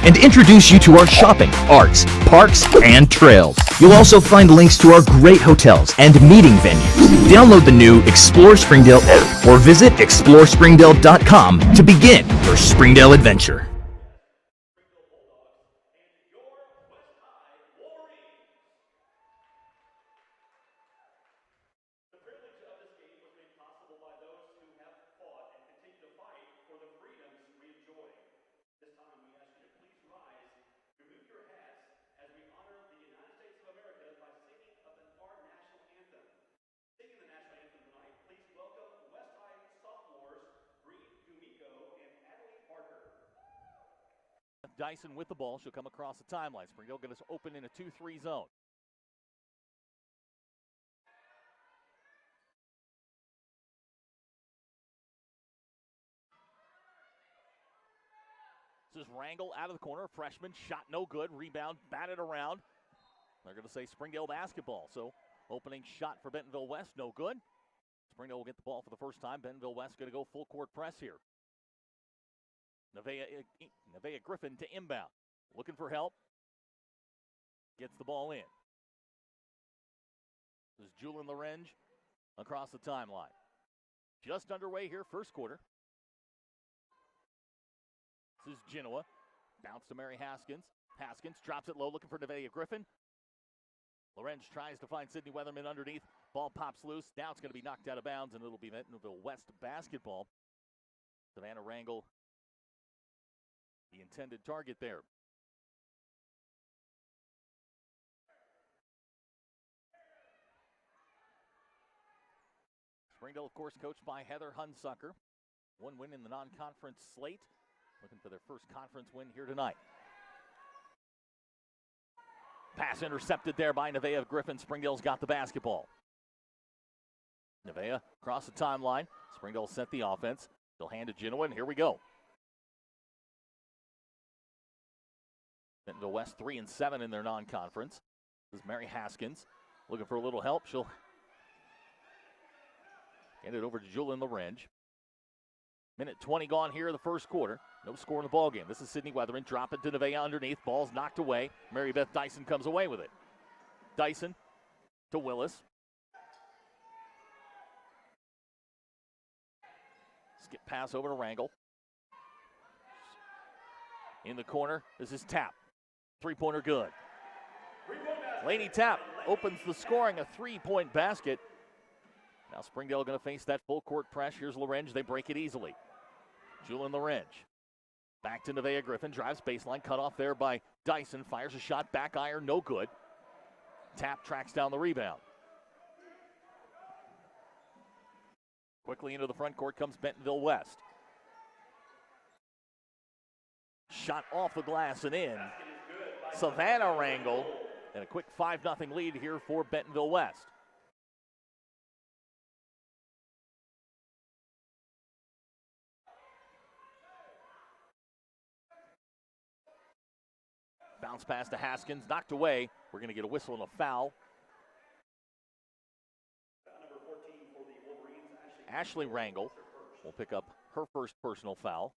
and introduce you to our shopping, arts, parks, and trails. You'll also find links to our great hotels and meeting venues. Download the new Explore Springdale app or visit explorespringdale.com to begin your Springdale adventure. Dyson with the ball. She'll come across the timeline. Springdale going to open in a 2-3 zone. This is Rangel out of the corner. Freshman shot no good. Rebound batted around. They're going to say Springdale basketball. So opening shot for Bentonville West, no good. Springdale will get the ball for the first time. Bentonville West going to go full court press here. Nevaeh Griffin to inbound. Looking for help. Gets the ball in. This is Julian Lorenz across the timeline. Just underway here, first quarter. This is Genoa. Bounce to Mary Haskins. Haskins drops it low, looking for Nevaeh Griffin. Lorenz tries to find Sydney Weatherman underneath. Ball pops loose. Now it's going to be knocked out of bounds, and it'll be Bentonville West basketball. Savannah Rangel, the intended target there. Springdale, of course, coached by Heather Hunsucker. One win in the non-conference slate. Looking for their first conference win here tonight. Pass intercepted there by Nevaeh Griffin. Springdale's got the basketball. Nevaeh across the timeline. Springdale set the offense. They'll hand to Genoa, and here we go. Bentonville West 3-7 in their non-conference. This is Mary Haskins looking for a little help. She'll hand it over to Julian Lorenz. Minute 20 gone here in the first quarter. No score in the ball game. This is Sydney Weatherman. Drop it to Nevaeh underneath. Ball's knocked away. Mary Beth Dyson comes away with it. Dyson to Willis. Skip pass over to Rangel. In the corner, this is Tapp. Three-pointer good. Lainey Tapp opens the scoring, a three-point basket. Now Springdale going to face that full court press. Here's Lorenz. They break it easily. Julian Lorenz. Back to Nevaeh Griffin. Drives baseline. Cut off there by Dyson. Fires a shot. Back iron. No good. Tapp tracks down the rebound. Quickly into the front court comes Bentonville West. Shot off the glass and in. Savannah Rangel. And a quick 5-0 lead here for Bentonville West. Bounce pass to Haskins, knocked away. We're going to get a whistle and a foul. Ashley Rangel will pick up her first personal foul.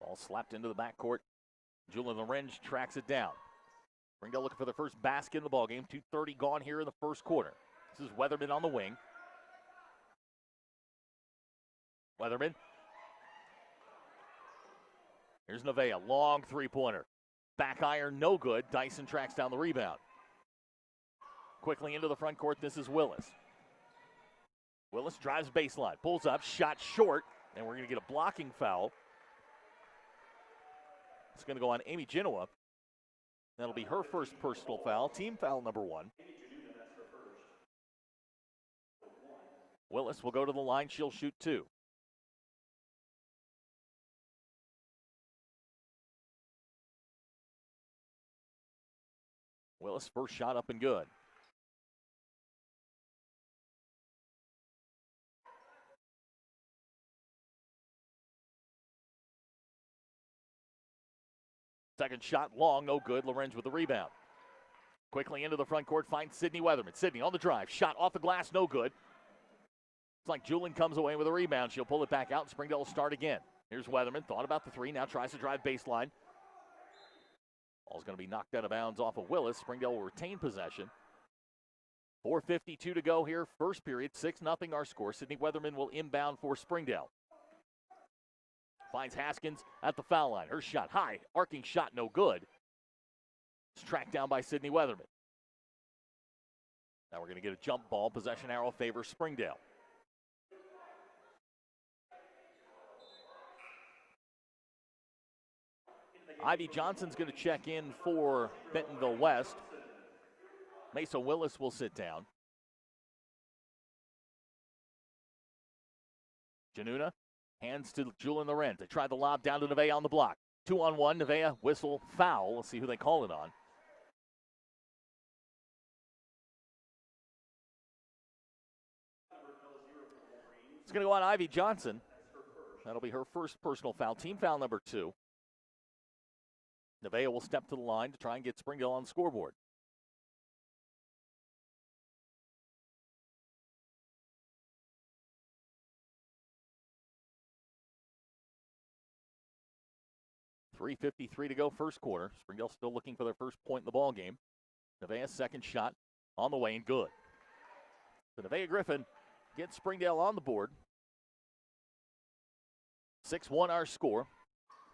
Ball slapped into the backcourt. Julian Lorenz tracks it down. Springdale looking for the first basket in the ballgame. 2:30 gone here in the first quarter. This is Weatherman on the wing. Weatherman. Here's Nevaeh, long three-pointer. Back iron, no good. Dyson tracks down the rebound. Quickly into the front court, this is Willis. Willis drives baseline, pulls up, shot short, and we're going to get a blocking foul. It's going to go on Amy Genoa. That'll be her first personal foul, team foul number 1. Willis will go to the line. She'll shoot 2. Willis, first shot up and good. Second shot long, no good. Lorenz with the rebound. Quickly into the front court, finds Sydney Weatherman. Sydney on the drive, shot off the glass, no good. It's like Julian comes away with a rebound. She'll pull it back out, and Springdale will start again. Here's Weatherman, thought about the three, now tries to drive baseline. Ball's going to be knocked out of bounds off of Willis. Springdale will retain possession. 4:52 to go here, first period, 6-0 our score. Sydney Weatherman will inbound for Springdale. Finds Haskins at the foul line. Her shot high, arcing shot, no good. It's tracked down by Sydney Weatherman. Now we're going to get a jump ball. Possession arrow favors Springdale. Ivy Johnson's going to check in for Bentonville West. Mesa Willis will sit down. Januna hands to Julian Lorenz. They try the lob down to Nevaeh on the block. 2-on-1, Nevaeh whistle foul. Let's see who they call it on. It's going to go on Ivy Johnson. That'll be her first personal foul. Team foul number 2. Nevaeh will step to the line to try and get Springdale on the scoreboard. $3:53 to go first quarter. Springdale still looking for their first point in the ball game. Nevaeh's second shot on the way and good. So Nevaeh Griffin gets Springdale on the board. 6-1 our score.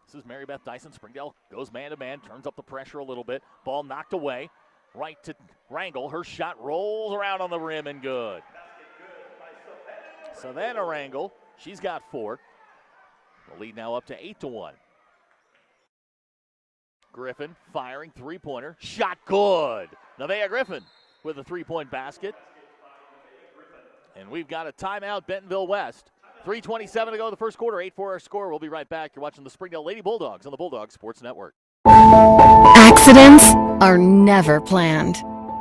This is Mary Beth Dyson. Springdale goes man-to-man, turns up the pressure a little bit. Ball knocked away. Right to Rangel. Her shot rolls around on the rim and good. Savannah Rangel, she's got 4. The lead now up to 8-1. Griffin firing, three-pointer. Shot good. Nevaeh Griffin with a three-point basket. And we've got a timeout, Bentonville West. 3:27 to go in the first quarter, 8-4 our score. We'll be right back. You're watching the Springdale Lady Bulldogs on the Bulldogs Sports Network. Accidents are never planned.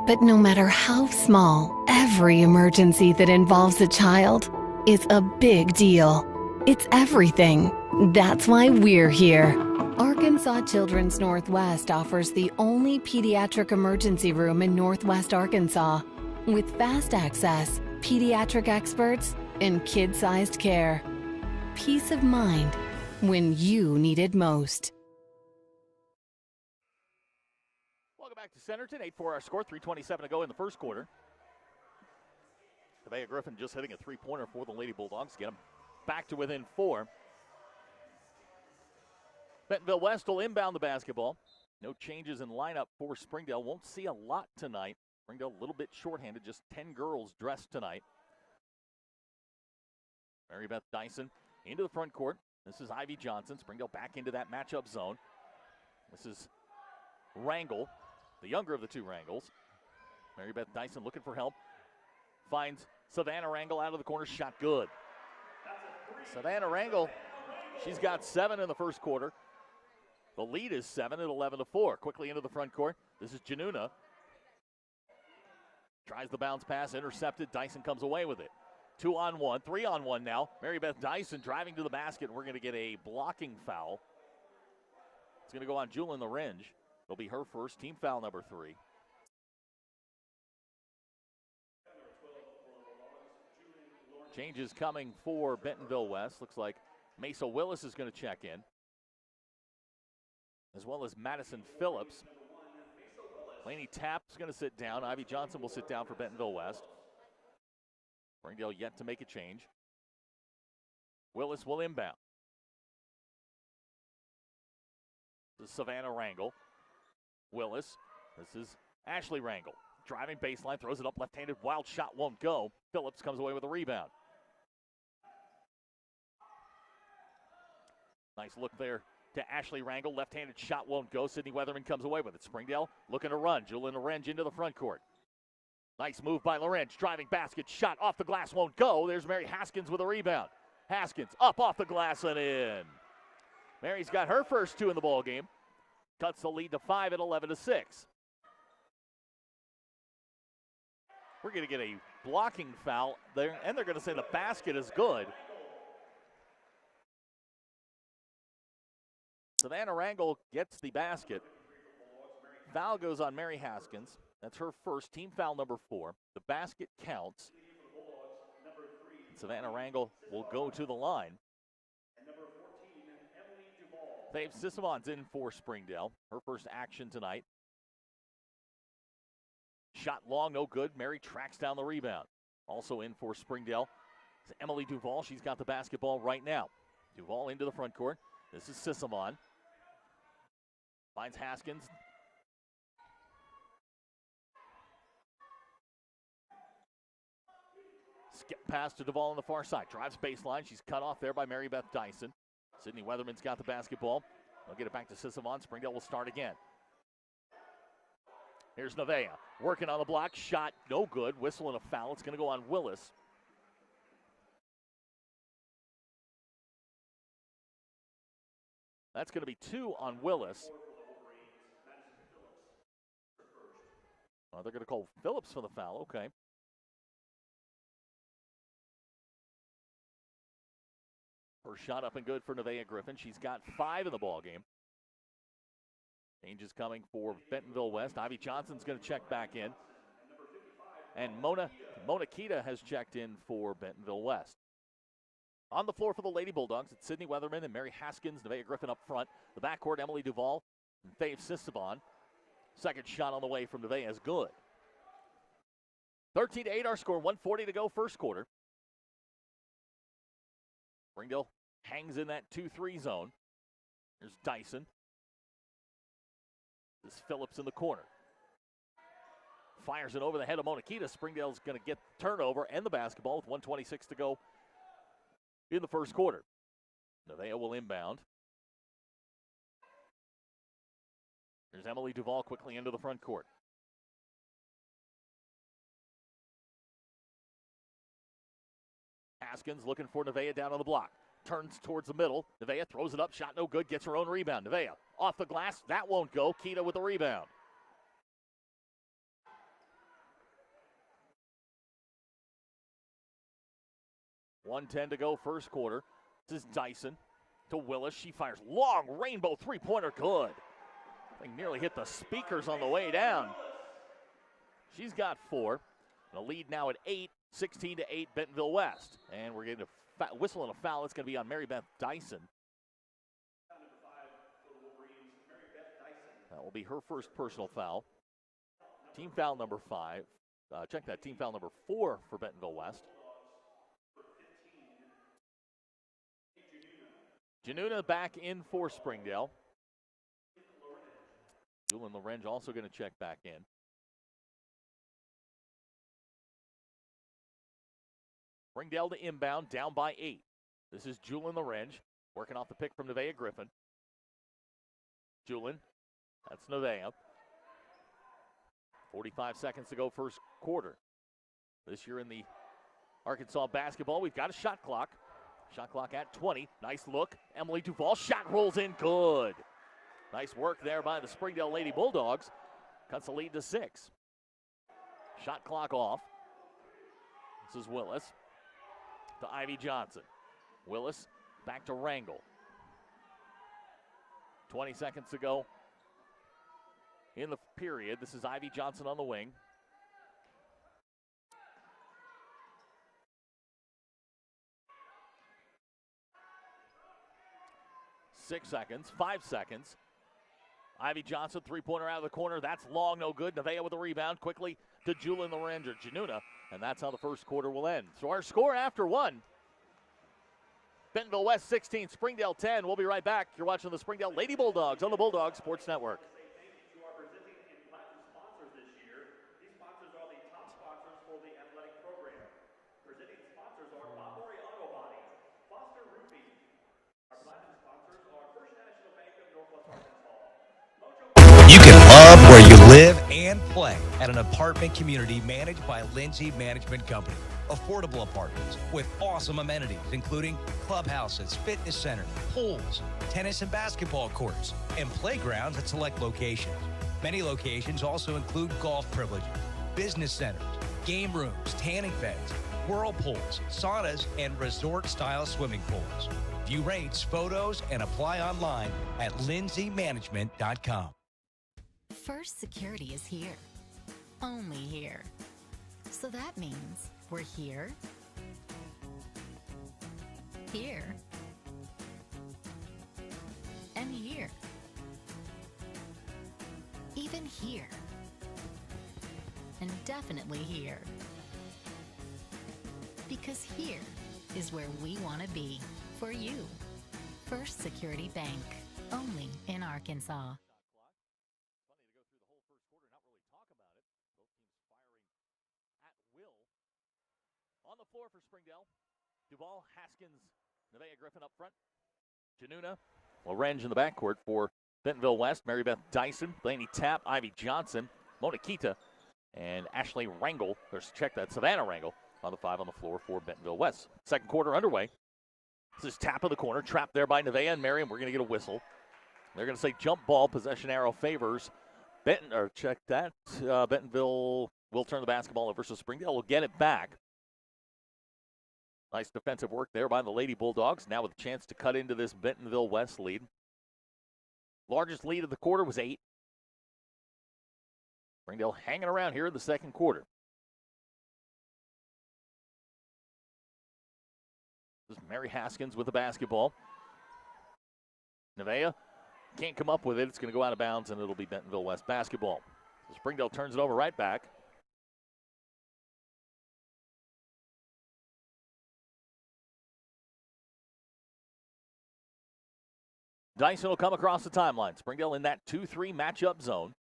But no matter how small, every emergency that involves a child is a big deal. It's everything. That's why we're here. Arkansas Children's Northwest offers the only pediatric emergency room in Northwest Arkansas with fast access, pediatric experts, and kid-sized care. Peace of mind when you need it most. Welcome back to Centerton. 8-4 our score. 3:27 to go in the first quarter. Nevaeh Griffin just hitting a three-pointer for the Lady Bulldogs. Get them back to within 4. Bentonville West will inbound the basketball. No changes in lineup for Springdale. Won't see a lot tonight. Springdale a little bit shorthanded. Just 10 girls dressed tonight. Mary Beth Dyson into the front court. This is Ivy Johnson. Springdale back into that matchup zone. This is Rangel, the younger of the two Rangels. Mary Beth Dyson looking for help. Finds Savannah Rangel out of the corner. Shot good. Savannah Rangel, she's got 7 in the first quarter. The lead is 7 at 11-4. Quickly into the front court. This is Januna. Tries the bounce pass, intercepted. Dyson comes away with it. 2-on-1, 3-on-1 now. Mary Beth Dyson driving to the basket. We're going to get a blocking foul. It's going to go on Julian Lorenz. It'll be her first, team foul number 3. Changes coming for Bentonville West. Looks like Mesa Willis is going to check in, as well as Madison Phillips. Laney Tapp's going to sit down. Ivy Johnson will sit down for Bentonville West. Springdale yet to make a change. Willis will inbound. This is Savannah Rangel. Willis. This is Ashley Rangel. Driving baseline, throws it up left-handed. Wild shot won't go. Phillips comes away with a rebound. Nice look there to Ashley Rangel. Left-handed shot won't go. Sydney Weatherman comes away with it. Springdale looking to run. Julian Lorenz into the front court. Nice move by Lorenz. Driving basket. Shot off the glass won't go. There's Mary Haskins with a rebound. Haskins up off the glass and in. Mary's got her first 2 in the ball game. Cuts the lead to 5 at 11-6. We're going to get a blocking foul there, and they're going to say the basket is good. Savannah Rangel gets the basket. Foul goes on Mary Haskins. That's her first, team foul number 4. The basket counts. Savannah Rangel will go to the line. Faith Sissemon's in for Springdale. Her first action tonight. Shot long, no good. Mary tracks down the rebound. Also in for Springdale is Emily Duvall. She's got the basketball right now. Duvall into the front court. This is Sissemon. Finds Haskins. Skip pass to Duvall on the far side. Drives baseline. She's cut off there by Mary Beth Dyson. Sydney Weatherman's got the basketball. They'll get it back to Sissemon. Springdale will start again. Here's Nevaeh working on the block. Shot no good. Whistle and a foul. It's going to go on Willis. That's going to be 2 on Willis. They're going to call Phillips for the foul. Okay. Her shot up and good for Nevaeh Griffin. She's got 5 in the ball game. Changes coming for Bentonville West. Ivy Johnson's going to check back in. And Mona Kita has checked in for Bentonville West. On the floor for the Lady Bulldogs, it's Sydney Weatherman and Mary Haskins. Nevaeh Griffin up front. The backcourt, Emily Duvall and Faith Sissemon. Second shot on the way from Nevaeh is good. 13-8 our score. 1:40 to go first quarter. Springdale hangs in that 2-3 zone. There's Dyson. This is Phillips in the corner. Fires it over the head of Monakita. Springdale's going to get the turnover and the basketball with 1:26 to go in the first quarter. Nevaeh will inbound. There's Emily Duvall quickly into the front court. Haskins looking for Nevaeh down on the block. Turns towards the middle. Nevaeh throws it up. Shot no good. Gets her own rebound. Nevaeh off the glass. That won't go. Kita with the rebound. .110 to go first quarter. This is Dyson to Willis. She fires long rainbow three-pointer. Good. Thing nearly hit the speakers on the way down. She's got 4. The lead now at 8. 16-8 Bentonville West. And we're getting a whistle and a foul. It's going to be on Mary Beth Dyson. That will be her first personal foul. Team foul number 5. Check that, team foul number 4 for Bentonville West. Januna back in for Springdale. Julian Lorenz also going to check back in. Springdale to inbound, down by 8. This is Julian Lorenz working off the pick from Nevaeh Griffin. Julian, that's Nevaeh. 45 seconds to go first quarter. This year in the Arkansas basketball, we've got a shot clock. Shot clock at 20. Nice look. Emily Duvall, shot rolls in good. Nice work there by the Springdale Lady Bulldogs. Cuts the lead to 6. Shot clock off. This is Willis to Ivy Johnson. Willis back to Rangel. 20 seconds to go in the period. This is Ivy Johnson on the wing. Six seconds, 5 seconds. Ivy Johnson, three-pointer out of the corner. That's long, no good. Nevaeh with the rebound quickly to Julian Lorenz or Januna, and that's how the first quarter will end. So our score after 1. Bentonville West 16, Springdale 10. We'll be right back. You're watching the Springdale Lady Bulldogs on the Bulldogs Sports Network. You can love where you live and play at an apartment community managed by Lindsay Management Company. Affordable apartments with awesome amenities, including clubhouses, fitness centers, pools, tennis and basketball courts, and playgrounds at select locations. Many locations also include golf privileges, business centers, game rooms, tanning beds, whirlpools, saunas, and resort-style swimming pools. View rates, photos, and apply online at lindsaymanagement.com. First Security is here. only here. So that means we're here, here, and here. Even here. And definitely here. Because here is where we want to be for you. First Security Bank, only in Arkansas. Funny to go through the whole first quarter, not really talk about it. Both teams firing at will. On the floor for Springdale, Duval, Haskins, Nevaeh Griffin up front. Januna, Lorange in the backcourt for Bentonville West. Mary Beth Dyson, Laney Tapp, Ivy Johnson, Mona Kita, and Ashley Rangel. Savannah Rangel on the 5 on the floor for Bentonville West. Second quarter underway. This is Tapp of the corner, trapped there by Nevaeh and Merriam. We're going to get a whistle. They're going to say jump ball, possession arrow favors Bentonville will turn the basketball over, so Springdale will get it back. Nice defensive work there by the Lady Bulldogs, now with a chance to cut into this Bentonville West lead. Largest lead of the quarter was 8. Springdale hanging around here in the second quarter. This is Mary Haskins with the basketball. Nevaeh can't come up with it. It's going to go out of bounds, and it'll be Bentonville West basketball. So Springdale turns it over right back. Dyson will come across the timeline. Springdale in that 2-3 matchup zone.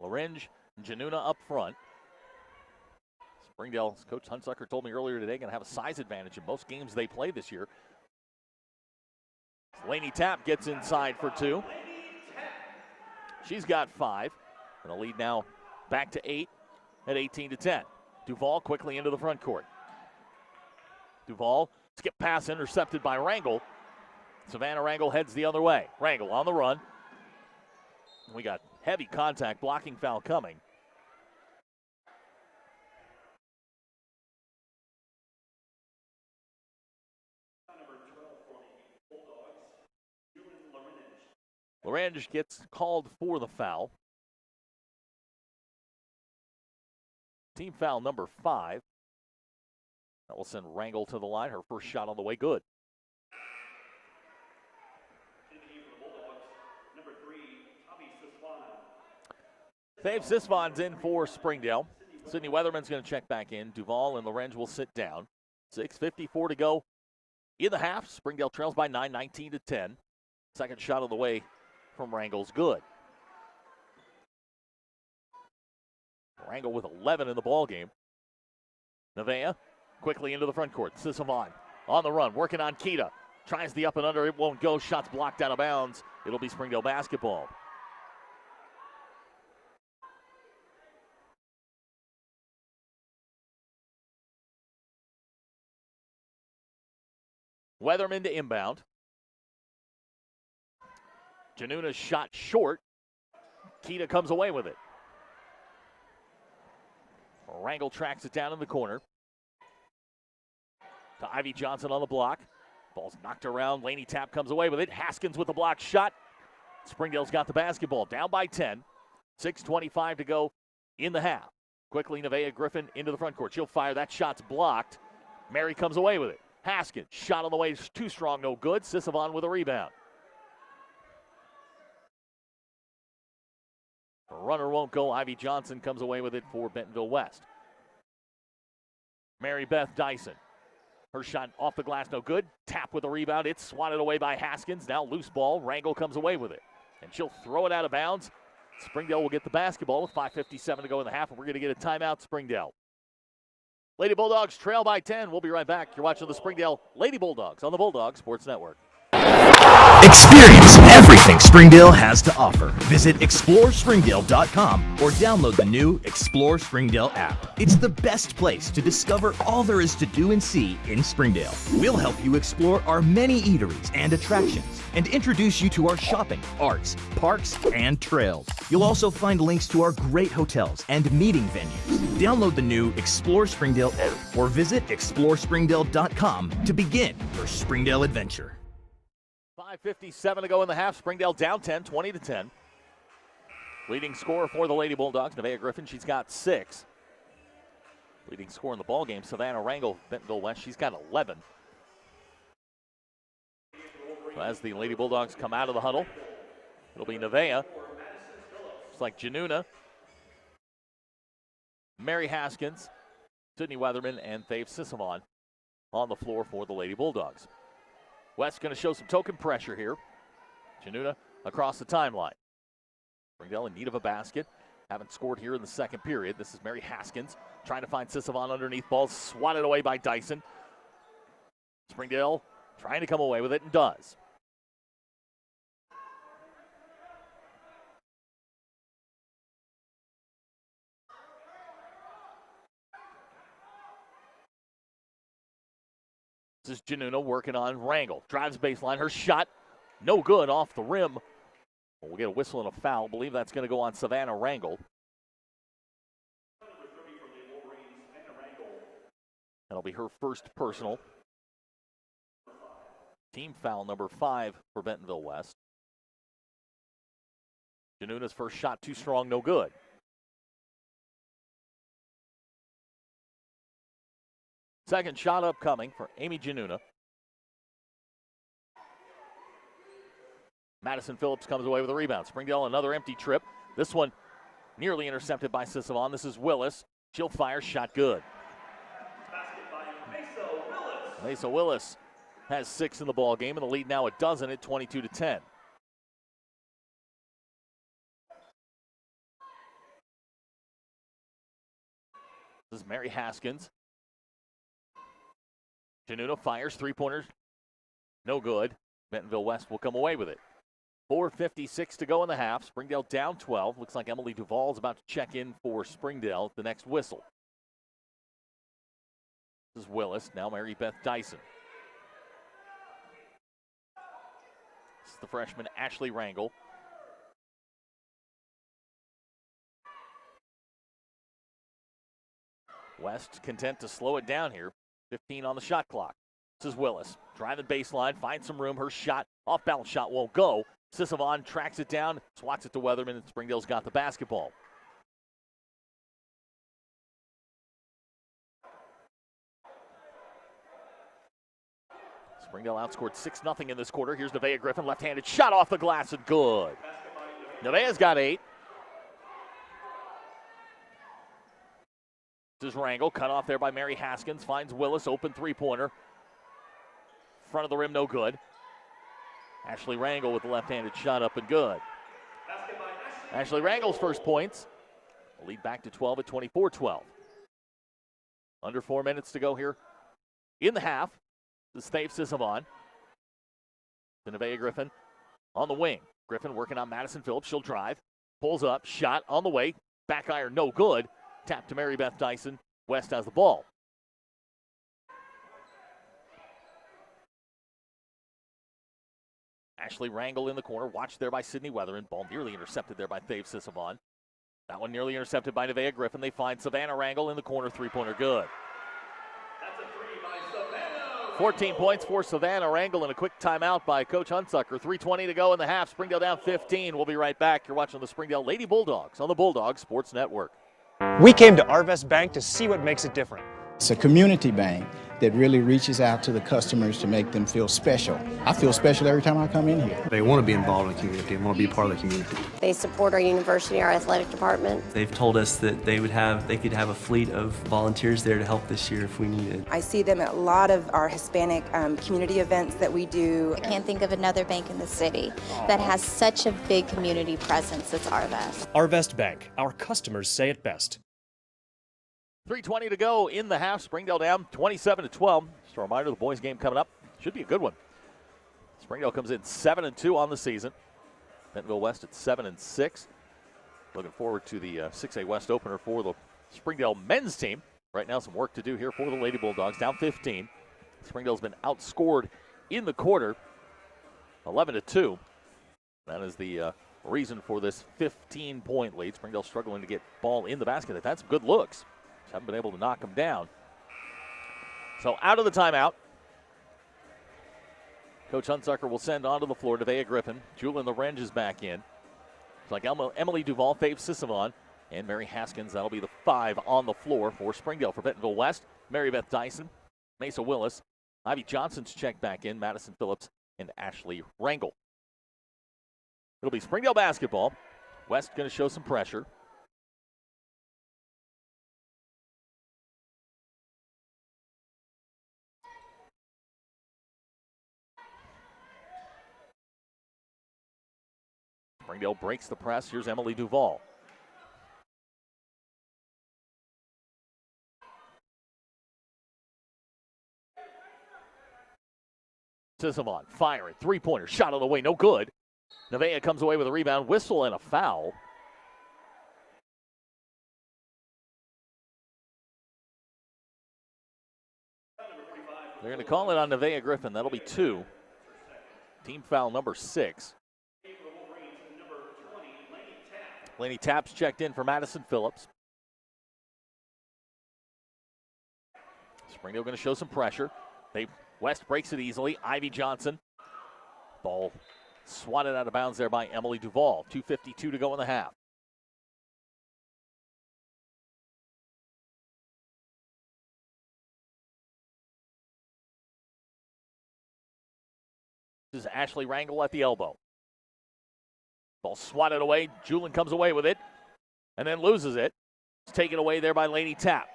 Lorange and Januna up front. Springdale's coach Hunsucker told me earlier today going to have a size advantage in most games they play this year. Laney Tapp gets inside for 2. She's got 5. And a lead now back to 8 at 18-10. Duval quickly into the front court. Duval, skip pass intercepted by Rangel. Savannah Rangel heads the other way. Rangel on the run. We got heavy contact, blocking foul coming. Lorange gets called for the foul. Team foul number 5. That will send Rangel to the line. Her first shot on the way, good. Faith Sisvan's in for Springdale. Sydney Weatherman's going to check back in. Duval and Lorange will sit down. 6:54 to go in the half. Springdale trails by 9, 19-10. Second shot of the way from Rangel's good. Rangel with 11 in the ball game. Nevaeh quickly into the front court. Sisvan on the run, working on Kita. Tries the up and under, it won't go. Shots blocked out of bounds. It'll be Springdale basketball. Weatherman to inbound. Januna's shot short. Kita comes away with it. Rangel tracks it down in the corner. To Ivy Johnson on the block. Ball's knocked around. Laney Tapp comes away with it. Haskins with the block shot. Springdale's got the basketball. Down by 10. 6:25 to go in the half. Quickly, Nevaeh Griffin into the front court. She'll fire. That shot's blocked. Mary comes away with it. Haskins, shot on the way, too strong, no good. Sisvan with a rebound. Runner won't go. Ivy Johnson comes away with it for Bentonville West. Mary Beth Dyson. Her shot off the glass, no good. Tapp with a rebound. It's swatted away by Haskins. Now loose ball. Rangel comes away with it. And she'll throw it out of bounds. Springdale will get the basketball with 5:57 to go in the half, and we're going to get a timeout, Springdale. Lady Bulldogs trail by 10. We'll be right back. You're watching the Springdale Lady Bulldogs on the Bulldogs Sports Network. Experience everything Springdale has to offer. Visit ExploreSpringdale.com or download the new Explore Springdale app. It's the best place to discover all there is to do and see in Springdale. We'll help you explore our many eateries and attractions and introduce you to our shopping, arts, parks, and trails. You'll also find links to our great hotels and meeting venues. Download the new Explore Springdale app or visit ExploreSpringdale.com to begin your Springdale adventure. 5:57 to go in the half. Springdale down 10, 20-10. Leading scorer for the Lady Bulldogs, Nevaeh Griffin, she's got 6. Leading scorer in the ballgame, Savannah Rangel, Bentonville West, she's got 11. So as the Lady Bulldogs come out of the huddle, it'll be Nevaeh. It's like Januna, Mary Haskins, Sydney Weatherman, and Thave Sisavon on the floor for the Lady Bulldogs. West going to show some token pressure here. Januna across the timeline. Springdale in need of a basket. Haven't scored here in the second period. This is Mary Haskins trying to find Sisavon underneath. Ball swatted away by Dyson. Springdale trying to come away with it and does. This is Januna working on Rangel. Drives baseline. Her shot, no good off the rim. We'll get a whistle and a foul. I believe that's going to go on Savannah Rangel. That'll be her first personal. Team foul number 5 for Bentonville West. Januna's first shot too strong, no good. Second shot upcoming for Amy Januna. Madison Phillips comes away with a rebound. Springdale, another empty trip. This one nearly intercepted by Sisavon. This is Willis. She'll fire, shot good. Mesa Willis has 6 in the ball game, and the lead now a dozen at 22-10. This is Mary Haskins. Januna fires, three-pointers, no good. Bentonville West will come away with it. 4:56 to go in the half. Springdale down 12. Looks like Emily Duvall is about to check in for Springdale at the next whistle. This is Willis, now Mary Beth Dyson. This is the freshman Ashley Rangel. West content to slow it down here. 15 on the shot clock. This is Willis. Driving baseline, finds some room. Her shot, off balance shot, won't go. Sisavon tracks it down, swats it to Weatherman, and Springdale's got the basketball. Springdale outscored 6-0 in this quarter. Here's Nevaeh Griffin, left-handed shot off the glass and good. Nevaeh's got 8. This is Rangel, cut off there by Mary Haskins, finds Willis, open three-pointer. Front of the rim, no good. Ashley Rangel with the left-handed shot up and good. Ashley Rangel's first points. Lead back to 12 at 24-12. Under 4 minutes to go here in the half. This is Thave Sisavon. Nevaeh Griffin on the wing. Griffin working on Madison Phillips. She'll drive. Pulls up. Shot on the way. Back iron, no good. Tap to Mary Beth Dyson. West has the ball. Ashley Rangel in the corner. Watched there by Sydney Weatherman. Ball nearly intercepted there by Thave Sisavon. That one nearly intercepted by Nevaeh Griffin. They find Savannah Rangel in the corner. Three-pointer good. 14 points for Savannah Rangel and a quick timeout by Coach Hunsucker. 3:20 to go in the half. Springdale down 15. We'll be right back. You're watching the Springdale Lady Bulldogs on the Bulldogs Sports Network. We came to Arvest Bank to see what makes it different. It's a community bank that really reaches out to the customers to make them feel special. I feel special every time I come in here. They want to be involved in the community and want to be part of the community. They support our university, our athletic department. They've told us that they could have a fleet of volunteers there to help this year if we needed. I see them at a lot of our Hispanic community events that we do. I can't think of another bank in the city that has such a big community presence as Arvest. Arvest Bank, our customers say it best. 3:20 to go in the half. Springdale down 27-12. Just a reminder, the boys game coming up. Should be a good one. Springdale comes in 7-2 on the season. Bentonville West at 7-6. Looking forward to the 6A West opener for the Springdale men's team. Right now, some work to do here for the Lady Bulldogs. Down 15. Springdale's been outscored in the quarter, 11-2. That is the reason for this 15-point lead. Springdale struggling to get ball in the basket. They've had some good looks. Just haven't been able to knock them down. So out of the timeout, Coach Hunsucker will send onto the floor Nevaeh Griffin. Julian Lorenz is back in. It's like Emily Duval, Faith Sisavon, and Mary Haskins. That'll be the 5 on the floor for Springdale. For Bentonville West, Mary Beth Dyson, Mesa Willis, Ivy Johnson's checked back in, Madison Phillips, and Ashley Rangel. It'll be Springdale basketball. West going to show some pressure. Springdale breaks the press. Here's Emily Duval. Sisavon firing. Three-pointer. Shot on the way. No good. Nevaeh comes away with a rebound. Whistle and a foul. They're going to call it on Nevaeh Griffin. That'll be 2. Team foul number 6. Laney Tapp's checked in for Madison Phillips. Springdale going to show some pressure. West breaks it easily. Ivy Johnson. Ball swatted out of bounds there by Emily Duval. 2:52 to go in the half. This is Ashley Rangel at the elbow. Ball swatted away. Julin comes away with it and then loses it. It's taken away there by Laney Tapp.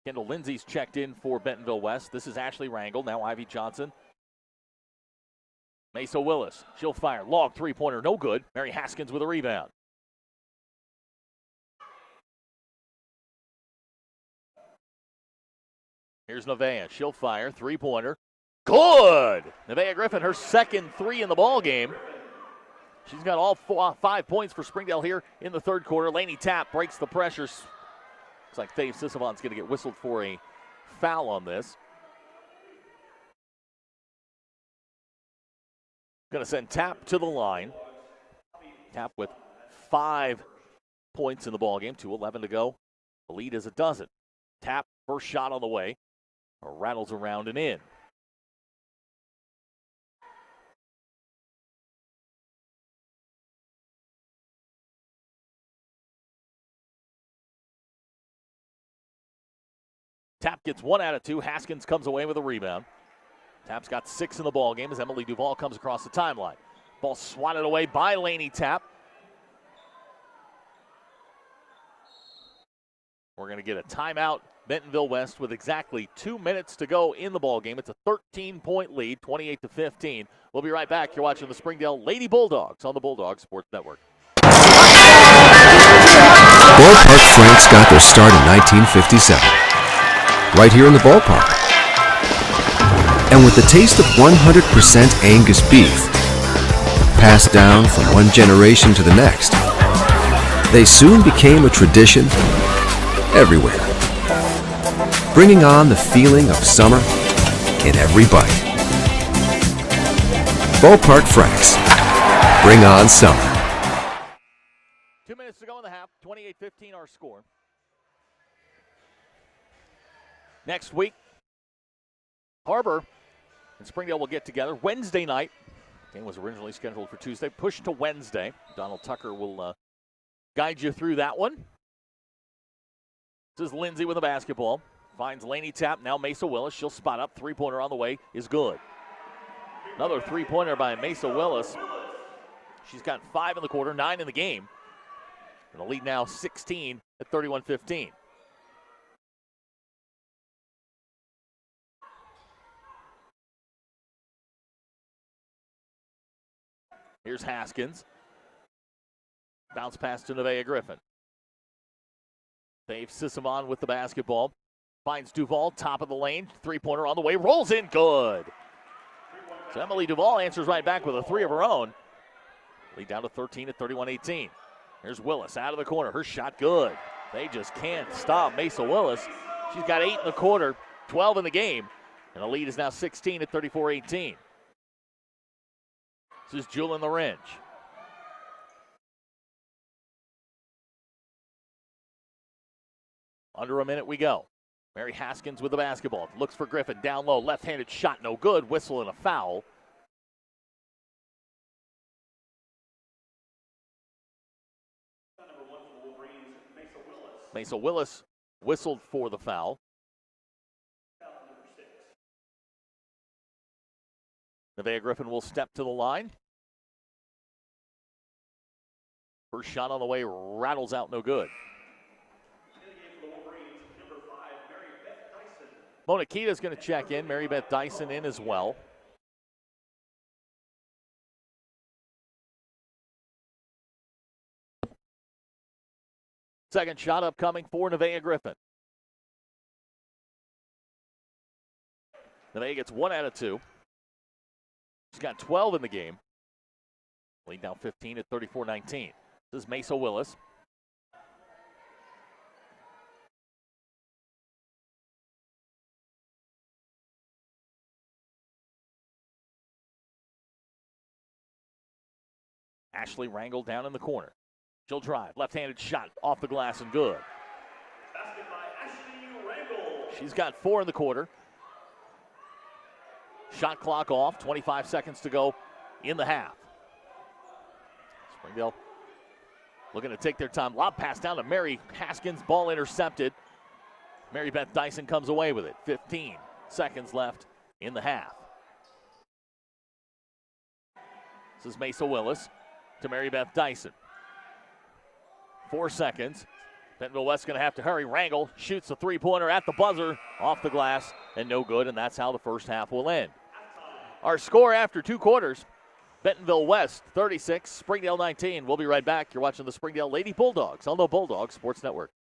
Kendall Lindsay's checked in for Bentonville West. This is Ashley Rangel. Now Ivy Johnson. Mesa Willis. She'll fire. Log three-pointer. No good. Mary Haskins with a rebound. Here's Nevaeh. She'll fire. Three-pointer. Good! Nevaeh Griffin, her second 3 in the ball game. She's got all 5 points for Springdale here in the third quarter. Laney Tapp breaks the pressure. Looks like Faith Sisavon's going to get whistled for a foul on this. Going to send Tapp to the line. Tapp with 5 points in the ball game. 2:11 to go. The lead is a dozen. Tapp, first shot on the way. Rattles around and in. Tapp gets 1 out of 2. Haskins comes away with a rebound. Tapp's got 6 in the ball game as Emily Duval comes across the timeline. Ball swatted away by Laney Tapp. We're going to get a timeout. Bentonville West with exactly 2 minutes to go in the ball game. It's a 13-point lead, 28-15. We'll be right back. You're watching the Springdale Lady Bulldogs on the Bulldogs Sports Network. Ballpark Franks got their start in 1957. Right here in the ballpark. And with the taste of 100% Angus beef, passed down from one generation to the next, they soon became a tradition everywhere, bringing on the feeling of summer in every bite. Ballpark Franks, bring on summer. 2 minutes to go in the half, 28-15 our score. Next week, HAR-BER and Springdale will get together Wednesday night. The game was originally scheduled for Tuesday, pushed to Wednesday. Donald Tucker will guide you through that one. This is Lindsay with a basketball. Finds Laney Tapp, now Mesa Willis. She'll spot up. Three-pointer on the way is good. Another three-pointer by Mesa Willis. She's got 5 in the quarter, 9 in the game. And the lead now 16 at 31-15. Here's Haskins. Bounce pass to Nevaeh Griffin. Faith Sisavon with the basketball. Finds Duval, top of the lane. Three-pointer on the way. Rolls in. Good. So Emily Duval answers right back with a 3 of her own. Lead down to 13 at 31-18. Here's Willis out of the corner. Her shot good. They just can't stop Mesa Willis. She's got 8 in the quarter, 12 in the game. And the lead is now 16 at 34-18. This is Julin Lorange. Under a minute we go. Mary Haskins with the basketball. Looks for Griffin. Down low. Left-handed shot. No good. Whistle and a foul. Mesa Willis whistled for the foul. Nevaeh Griffin will step to the line. First shot on the way rattles out, no good. Mona Kita's going to check in. Mary Beth Dyson in as well. Second shot upcoming for Nevaeh Griffin. Nevaeh gets 1 out of 2. She's got 12 in the game. Lead down 15 at 34-19. This is Mesa Willis. Ashley Rangel down in the corner. She'll drive. Left-handed shot off the glass and good. Basket by Ashley Rangel. She's got 4 in the quarter. Shot clock off. 25 seconds to go in the half. Springdale looking to take their time. Lob pass down to Mary Haskins. Ball intercepted. Mary Beth Dyson comes away with it. 15 seconds left in the half. This is Mesa Willis to Mary Beth Dyson. 4 seconds. Bentonville West going to have to hurry. Rangel shoots a three-pointer at the buzzer, off the glass, and no good, and that's how the first half will end. Our score after 2 quarters, Bentonville West 36, Springdale 19. We'll be right back. You're watching the Springdale Lady Bulldogs on the Bulldogs Sports Network.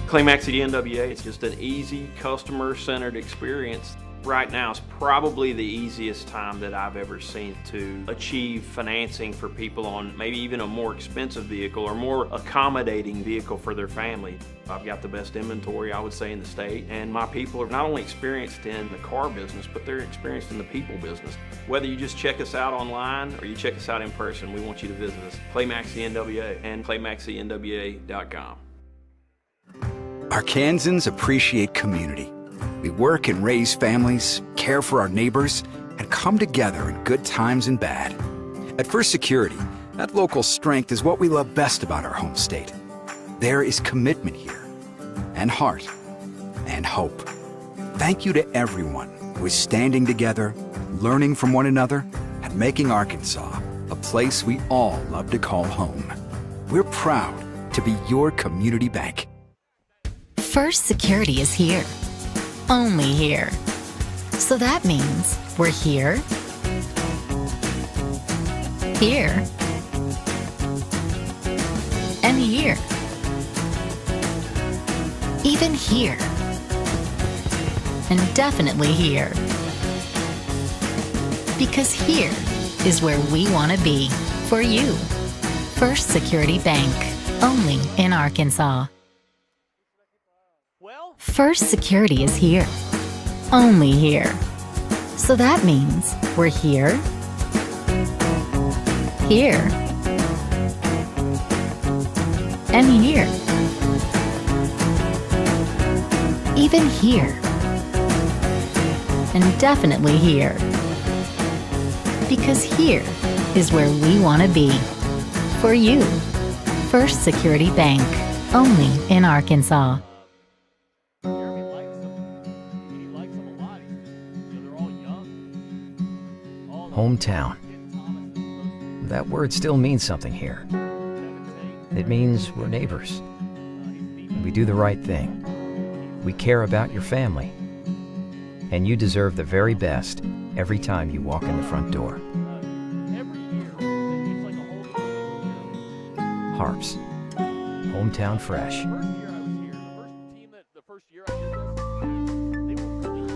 Climax at the NWA, it's just an easy, customer-centered experience. Right now is probably the easiest time that I've ever seen to achieve financing for people on maybe even a more expensive vehicle or more accommodating vehicle for their family. I've got the best inventory, I would say, in the state, and my people are not only experienced in the car business, but they're experienced in the people business. Whether you just check us out online or you check us out in person, we want you to visit us. Climax the NWA and climaxthenwa.com. Arkansans appreciate community. We work and raise families, care for our neighbors, and come together in good times and bad. At First Security, that local strength is what we love best about our home state. There is commitment here, and heart, and hope. Thank you to everyone who is standing together, learning from one another, and making Arkansas a place we all love to call home. We're proud to be your community bank. First Security is here. Only here. So that means we're here, here, and here. Even here. And definitely here. Because here is where we want to be for you. First Security Bank. Only in Arkansas. First Security is here. Only here. So that means we're here, here, and here. Even here. And definitely here. Because here is where we want to be. For you. First Security Bank. Only in Arkansas. Hometown. That word still means something here. It means we're neighbors. We do the right thing. We care about your family. And you deserve the very best every time you walk in the front door. HAR-BER. Hometown Fresh.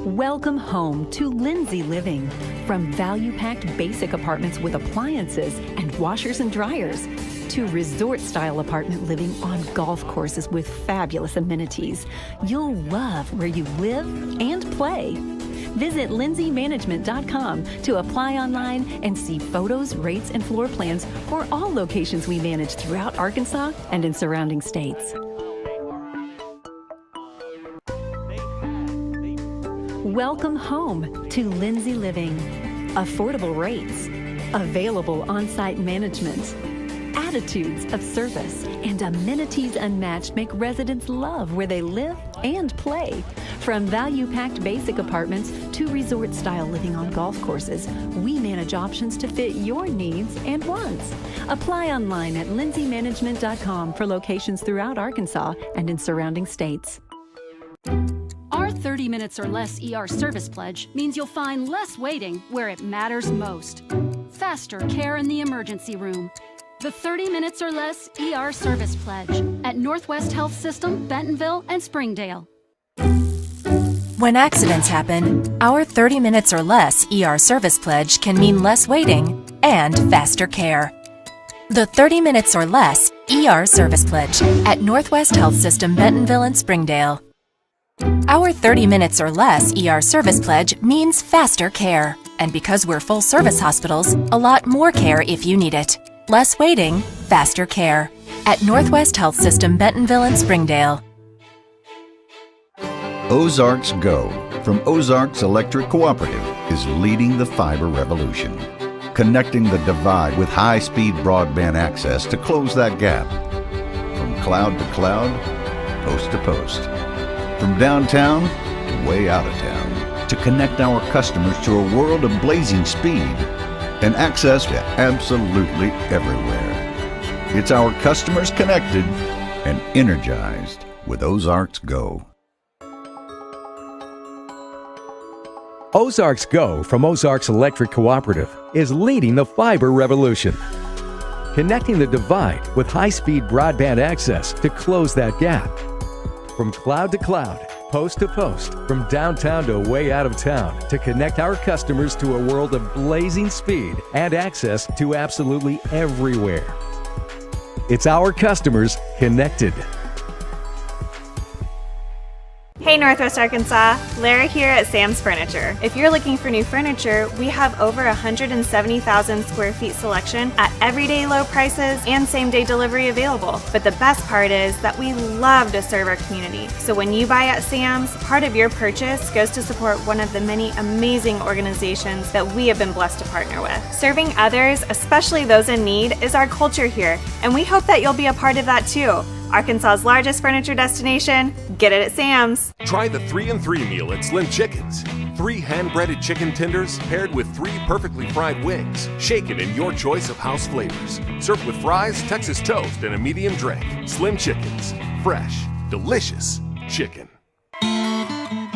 Welcome home to Lindsay Living. From value-packed basic apartments with appliances and washers and dryers to resort-style apartment living on golf courses with fabulous amenities. You'll love where you live and play. Visit lindsaymanagement.com to apply online and see photos, rates, and floor plans for all locations we manage throughout Arkansas and in surrounding states. Welcome home to Lindsay Living. Affordable rates, available on-site management, attitudes of service, and amenities unmatched make residents love where they live and play. From value-packed basic apartments to resort-style living on golf courses, we manage options to fit your needs and wants. Apply online at lindsaymanagement.com for locations throughout Arkansas and in surrounding states. Our 30 minutes or less ER service pledge means you'll find less waiting where it matters most. Faster care in the emergency room. The 30 minutes or less ER service pledge at Northwest Health System, Bentonville, and Springdale. When accidents happen, our 30 minutes or less ER service pledge can mean less waiting and faster care. The 30 minutes or less ER service pledge at Northwest Health System, Bentonville, and Springdale. Our 30 minutes or less ER service pledge means faster care. And because we're full-service hospitals, a lot more care if you need it. Less waiting, faster care. At Northwest Health System, Bentonville, and Springdale. Ozarks Go from Ozarks Electric Cooperative is leading the fiber revolution, connecting the divide with high-speed broadband access to close that gap. From cloud to cloud, post to post. From downtown to way out of town, to connect our customers to a world of blazing speed and access to absolutely everywhere. It's our customers connected and energized with Ozarks Go. Ozarks Go from Ozarks Electric Cooperative is leading the fiber revolution, connecting the divide with high-speed broadband access to close that gap. From cloud to cloud, post to post, from downtown to way out of town, to connect our customers to a world of blazing speed and access to absolutely everywhere. It's our customers connected. Hey Northwest Arkansas, Lara here at Sam's Furniture. If you're looking for new furniture, we have over 170,000 square feet selection at everyday low prices and same-day delivery available. But the best part is that we love to serve our community. So when you buy at Sam's, part of your purchase goes to support one of the many amazing organizations that we have been blessed to partner with. Serving others, especially those in need, is our culture here, and we hope that you'll be a part of that too. Arkansas's largest furniture destination, get it at Sam's. Try the 3-and-3 meal at Slim Chickens. 3 hand-breaded chicken tenders paired with 3 perfectly fried wings, shaken in your choice of house flavors. Served with fries, Texas toast, and a medium drink. Slim Chickens. Fresh, delicious chicken.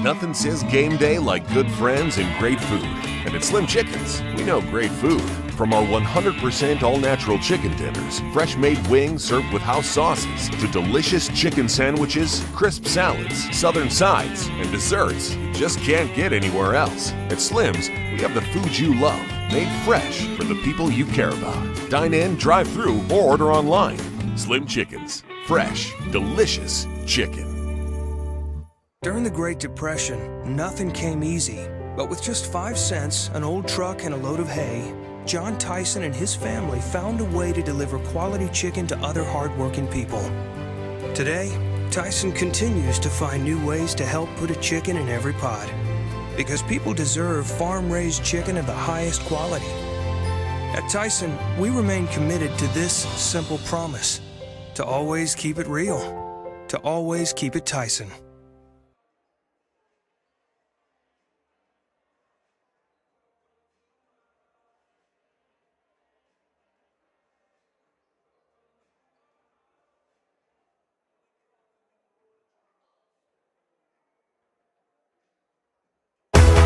Nothing says game day like good friends and great food. And at Slim Chickens, we know great food. From our 100% all-natural chicken tenders, fresh-made wings served with house sauces, to delicious chicken sandwiches, crisp salads, southern sides, and desserts you just can't get anywhere else. At Slim's, we have the food you love, made fresh for the people you care about. Dine in, drive through, or order online. Slim Chickens. Fresh, delicious chicken. During the Great Depression, nothing came easy. But with just 5 cents, an old truck, and a load of hay, John Tyson and his family found a way to deliver quality chicken to other hard-working people. Today, Tyson continues to find new ways to help put a chicken in every pot. Because people deserve farm-raised chicken of the highest quality. At Tyson, we remain committed to this simple promise: to always keep it real, to always keep it Tyson.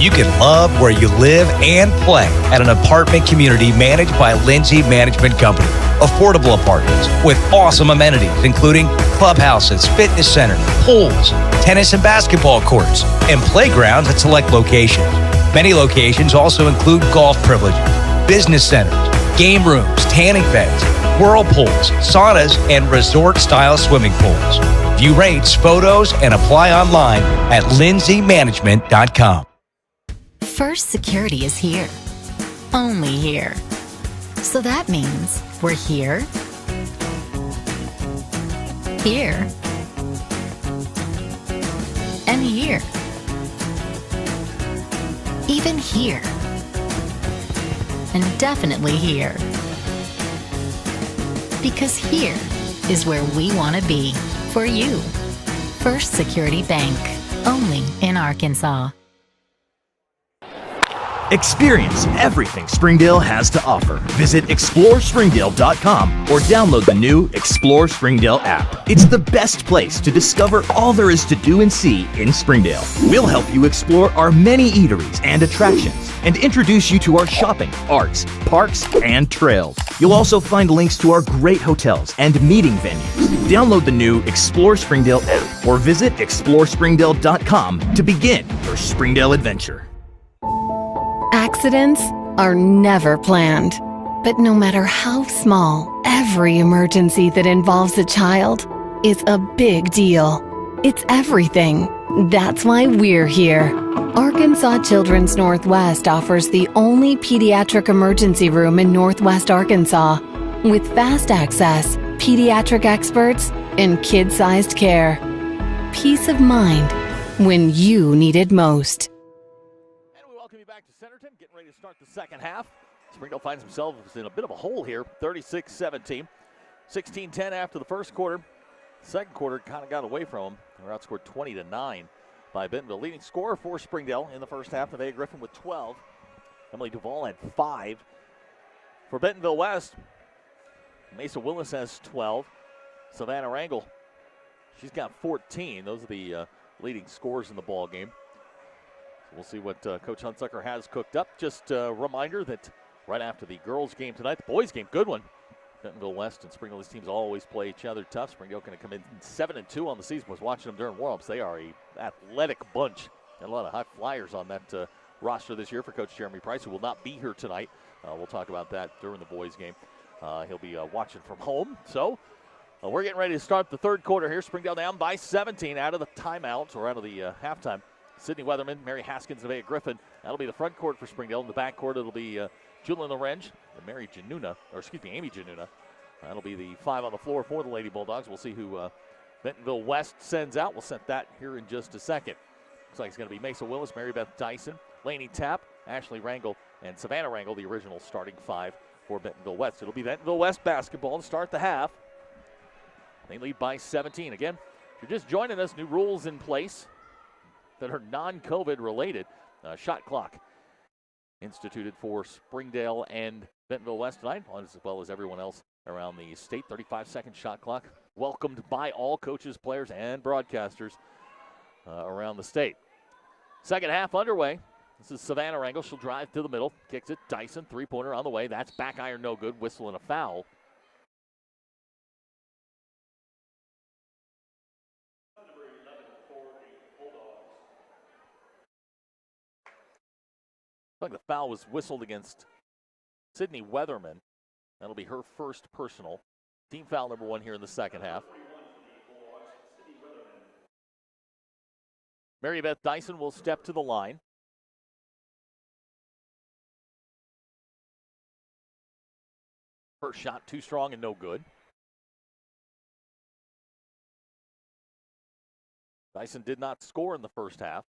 You can love where you live and play at an apartment community managed by Lindsay Management Company. Affordable apartments with awesome amenities, including clubhouses, fitness center, pools, tennis and basketball courts, and playgrounds at select locations. Many locations also include golf privileges, business centers, game rooms, tanning beds, whirlpools, saunas, and resort-style swimming pools. View rates, photos, and apply online at lindsaymanagement.com. First Security is here. Only here. So that means we're here, here, and here. Even here. And definitely here. Because here is where we want to be for you. First Security Bank, only in Arkansas. Experience everything Springdale has to offer. Visit ExploreSpringdale.com or download the new Explore Springdale app. It's the best place to discover all there is to do and see in Springdale. We'll help you explore our many eateries and attractions and introduce you to our shopping, arts, parks, and trails. You'll also find links to our great hotels and meeting venues. Download the new Explore Springdale app or visit ExploreSpringdale.com to begin your Springdale adventure. Accidents are never planned. But no matter how small, every emergency that involves a child is a big deal. It's everything. That's why we're here. Arkansas Children's Northwest offers the only pediatric emergency room in Northwest Arkansas with fast access, pediatric experts, and kid-sized care. Peace of mind when you need it most. Getting ready to start the second half. Springdale finds themselves in a bit of a hole here, 36-17. 16-10 after the first quarter. Second quarter kind of got away from them. They were outscored 20-9 by Bentonville. Leading scorer for Springdale in the first half, Nevaeh Griffin with 12. Emily Duvall had 5. For Bentonville West, Mesa Willis has 12. Savannah Rangel, she's got 14. Those are the leading scorers in the ball game. We'll see what Coach Hunsucker has cooked up. Just a reminder that right after the girls' game tonight, the boys' game, good one. Bentonville West and Springdale, these teams always play each other tough. Springdale going to come in 7-2 on the season. Was watching them during warm-ups. They are a athletic bunch. And a lot of high flyers on that roster this year for Coach Jeremy Price, who will not be here tonight. We'll talk about that during the boys' game. He'll be watching from home. So we're getting ready to start the third quarter here. Springdale down by 17 out of the timeouts or out of the halftime. Sydney Weatherman, Mary Haskins, Nevaeh Griffin. That'll be the front court for Springdale. In the back court, it'll be Julian Lorenz and Amy Januna. That'll be the 5 on the floor for the Lady Bulldogs. We'll see who Bentonville West sends out. We'll set that here in just a second. Looks like it's going to be Mesa Willis, Mary Beth Dyson, Lainey Tapp, Ashley Rangel, and Savannah Rangel, the original starting 5 for Bentonville West. It'll be Bentonville West basketball to start the half. They lead by 17. Again, if you're just joining us, new rules in place that are non-COVID related. Shot clock instituted for Springdale and Bentonville West tonight, as well as everyone else around the state. 35-second shot clock, welcomed by all coaches, players, and broadcasters around the state. Second half underway. This is Savannah Rangel. She'll drive to the middle, kicks it. Dyson, three-pointer on the way. That's back iron, no good. Whistle and a foul. I think the foul was whistled against Sydney Weatherman. That'll be her first personal. Team foul number 1 here in the second half. Mary Beth Dyson will step to the line. First shot too strong and no good. Dyson did not score in the first half.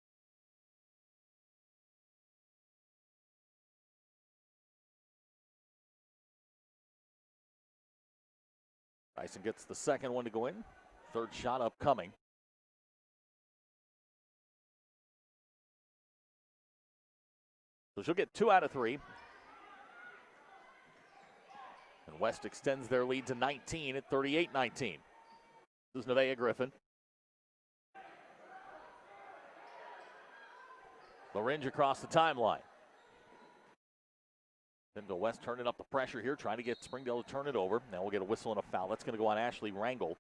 Dyson gets the second one to go in. Third shot upcoming. So she'll get 2 out of 3. And West extends their lead to 19 at 38-19. This is Nevaeh Griffin. Lorenz across the timeline. Bentonville West turning up the pressure here, trying to get Springdale to turn it over. Now we'll get a whistle and a foul. That's going to go on Ashley Rangel.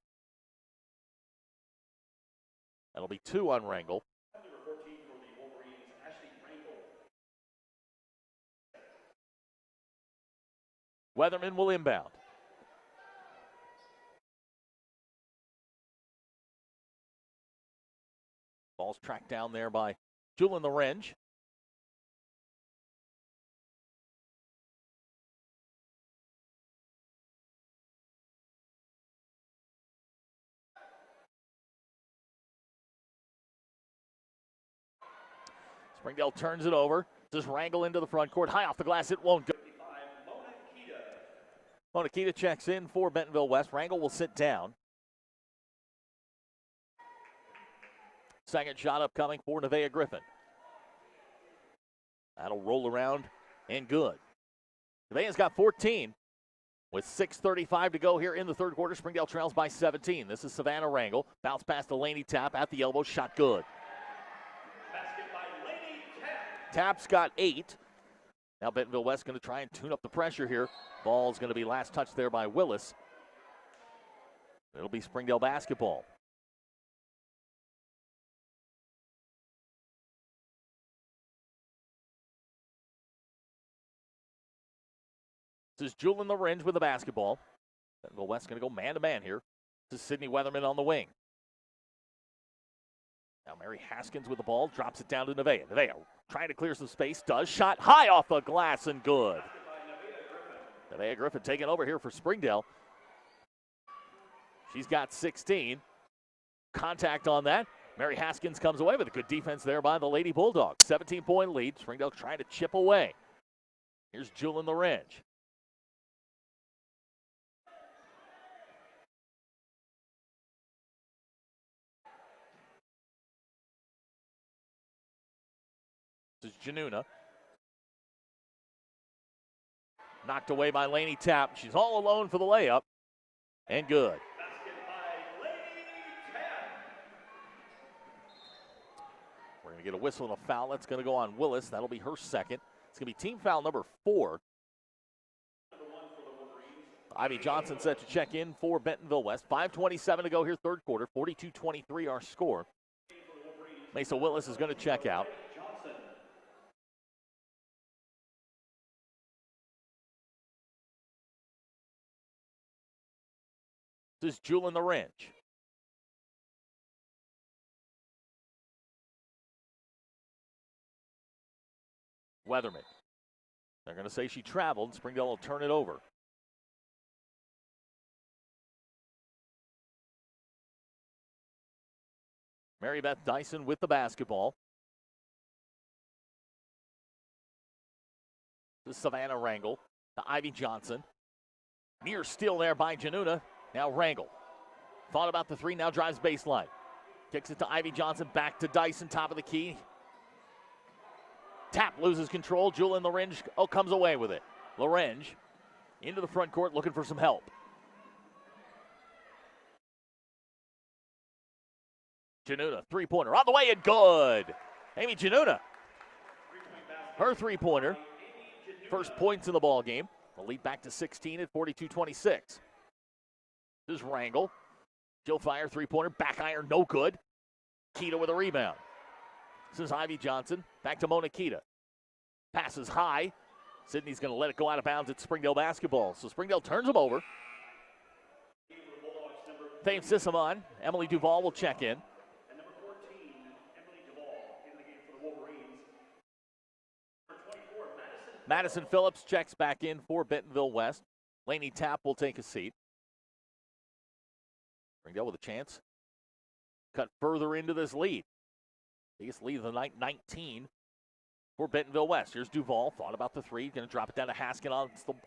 That'll be 2 on Rangel. Weatherman will inbound. Ball's tracked down there by Julian Lorenz. Springdale turns it over. Just Rangel into the front court. High off the glass, it won't go. Nikita checks in for Bentonville West. Rangel will sit down. Second shot upcoming for Nevaeh Griffin. That'll roll around and good. Nevaeh's got 14 with 6:35 to go here in the third quarter. Springdale trails by 17. This is Savannah Rangel. Bounce pass to Laney Tapp at the elbow. Shot good. Basket by Laney Tapp. Tapp's got 8. Now Bentonville West going to try and tune up the pressure here. Ball's going to be last touched there by Willis. It'll be Springdale basketball. This is Julian Loringe with the basketball. Bentonville West going to go man-to-man here. This is Sydney Weatherman on the wing. Now Mary Haskins with the ball, drops it down to Nevaeh. Nevaeh trying to clear some space, does. Shot high off the glass and good. Nevaeh Griffin taking over here for Springdale. She's got 16. Contact on that. Mary Haskins comes away with a good defense there by the Lady Bulldogs. 17-point lead. Springdale trying to chip away. Here's Julian Loringe. This is Januna. Knocked away by Laney Tapp. She's all alone for the layup. And good. Basket by Laney Tapp. We're going to get a whistle and a foul. That's going to go on Willis. That'll be her second. It's going to be team foul number 4. Ivy Johnson set to check in for Bentonville West. 5:27 to go here, third quarter. 42-23 our score. Mesa Willis is going to check out. This is Julian Loringe. Weatherman. They're going to say she traveled. Springdale will turn it over. Mary Beth Dyson with the basketball. This is Savannah Rangel to Ivy Johnson. Near steal there by Januna. Now Rangel. Thought about the three, now drives baseline. Kicks it to Ivy Johnson, back to Dyson, top of the key. Tapp loses control. Julian Loringe comes away with it. Loringe into the front court looking for some help. Januna, three-pointer on the way and good. Amy Januna. Her three-pointer. First points in the ball game. The lead back to 16 at 42-26. This is Rangel. She'll fire three-pointer. Back iron, no good. Kita with a rebound. This is Ivy Johnson. Back to Mona Kita. Passes high. Sydney's going to let it go out of bounds at Springdale basketball. So Springdale turns them over. Fame Sissamon. Emily Duvall will check in. And number 14, Emily Duvall in the game for the Wolverines. Number 24, Madison Phillips checks back in for Bentonville West. Laney Tapp will take a seat. Springdale with a chance. Cut further into this lead. Biggest lead of the night, 19 for Bentonville West. Here's Duvall. Thought about the three. Going to drop it down to Haskin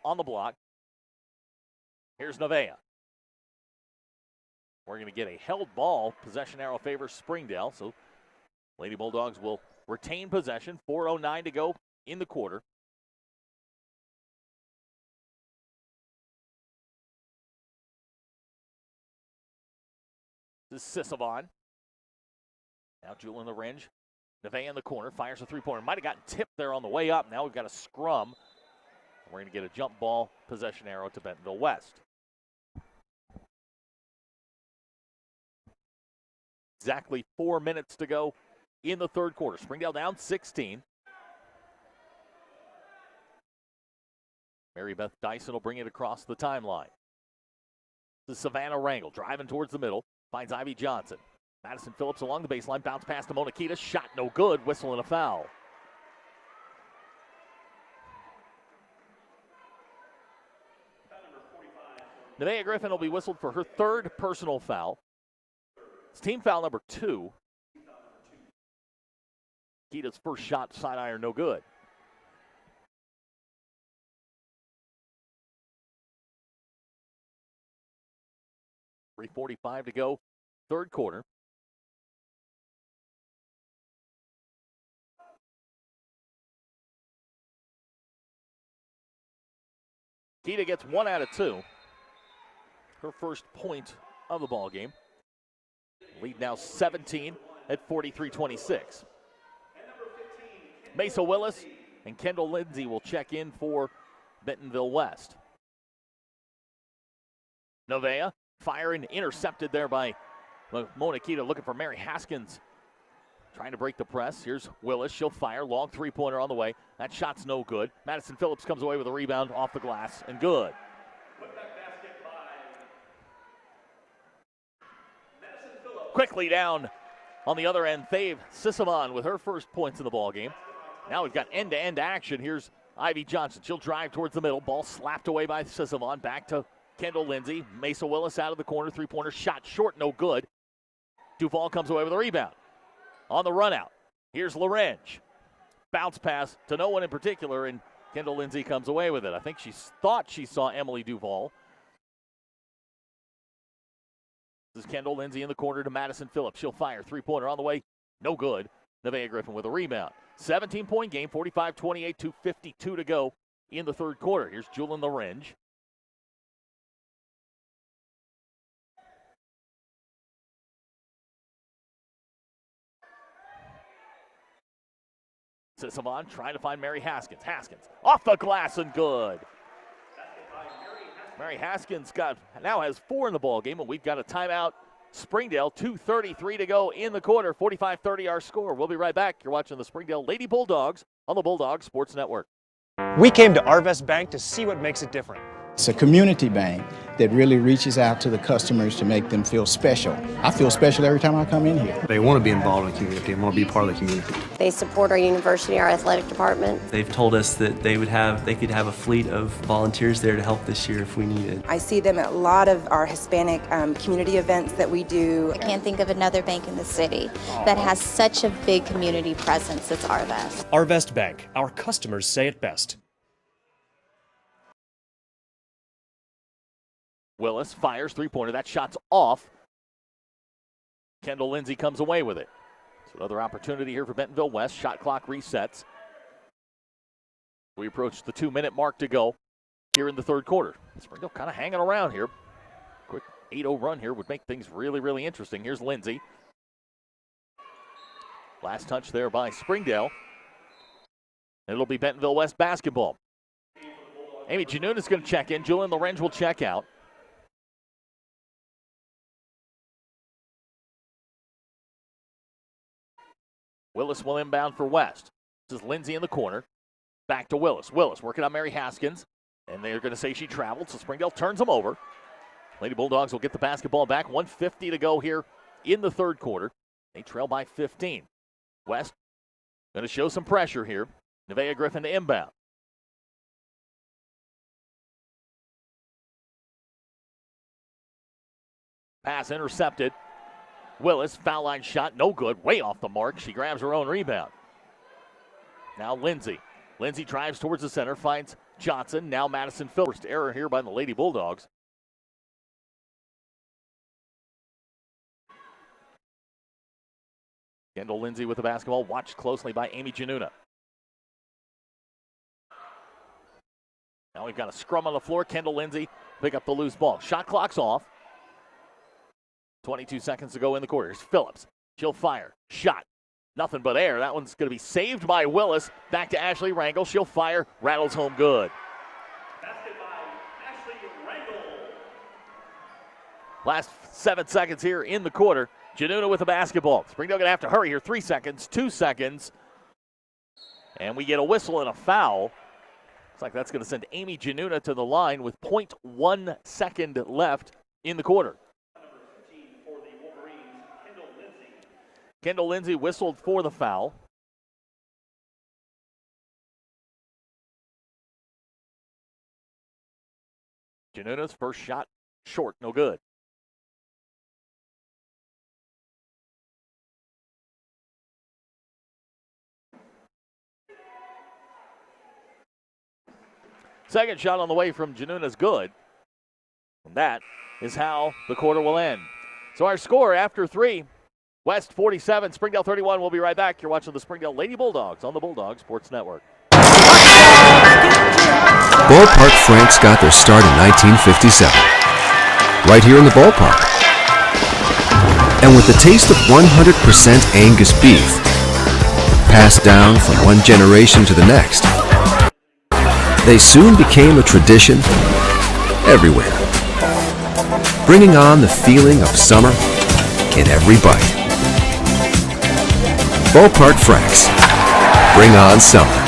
on the block. Here's Nevaeh. We're going to get a held ball. Possession arrow favors Springdale. So Lady Bulldogs will retain possession. 4:09 to go in the quarter. This is Sisavon. Now Julian Loringe. Nevaeh in the corner. Fires a three-pointer. Might have gotten tipped there on the way up. Now we've got a scrum. We're going to get a jump ball possession arrow to Bentonville West. Exactly 4 minutes to go in the third quarter. Springdale down 16. Mary Beth Dyson will bring it across the timeline. This is Savannah Rangel driving towards the middle. Finds Ivy Johnson. Madison Phillips along the baseline. Bounce pass to Mona Kita. Shot no good. Whistle and a foul. Nevaeh Griffin will be whistled for her third personal foul. It's team foul number 2. Kita's first shot, side iron, no good. 3:45 to go, third quarter. Keita gets 1 out of 2. Her first point of the ball game. Lead now 17 at 43-26. Mesa Willis and Kendall Lindsay will check in for Bentonville West. Novea firing, intercepted there by Mona Keita, looking for Mary Haskins. Trying to break the press. Here's Willis. She'll fire. Long three-pointer on the way. That shot's no good. Madison Phillips comes away with a rebound off the glass and good. Quickly down on the other end, Thave Sissamon with her first points in the ball game. Now we've got end-to-end action. Here's Ivy Johnson. She'll drive towards the middle. Ball slapped away by Sissamon. Back to Kendall Lindsay. Mesa Willis out of the corner. Three-pointer shot short, no good. Duval comes away with a rebound. On the run out, here's Lorange. Bounce pass to no one in particular, and Kendall Lindsay comes away with it. I think she thought she saw Emily Duval. This is Kendall Lindsay in the corner to Madison Phillips. She'll fire. Three-pointer on the way. No good. Nevaeh Griffin with a rebound. 17-point game, 45-28, 2:52 to go in the third quarter. Here's Julian Lorange. Sissamon trying to find Mary Haskins. Haskins off the glass and good. Mary Haskins now has 4 in the ball game, and we've got a timeout. Springdale, 2:33 to go in the quarter. 45-30 our score. We'll be right back. You're watching the Springdale Lady Bulldogs on the Bulldogs Sports Network. We came to HAR-BER Bank to see what makes it different. It's a community bank that really reaches out to the customers to make them feel special. I feel special every time I come in here. They want to be involved in the community and want to be part of the community. They support our university, our athletic department. They've told us that they could have a fleet of volunteers there to help this year if we needed. I see them at a lot of our Hispanic community events that we do. I can't think of another bank in the city that has such a big community presence as HAR-BER. HAR-BER Bank, our customers say it best. Willis fires, three-pointer. That shot's off. Kendall Lindsay comes away with it. So another opportunity here for Bentonville West. Shot clock resets. We approach the 2-minute mark to go here in the third quarter. Springdale kind of hanging around here. Quick 8-0 run here would make things really, really interesting. Here's Lindsay. Last touch there by Springdale. And it'll be Bentonville West basketball. Amy Janoun is going to check in. Julian Lorange will check out. Willis will inbound for West. This is Lindsay in the corner. Back to Willis. Willis working on Mary Haskins. And they're going to say she traveled, so Springdale turns them over. Lady Bulldogs will get the basketball back. 1:50 to go here in the third quarter. They trail by 15. West going to show some pressure here. Nevaeh Griffin to inbound. Pass intercepted. Willis, foul line shot, no good, way off the mark. She grabs her own rebound. Now Lindsay. Lindsay drives towards the center, finds Johnson. Now Madison Phillips. Error here by the Lady Bulldogs. Kendall Lindsay with the basketball, watched closely by Amy Janoun. Now we've got a scrum on the floor. Kendall Lindsay pick up the loose ball. Shot clock's off. 22 seconds to go in the quarter. Here's Phillips. She'll fire. Shot. Nothing but air. That one's going to be saved by Willis. Back to Ashley Rangel. She'll fire. Rattles home good. Basket by Ashley Rangel. Last 7 seconds here in the quarter. Janoun with the basketball. Springdale going to have to hurry here. 3 seconds. 2 seconds. And we get a whistle and a foul. Looks like that's going to send Amy Janoun to the line with 0.1 second left in the quarter. Kendall Lindsay whistled for the foul. Janouna's first shot short, no good. Second shot on the way from Janouna's good. And that is how the quarter will end. So our score after 3, West 47, Springdale 31. We'll be right back. You're watching the Springdale Lady Bulldogs on the Bulldog Sports Network. Ballpark Franks got their start in 1957, right here in the ballpark. And with the taste of 100% Angus beef, passed down from one generation to the next, they soon became a tradition everywhere, bringing on the feeling of summer in every bite. Ballpark Franks, bring on summer.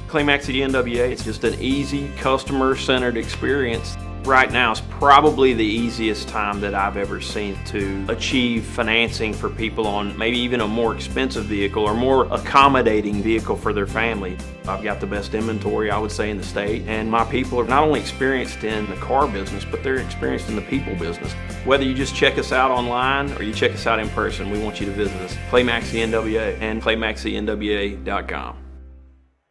Clay Maxey NWA, it's just an easy, customer-centered experience. Right now is probably the easiest time that I've ever seen to achieve financing for people on maybe even a more expensive vehicle or more accommodating vehicle for their family. I've got the best inventory, I would say, in the state, and my people are not only experienced in the car business, but they're experienced in the people business. Whether you just check us out online or you check us out in person, we want you to visit us. Clay Maxey NWA and ClayMaxeyNWA.com.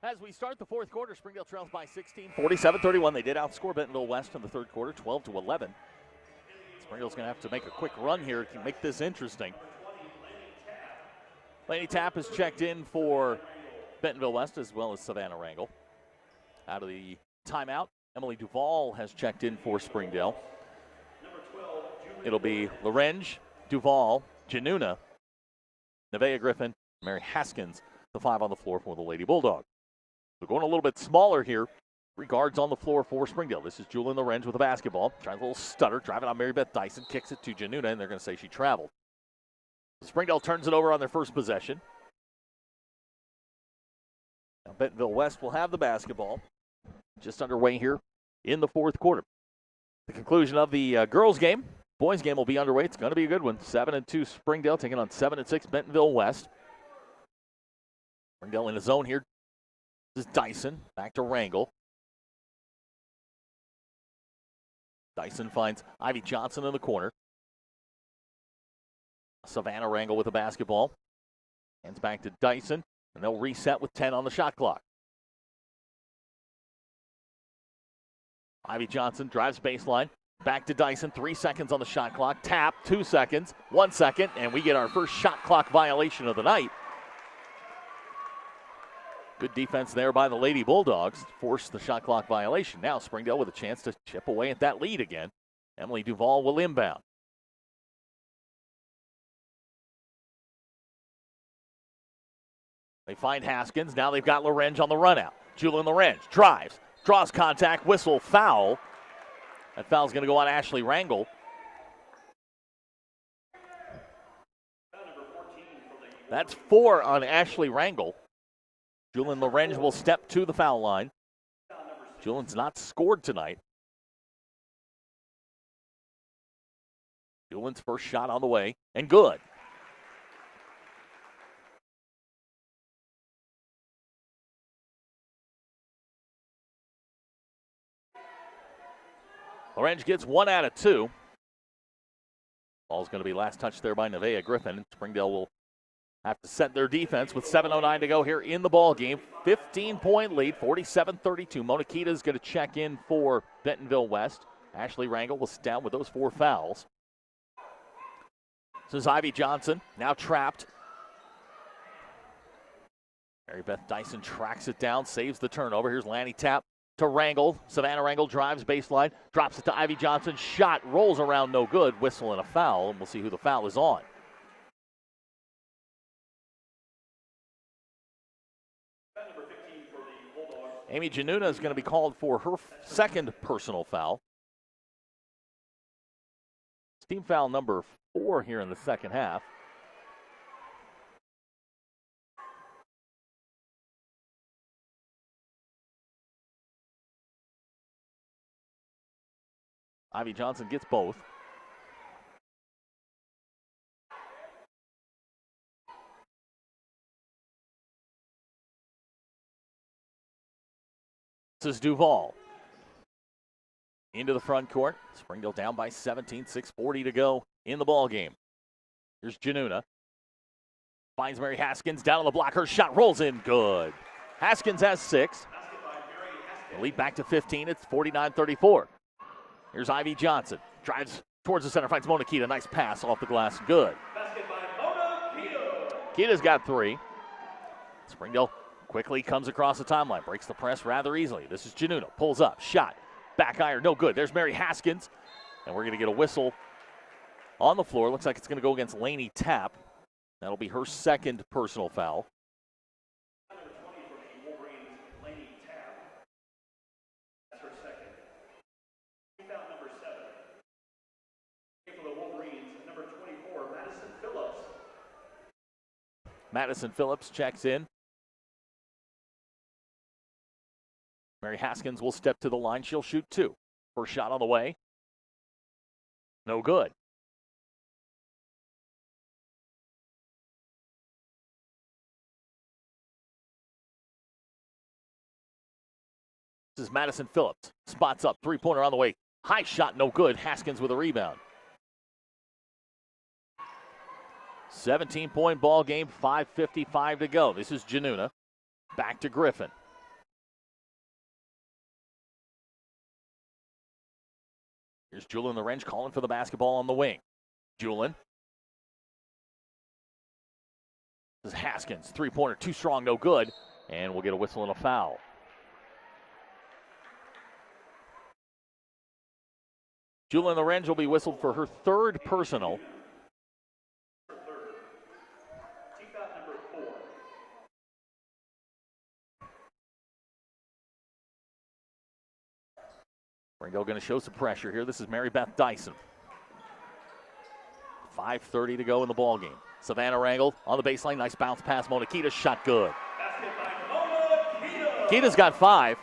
As we start the fourth quarter, Springdale trails by 16, 47-31. They did outscore Bentonville West in the third quarter, 12-11. Springdale's going to have to make a quick run here to make this interesting. Laney Tapp has checked in for Bentonville West as well as Savannah Rangel. Out of the timeout, Emily Duvall has checked in for Springdale. It'll be Lorange, Duvall, Januna, Nevaeh Griffin, Mary Haskins, the 5 on the floor for the Lady Bulldogs. We're going a little bit smaller here. Regards on the floor for Springdale. This is Julian Lorenz with a basketball. Tries a little stutter, driving on Mary Beth Dyson, kicks it to Januna, and they're going to say she traveled. Springdale turns it over on their first possession. Now Bentonville West will have the basketball. Just underway here in the fourth quarter. The conclusion of the girls' game. Boys' game will be underway. It's going to be a good one. 7-2 Springdale taking on 7-6 Bentonville West. Springdale in the zone here. This is Dyson, back to Rangel. Dyson finds Ivy Johnson in the corner. Savannah Rangel with the basketball. Hands back to Dyson, and they'll reset with 10 on the shot clock. Ivy Johnson drives baseline. Back to Dyson, 3 seconds on the shot clock. Tap, 2 seconds, 1 second, and we get our first shot clock violation of the night. Good defense there by the Lady Bulldogs. Forced the shot clock violation. Now Springdale with a chance to chip away at that lead again. Emily Duvall will inbound. They find Haskins. Now they've got Lorenz on the run out. Julian Lorenz drives, draws contact, whistle, foul. That foul's going to go on Ashley Rangel. That's 4 on Ashley Rangel. Julian Lorenz will step to the foul line. Julian's not scored tonight. Julian's first shot on the way, and good. Lorenz gets 1 out of 2. Ball's going to be last touched there by Nevaeh Griffin. Springdale will have to set their defense with 7:09 to go here in the ball game. 15-point lead, 47-32. Monakita is going to check in for Bentonville West. Ashley Rangel will sit down with those 4 fouls. This is Ivy Johnson, now trapped. Mary Beth Dyson tracks it down, saves the turnover. Here's Laney Tapp to Rangel. Savannah Rangel drives baseline, drops it to Ivy Johnson. Shot rolls around, no good. Whistle and a foul, and we'll see who the foul is on. Amy Januna is going to be called for her second personal foul. It's team foul number 4 here in the second half. Ivy Johnson gets both. This is Duvall. Into the front court. Springdale down by 17, 6:40 to go in the ball game. Here's Januna. Finds Mary Haskins down on the block. Her shot rolls in good. Haskins has 6. The lead back to 15. It's 49-34. Here's Ivy Johnson. Drives towards the center, finds Monakita. Nice pass off the glass. Good. Kita's got 3. Springdale quickly comes across the timeline. Breaks the press rather easily. This is Januna. Pulls up. Shot. Back iron. No good. There's Mary Haskins. And we're going to get a whistle on the floor. Looks like it's going to go against Lainey Tapp. That'll be her second personal foul. Madison Phillips checks in. Mary Haskins will step to the line. She'll shoot 2. First shot on the way. No good. This is Madison Phillips. Spots up. 3-pointer on the way. High shot, no good. Haskins with a rebound. 17-point ball game, 5:55 to go. This is Januna. Back to Griffin. Here's Julian Lorenz calling for the basketball on the wing. Julian. This is Haskins. 3-pointer, too strong, no good. And we'll get a whistle and a foul. Julian Lorenz will be whistled for her 3rd personal. Springdale going to show some pressure here. This is Mary Beth Dyson. 5:30 to go in the ball game. Savannah Rangel on the baseline. Nice bounce pass. Monakita shot good. Monakita's got 5.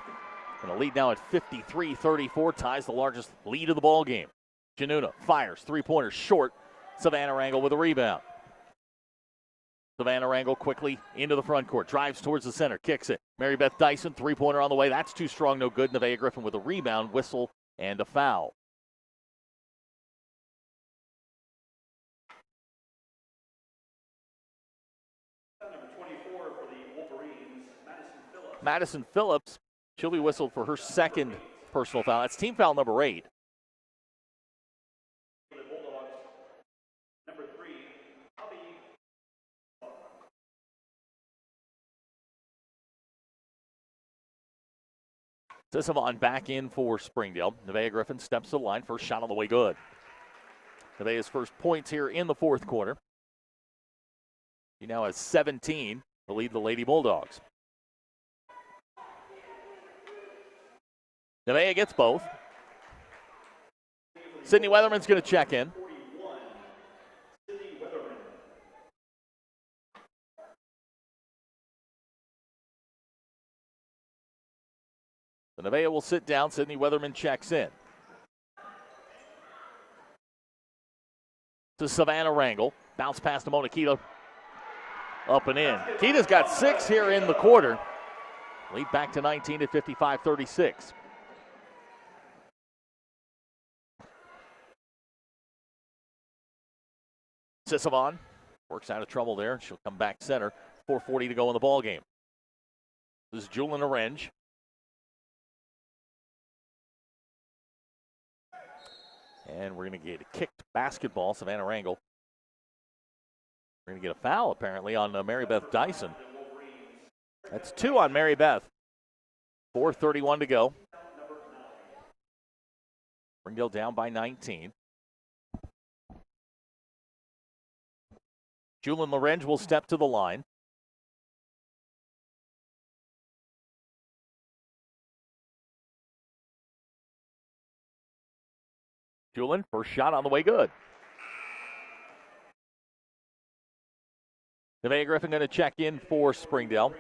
And a lead now at 53-34. Ties the largest lead of the ball game. Januna fires. 3-pointer short. Savannah Rangel with a rebound. Savannah Rangel quickly into the front court. Drives towards the center. Kicks it. Mary Beth Dyson, 3-pointer on the way. That's too strong, no good. Nevaeh Griffin with a rebound, whistle, and a foul. Number 24 for the Wolverines, Madison Phillips, she'll be whistled for her 2nd personal foul. That's team foul number 8. For the Bulldogs, number 3, Sisavon back in for Springdale. Nevaeh Griffin steps to the line. First shot on the way, good. Nevaeh's first points here in the 4th quarter. She now has 17 to lead the Lady Bulldogs. Nevaeh gets both. Sydney Weatherman's going to check in. So Nevaeh will sit down. Sydney Weatherman checks in. To Savannah Rangel. Bounce pass to Monakita. Up and in. Kita's got 6 here in the quarter. Lead back to 19 at 55-36. Sisavon works out of trouble there. She'll come back center. 4:40 to go in the ball game. This is Julian Orange. And we're going to get a kicked basketball. Savannah Rangel. We're going to get a foul, apparently, on Mary Beth Dyson. That's 2 on Mary Beth. 4:31 to go. Springdale down by 19. Julian Lorenz will step to the line. Julian, first shot on the way, good. Nevaeh Griffin going to check in for Springdale.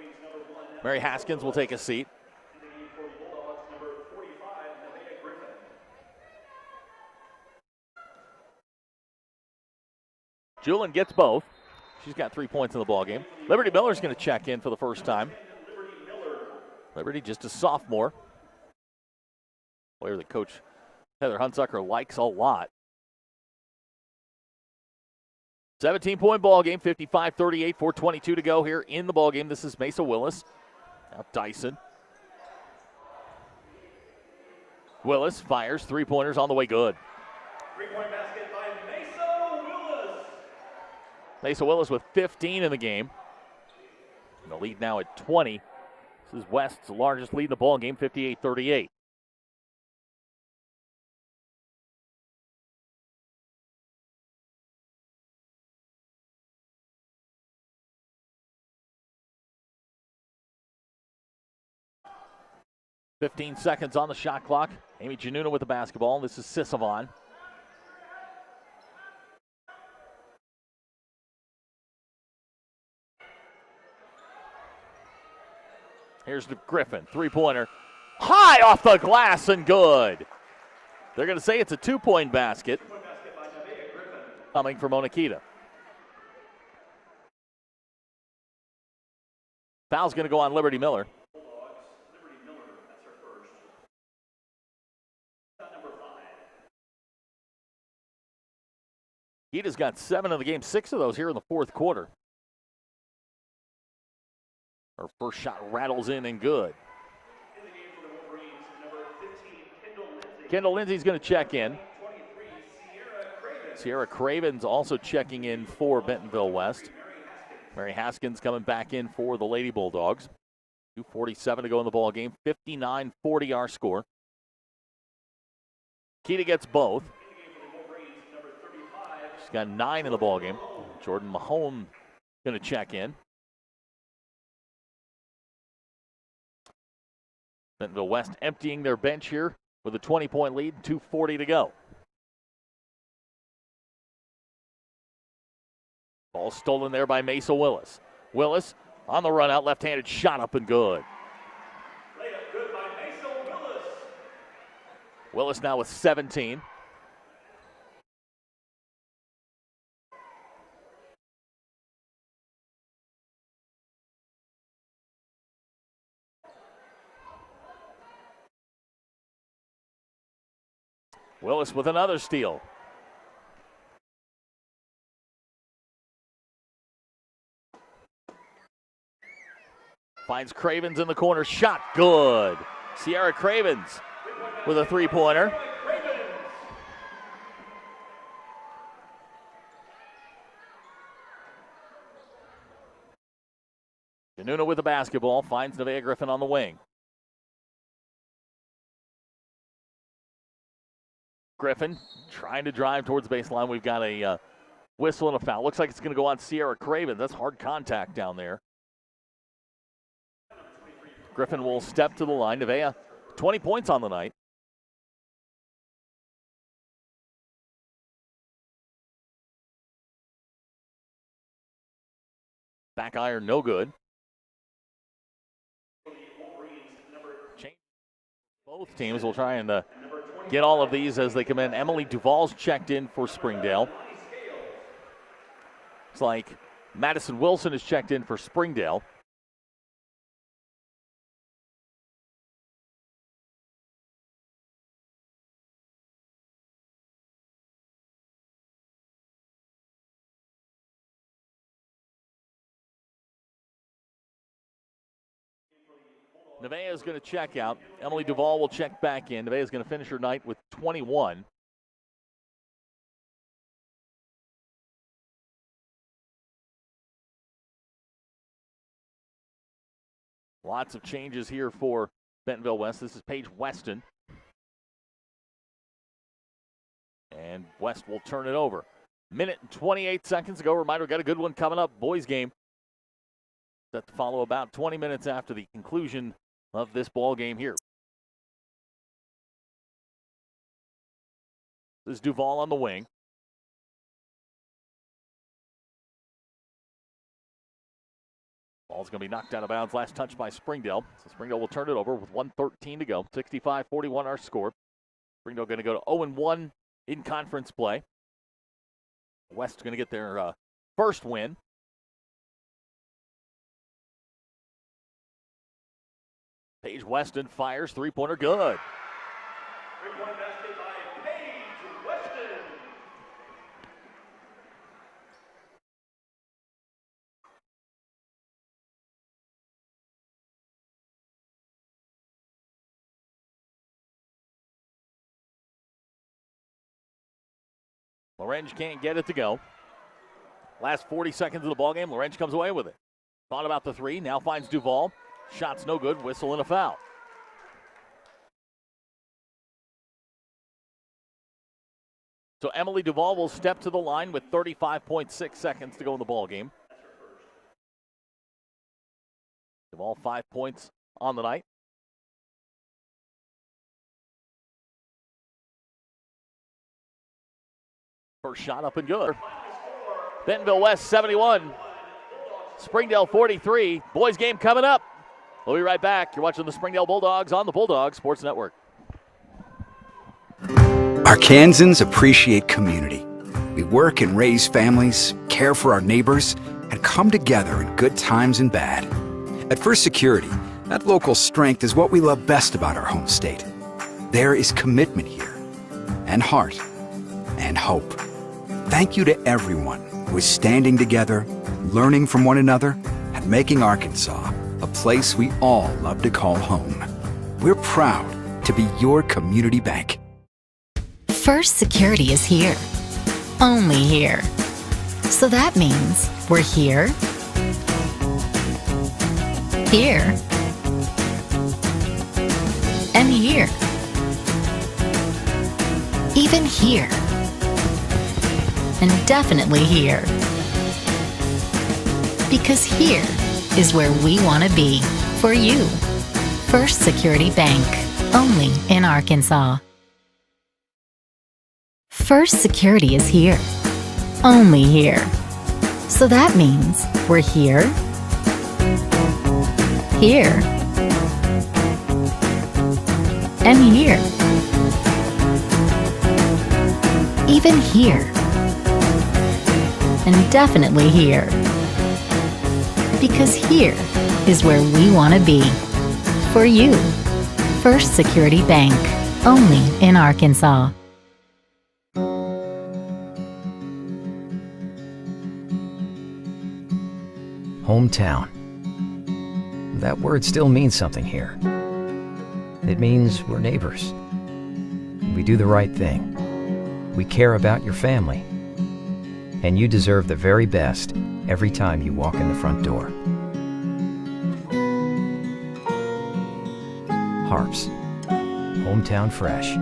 Mary Haskins will take a seat. Julian gets both. She's got 3 points in the ball game. Liberty Miller's going to check in for the first time. Liberty just a sophomore. Player that Coach Heather Hunsucker likes a lot. 17-point ball game, 55-38, 4:22 to go here in the ball game. This is Mesa Willis. Now Dyson. Willis fires, three-pointers on the way, good. Three-point basket by Mesa Willis. Mesa Willis with 15 in the game. And the lead now at 20. This is West's largest lead in the ball game, 58-38. "15 seconds on the shot clock. Amy Januna with the basketball. This is Sisavon. Here's the Griffin, three-pointer. High off the glass and good. They're going to say it's a two-point basket coming from Onakita. Foul's going to go on Liberty Miller. Kita's got 7 in the game, 6 of those here in the fourth quarter. Her first shot rattles in and good. Kendall Lindsay's going to check in. Sierra Cravens also checking in for Bentonville West. Mary Haskins coming back in for the Lady Bulldogs. 2:47 to go in the ball game. 59-40 our score. Kita gets both. She's got 9 in the ball game. Jordan Mahone going to check in. Bentonville West emptying their bench here with a 20-point lead, 2:40 to go. Ball stolen there by Mesa Willis. Willis on the run out, left-handed shot up and good. Layup good by Mesa Willis. Willis now with 17. Willis with another steal. Finds Cravens in the corner. Shot good. Sierra Cravens with a three-pointer. Januna with the basketball. Finds Nevaeh Griffin on the wing. Griffin trying to drive towards the baseline. We've got a whistle and a foul. Looks like it's going to go on Sierra Cravens. That's hard contact down there. Griffin will step to the line. Nevaeh, 20 points on the night. Back iron, no good. Both teams will try and get all of these as they come in. Emily Duvall's checked in for Springdale. It's like Madison Wilson is checked in for Springdale. Nevaeh is going to check out. Emily Duvall will check back in. Nevaeh is going to finish her night with 21. Lots of changes here for Bentonville West. This is Paige Weston. And West will turn it over. Minute and 28 seconds to go. Reminder, got a good one coming up. Boys game. Set to follow about 20 minutes after the conclusion of this ball game here. This is Duvall on the wing. Ball's going to be knocked out of bounds. Last touch by Springdale. So Springdale will turn it over with 1:13 to go. 65-41 our score. Springdale going to go to 0-1 in conference play. West going to get their first win. Paige Weston fires, three-pointer, good. Three-point basket by Paige Weston. Lorenz can't get it to go. Last 40 seconds of the ballgame, Lorenz comes away with it. Thought about the three, now finds Duval. Shot's no good, whistle and a foul. So Emily Duval will step to the line with 35.6 seconds to go in the ballgame. Duval 5 points on the night. First shot up and good. Bentonville West 71. Springdale 43. Boys game coming up. We'll be right back. You're watching the Springdale Bulldogs on the Bulldog Sports Network. Arkansans appreciate community. We work and raise families, care for our neighbors, and come together in good times and bad. At First Security, that local strength is what we love best about our home state. There is commitment here, and heart, and hope. Thank you to everyone who is standing together, learning from one another, and making Arkansas a place we all love to call home. We're proud to be your community bank. First Security is here. Only here. So that means we're here, here, and here. Even here. And definitely here. Because here is where we want to be for you. First Security Bank. Only in Arkansas. First Security is here. Only here. So that means we're here, here, and here. Even here. And definitely here. Because here is where we want to be. For you. First Security Bank. Only in Arkansas. Hometown. That word still means something here. It means we're neighbors. We do the right thing. We care about your family. And you deserve the very best every time you walk in the front door. HAR-BER. Hometown Fresh.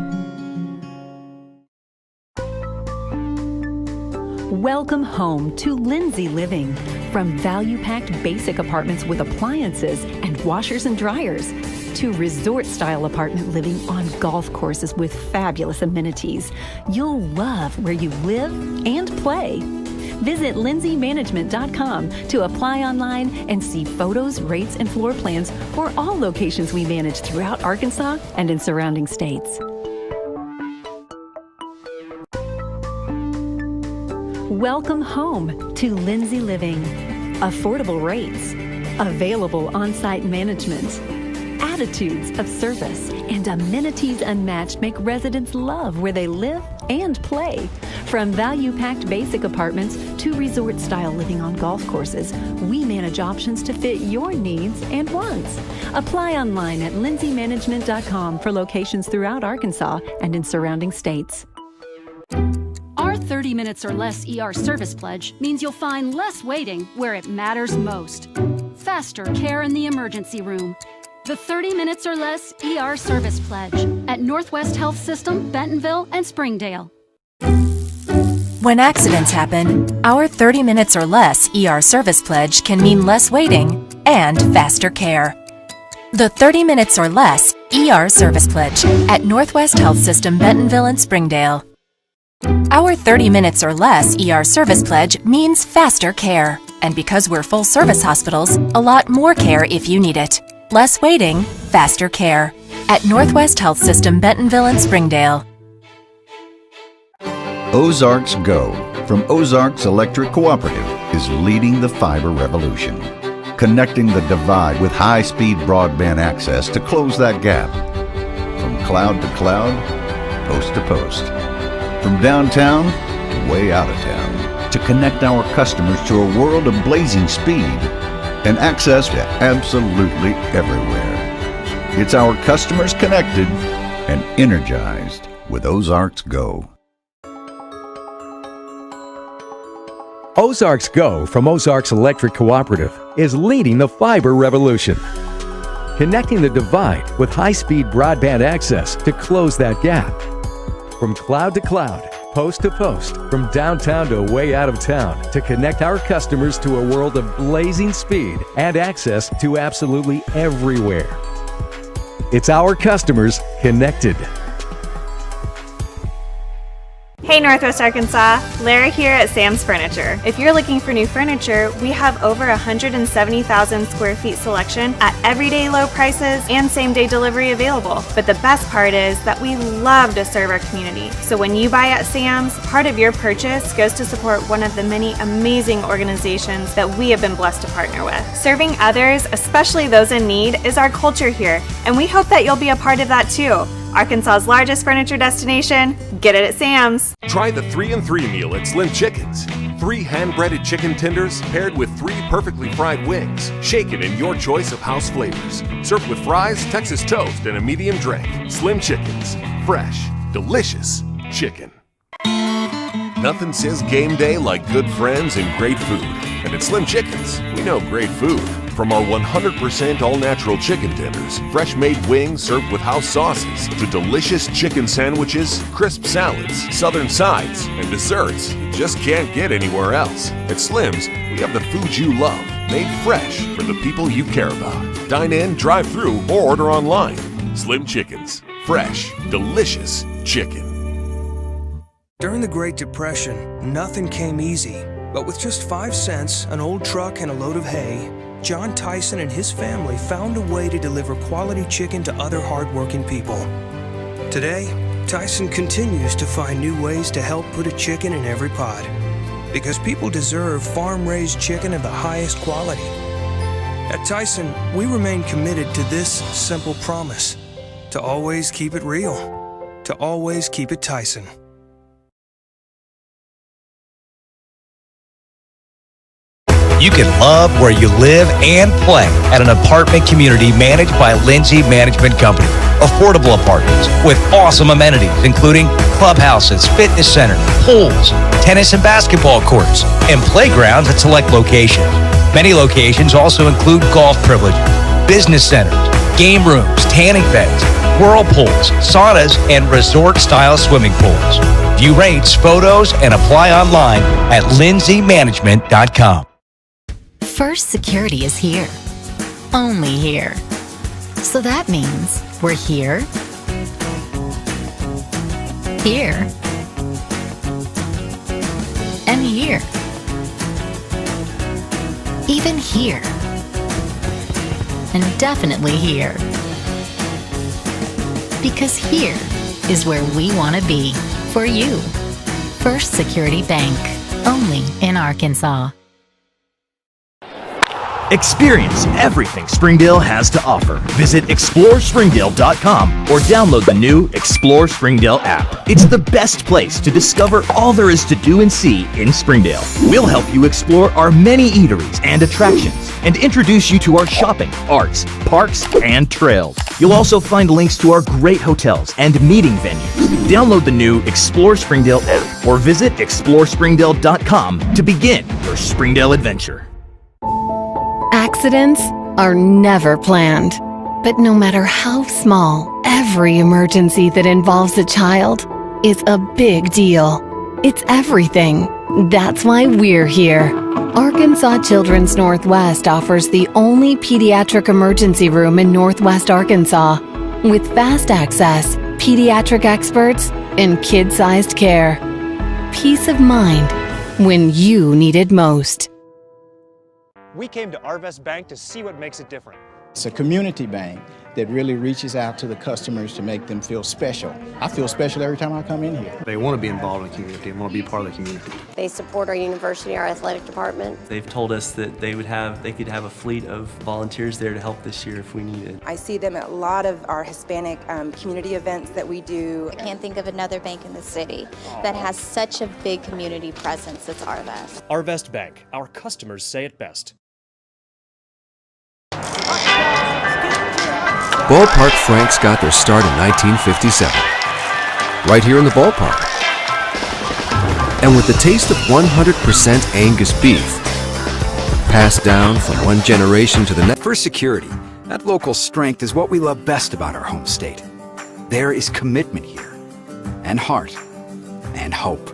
Welcome home to Lindsay Living. From value-packed basic apartments with appliances and washers and dryers to resort-style apartment living on golf courses with fabulous amenities, you'll love where you live and play. Visit lindsaymanagement.com to apply online and see photos, rates, and floor plans for all locations we manage throughout Arkansas and in surrounding states. Welcome home to Lindsay Living. Affordable rates, available on-site management, attitudes of service, and amenities unmatched make residents love where they live and play. From value-packed basic apartments to resort-style living on golf courses, we manage options to fit your needs and wants. Apply online at lindsaymanagement.com for locations throughout Arkansas and in surrounding states. Our 30 minutes or less ER service pledge means you'll find less waiting where it matters most. Faster care in the emergency room. The 30 minutes or less ER service pledge at Northwest Health System, Bentonville, and Springdale. When accidents happen, our 30 minutes or less ER service pledge can mean less waiting and faster care. The 30 minutes or less ER service pledge at Northwest Health System, Bentonville, and Springdale. Our 30 minutes or less ER service pledge means faster care. And because we're full service hospitals, a lot more care if you need it. Less waiting, faster care. At Northwest Health System, Bentonville, and Springdale. Ozarks Go from Ozarks Electric Cooperative is leading the fiber revolution, connecting the divide with high-speed broadband access to close that gap. From cloud to cloud, post to post. From downtown to way out of town, to connect our customers to a world of blazing speed and access to absolutely everywhere. It's our customers connected and energized with Ozarks Go. Ozarks Go from Ozarks Electric Cooperative is leading the fiber revolution. Connecting the divide with high-speed broadband access to close that gap. From cloud to cloud, post to post, from downtown to way out of town, to connect our customers to a world of blazing speed and access to absolutely everywhere. It's our customers connected. Hey Northwest Arkansas, Lara here at Sam's Furniture. If you're looking for new furniture, we have over 170,000 square feet selection at everyday low prices and same-day delivery available. But the best part is that we love to serve our community. So when you buy at Sam's, part of your purchase goes to support one of the many amazing organizations that we have been blessed to partner with. Serving others, especially those in need, is our culture here, and we hope that you'll be a part of that too. Arkansas's largest furniture destination, get it at Sam's. Try the 3-and-3 meal at Slim Chickens. 3 hand-breaded chicken tenders paired with 3 perfectly fried wings, shaken in your choice of house flavors. Served with fries, Texas toast, and a medium drink. Slim Chickens. Fresh, delicious chicken. Nothing says game day like good friends and great food. And at Slim Chickens, we know great food. From our 100% all-natural chicken tenders, fresh-made wings served with house sauces, to delicious chicken sandwiches, crisp salads, southern sides, and desserts you just can't get anywhere else. At Slim's, we have the food you love, made fresh for the people you care about. Dine in, drive through, or order online. Slim Chickens. Fresh, delicious chicken. During the Great Depression, nothing came easy. But with just 5 cents, an old truck, and a load of hay, John Tyson and his family found a way to deliver quality chicken to other hardworking people. Today, Tyson continues to find new ways to help put a chicken in every pot. Because people deserve farm-raised chicken of the highest quality. At Tyson, we remain committed to this simple promise: to always keep it real, to always keep it Tyson. You can love where you live and play at an apartment community managed by Lindsay Management Company. Affordable apartments with awesome amenities, including clubhouses, fitness centers, pools, tennis and basketball courts, and playgrounds at select locations. Many locations also include golf privileges, business centers, game rooms, tanning beds, whirlpools, saunas, and resort-style swimming pools. View rates, photos, and apply online at lindsaymanagement.com. First Security is here. Only here. So that means we're here, here, and here. Even here. And definitely here. Because here is where we want to be for you. First Security Bank. Only in Arkansas. Experience everything Springdale has to offer. Visit ExploreSpringdale.com or download the new Explore Springdale app. It's the best place to discover all there is to do and see in Springdale. We'll help you explore our many eateries and attractions and introduce you to our shopping, arts, parks, and trails. You'll also find links to our great hotels and meeting venues. Download the new Explore Springdale app or visit ExploreSpringdale.com to begin your Springdale adventure. Accidents are never planned, but no matter how small, every emergency that involves a child is a big deal. It's everything. That's why we're here. Arkansas Children's Northwest offers the only pediatric emergency room in Northwest Arkansas, with fast access, pediatric experts, and kid-sized care. Peace of mind when you need it most. We came to Arvest Bank to see what makes it different. It's a community bank that really reaches out to the customers to make them feel special. I feel special every time I come in here. They want to be involved in the community and want to be part of the community. They support our university, our athletic department. They've told us that they could have a fleet of volunteers there to help this year if we needed. I see them at a lot of our Hispanic community events that we do. I can't think of another bank in the city that has such a big community presence as Arvest. Arvest Bank. Our customers say it best. Ballpark Franks got their start in 1957. Right here in the ballpark. And with the taste of 100% Angus beef, passed down from one generation to the next. For security, that local strength is what we love best about our home state. There is commitment here, and heart, and hope.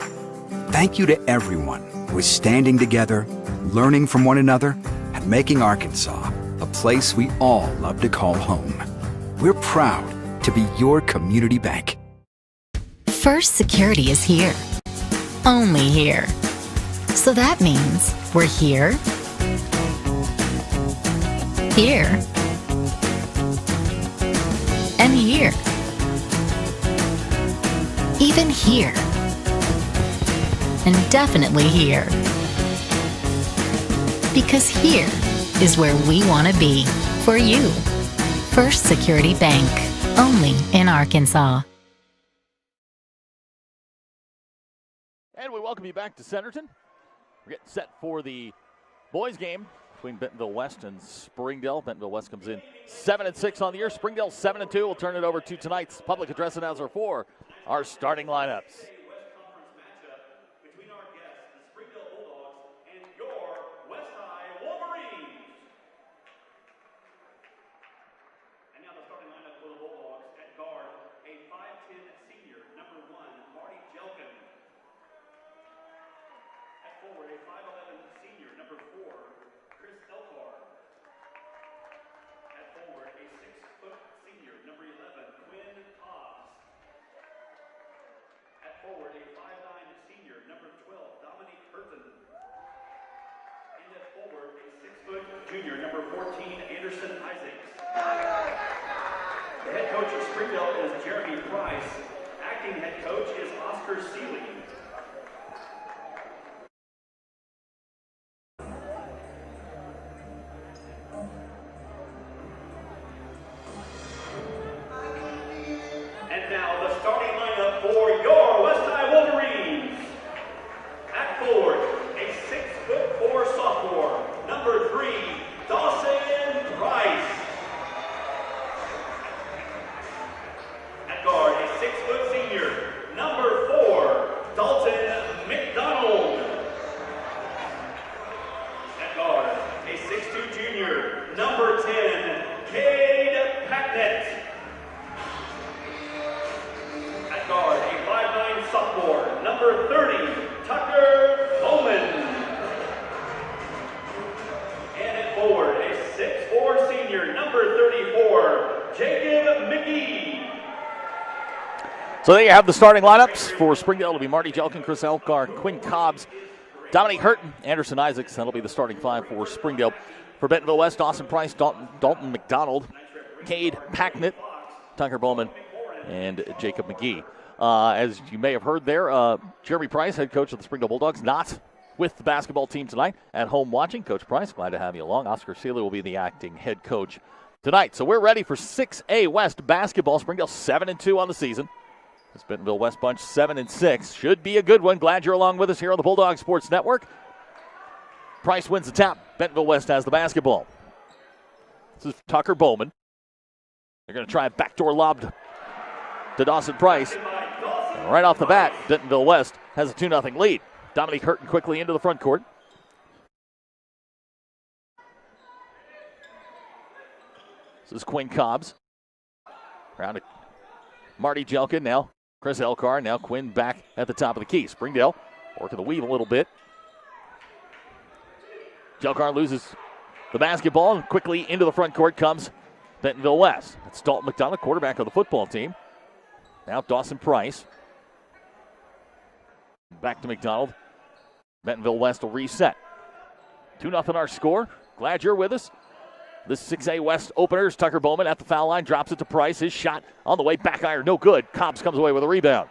Thank you to everyone who is standing together, learning from one another, and making Arkansas a place we all love to call home. We're proud to be your community bank. First Security is here. Only here. So that means we're here, here, and here. Even here. And definitely here. Because here is where we want to be for you. First Security Bank. Only in Arkansas. And we welcome you back to Centerton. We're getting set for the boys game between Bentonville West and Springdale. Bentonville West comes in 7-6 on the year. Springdale 7-2. We'll turn it over to tonight's public address announcer for our starting lineups. Between our guests, the Springdale Bulldogs and your West High Wolverines. And now the starting lineup for the Bulldogs at guard, a 5'10" senior, number 1, Marty Jelkin. At forward, a 5'11" senior, number 4, Chris Elcar. At forward, a 6-foot senior, number 11, Quinn Hobbs. At forward, a 5'9" senior, number 12, Dominique Hurton. And at forward, a 6-foot junior, number 14, Anderson Isaacs. The head coach of Springdale is Jeremy Price. Acting head coach is Oscar Seeley. And now the starting lineup for your West High Wolverines. At forward, a 6'4" sophomore, number 3, Dawson Price. At guard, a 6' senior, number 4, Dalton McDonald. At guard, a 6'2" junior, number 10, Cade Packnett. At guard, a 5'9" sophomore, number 30, Tucker Bowman. And at forward, a 6'4" senior, number 34, Jacob McGee. So there you have the starting lineups for Springdale. It'll be Marty Jelkin, Chris Elcar, Quinn Cobbs, Dominique Hurton, Anderson Isaacs. That'll be the starting 5 for Springdale. For Bentonville West, Dawson Price, Dalton McDonald, Cade Packnett, Tucker Bowman, and Jacob McGee. As you may have heard there, Jeremy Price, head coach of the Springdale Bulldogs, not with the basketball team tonight. At home watching, Coach Price, glad to have you along. Oscar Seeley will be the acting head coach tonight. So we're ready for 6A West basketball. Springdale 7-2 on the season. This Bentonville West bunch 7-6. Should be a good one. Glad you're along with us here on the Bulldog Sports Network. Price wins the tap. Bentonville West has the basketball. This is Tucker Bowman. They're going to try a backdoor lob to Dawson Price. And right off the bat, Bentonville West has a 2-0 lead. Dominique Hurton quickly into the front court. This is Quinn Cobbs. Around to Marty Jelkin now. Chris Elcar, now Quinn back at the top of the key. Springdale working the weave a little bit. Jelcar loses the basketball, and quickly into the front court comes Bentonville West. It's Dalton McDonald, quarterback of the football team. Now Dawson Price. Back to McDonald. Bentonville West will reset. 2-0 our score. Glad you're with us. This 6A West openers, Tucker Bowman at the foul line, drops it to Price. His shot on the way, back iron, no good. Cobbs comes away with a rebound.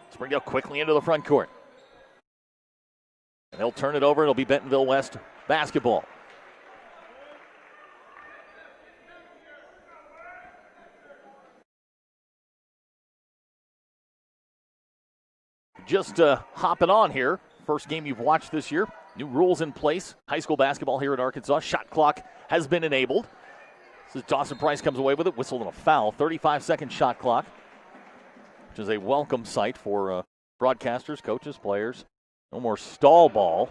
Springdale quickly into the front court. And they'll turn it over. It'll be Bentonville West basketball. Just hopping on here. First game you've watched this year. New rules in place. High school basketball here in Arkansas. Shot clock has been enabled. This is Dawson Price comes away with it. Whistle and a foul. 35-second shot clock, which is a welcome sight for broadcasters, coaches, players. No more stall ball.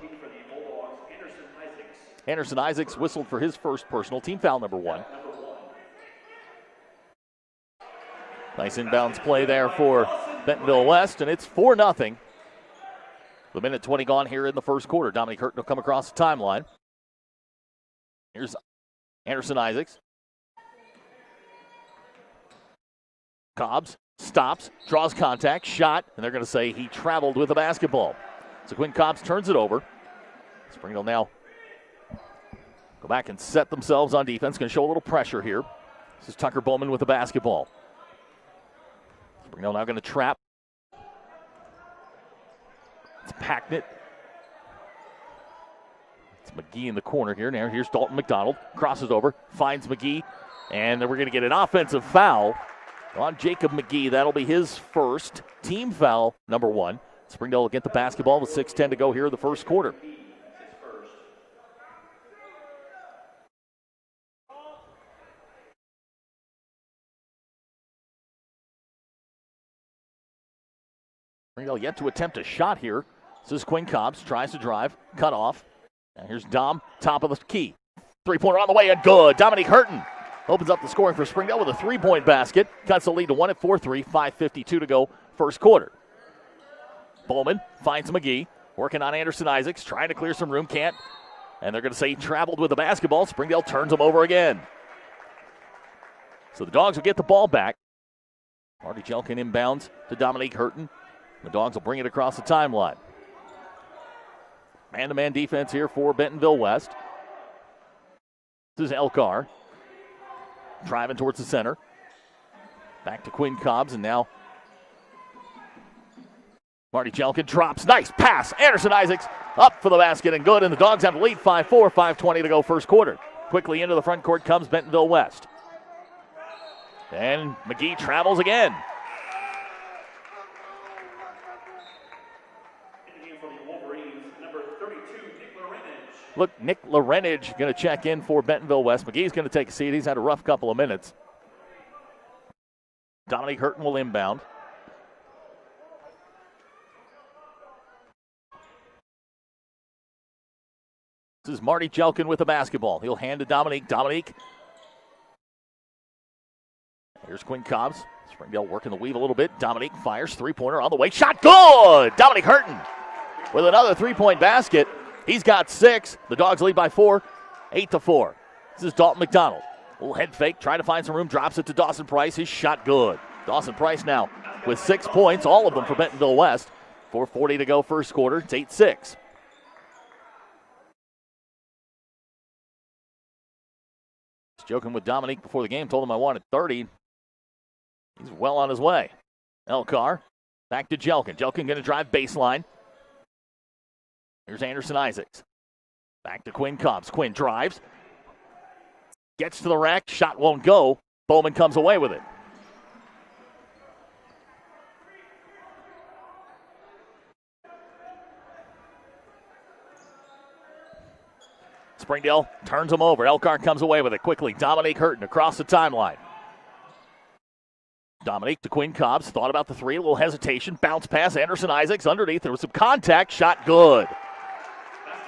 Anderson Isaacs whistled for his first personal, team foul number 1. Nice inbounds play there for Bentonville West, and it's 4-0. The minute 20 gone here in the first quarter. Dominique Hurton will come across the timeline. Here's Anderson Isaacs. Cobbs stops, draws contact, shot, and they're going to say he traveled with the basketball. So Quinn Cobbs turns it over. Springdale now go back and set themselves on defense. Going to show a little pressure here. This is Tucker Bowman with the basketball. Springdale now going to trap. It's Packnett. It's McGee in the corner here. Now here's Dalton McDonald. Crosses over, finds McGee, and then we're going to get an offensive foul on Jacob McGee. That'll be his first team foul, number 1. Springdale will get the basketball with 6:10 to go here in the first quarter. Springdale yet to attempt a shot here. This is Quinn Cobbs, tries to drive, cut off. And here's Dom, top of the key. Three-pointer on the way and good. Dominique Hurton opens up the scoring for Springdale with a 3-point basket. Cuts the lead to 1 at 4-3, 5:52 to go first quarter. Bowman finds McGee, working on Anderson Isaacs, trying to clear some room, can't. And they're going to say he traveled with the basketball. Springdale turns him over again. So the Dogs will get the ball back. Marty Jelkin inbounds to Dominique Hurton. The Dogs will bring it across the timeline. Man-to-man defense here for Bentonville West. This is Elkar. Driving towards the center. Back to Quinn Cobbs, and now Marty Jelkin drops. Nice pass. Anderson Isaacs up for the basket and good, and the Dogs have the lead 5-4, 5:20 to go first quarter. Quickly into the front court comes Bentonville West. And McGee travels again. Look, Nick Lorenage going to check in for Bentonville West. McGee's going to take a seat. He's had a rough couple of minutes. Dominique Hurton will inbound. This is Marty Jelkin with the basketball. He'll hand to Dominique. Dominique. Here's Quinn Cobbs. Springdale working the weave a little bit. Dominique fires. Three-pointer on the way. Shot good! Dominique Hurton with another three-point basket. He's got 6. The Dogs lead by 4, 8-4. This is Dalton McDonald. A little head fake, trying to find some room, drops it to Dawson Price. His shot good. Dawson Price now with 6 points, all of them for Bentonville West. 4:40 to go first quarter. It's 8-6. Joking with Dominique before the game, told him I wanted 30. He's well on his way. Elkar back to Jelkin. Jelkin going to drive baseline. Here's Anderson Isaacs. Back to Quinn Cobbs. Quinn drives. Gets to the rack. Shot won't go. Bowman comes away with it. Springdale turns him over. Elkar comes away with it quickly. Dominique Hurton across the timeline. Dominique to Quinn Cobbs. Thought about the three. A little hesitation. Bounce pass. Anderson Isaacs underneath. There was some contact. Shot good.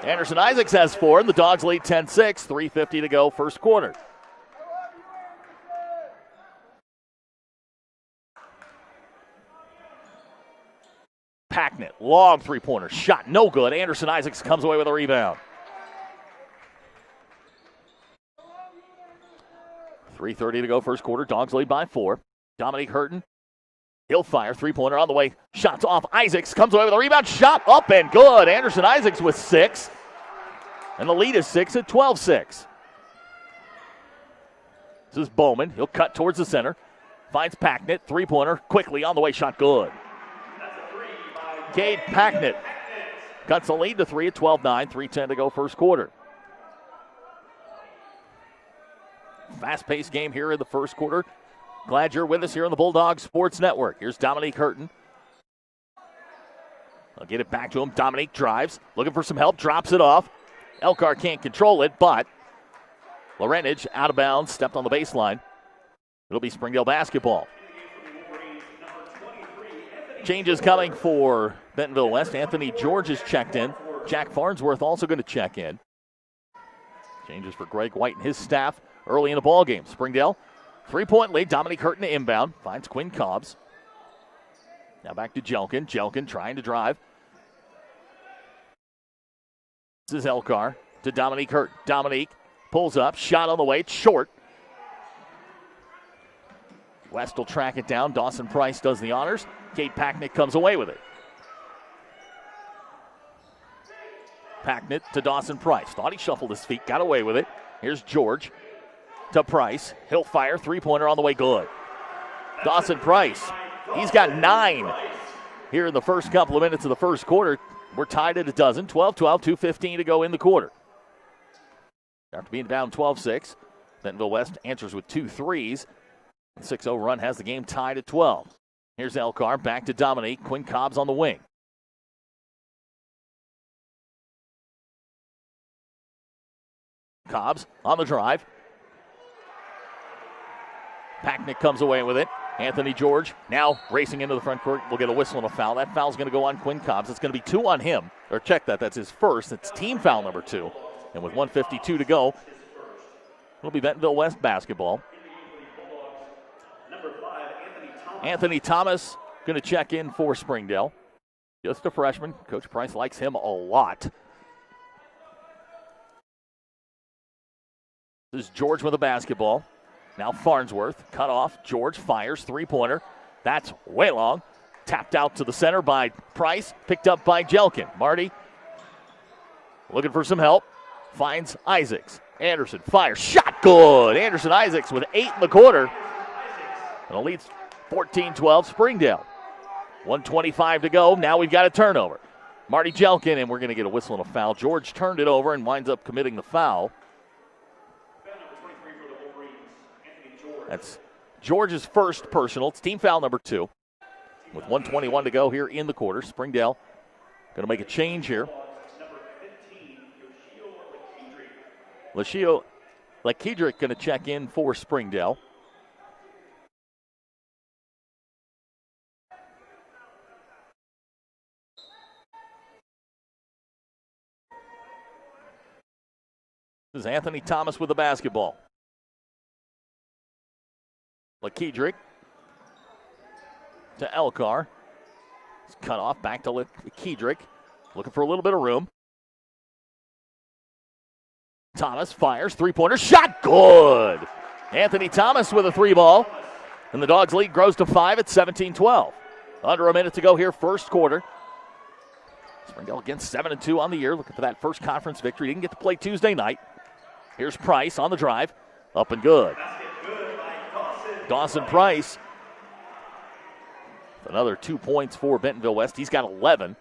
Anderson Isaacs has 4, and the Dogs lead 10-6. 3:50 to go first quarter. Packnett, long three-pointer. Shot no good. Anderson Isaacs comes away with a rebound. 3:30 to go first quarter. Dogs lead by 4. Dominique Hurton. He'll fire. Three-pointer on the way. Shots off. Isaacs comes away with a rebound. Shot up and good. Anderson Isaacs with 6. And the lead is 6 at 12-6. This is Bowman. He'll cut towards the center. Finds Packnett. Three-pointer. Quickly on the way. Shot good. Cade Packnett cuts the lead to 3 at 12-9. 3:10 to go first quarter. Fast-paced game here in the first quarter. Glad you're with us here on the Bulldogs Sports Network. Here's Dominique Hurton. I'll get it back to him. Dominique drives, looking for some help, drops it off. Elkar can't control it, but Lorenage out of bounds, stepped on the baseline. It'll be Springdale basketball. Changes coming for Bentonville West. Anthony George is checked in. Jack Farnsworth also going to check in. Changes for Greg White and his staff early in the ball game. Springdale, 3-point lead. Dominique Hurton inbound. Finds Quinn Cobbs. Now back to Jelkin. Jelkin trying to drive. This is Elcar to Dominique Hurton. Dominique pulls up. Shot on the way. It's short. West will track it down. Dawson Price does the honors. Kate Packnett comes away with it. Packnett to Dawson Price. Thought he shuffled his feet, got away with it. Here's George to Price. He'll fire. Three-pointer on the way, good. Dawson Price, he's got 9 here in the first couple of minutes of the first quarter. We're tied at a dozen. 12-12, 2:15 to go in the quarter. After being down 12-6, Bentonville West answers with 2 threes. The 6-0 run has the game tied at 12. Here's Elcar, back to Dominique. Quinn Cobbs on the wing. Cobbs on the drive. Packnett comes away with it. Anthony George now racing into the front court. We'll get a whistle and a foul. That foul's going to go on Quinn Cobbs. It's going to be 2 on him. Or check that. That's his first. It's team foul number 2. And with 1:52 to go, it'll be Bentonville West basketball. Anthony Thomas going to check in for Springdale. Just a freshman. Coach Price likes him a lot. This is George with a basketball. Now Farnsworth, cut off. George fires, three-pointer. That's way long. Tapped out to the center by Price, picked up by Jelkin. Marty looking for some help. Finds Isaacs. Anderson fires, shot good. Anderson Isaacs with 8 in the quarter. And it leads 14-12 Springdale. 1:25 to go. Now we've got a turnover. Marty Jelkin, and we're going to get a whistle and a foul. George turned it over and winds up committing the foul. That's George's first personal. It's team foul number 2. With 1:21 to go here in the quarter, Springdale going to make a change here. Lashio Lakedrick going to check in for Springdale. This is Anthony Thomas with the basketball. Lakedrick to Elcar. It's cut off, back to Lakedrick. Looking for a little bit of room. Thomas fires, three-pointer, shot good! Anthony Thomas with a 3-ball. And the Dogs' lead grows to 5 at 17-12. Under a minute to go here, first quarter. Springdale again 7-2 on the year, looking for that first conference victory. Didn't get to play Tuesday night. Here's Price on the drive, up and good. Dawson Price, another 2 points for Bentonville West. He's got 11.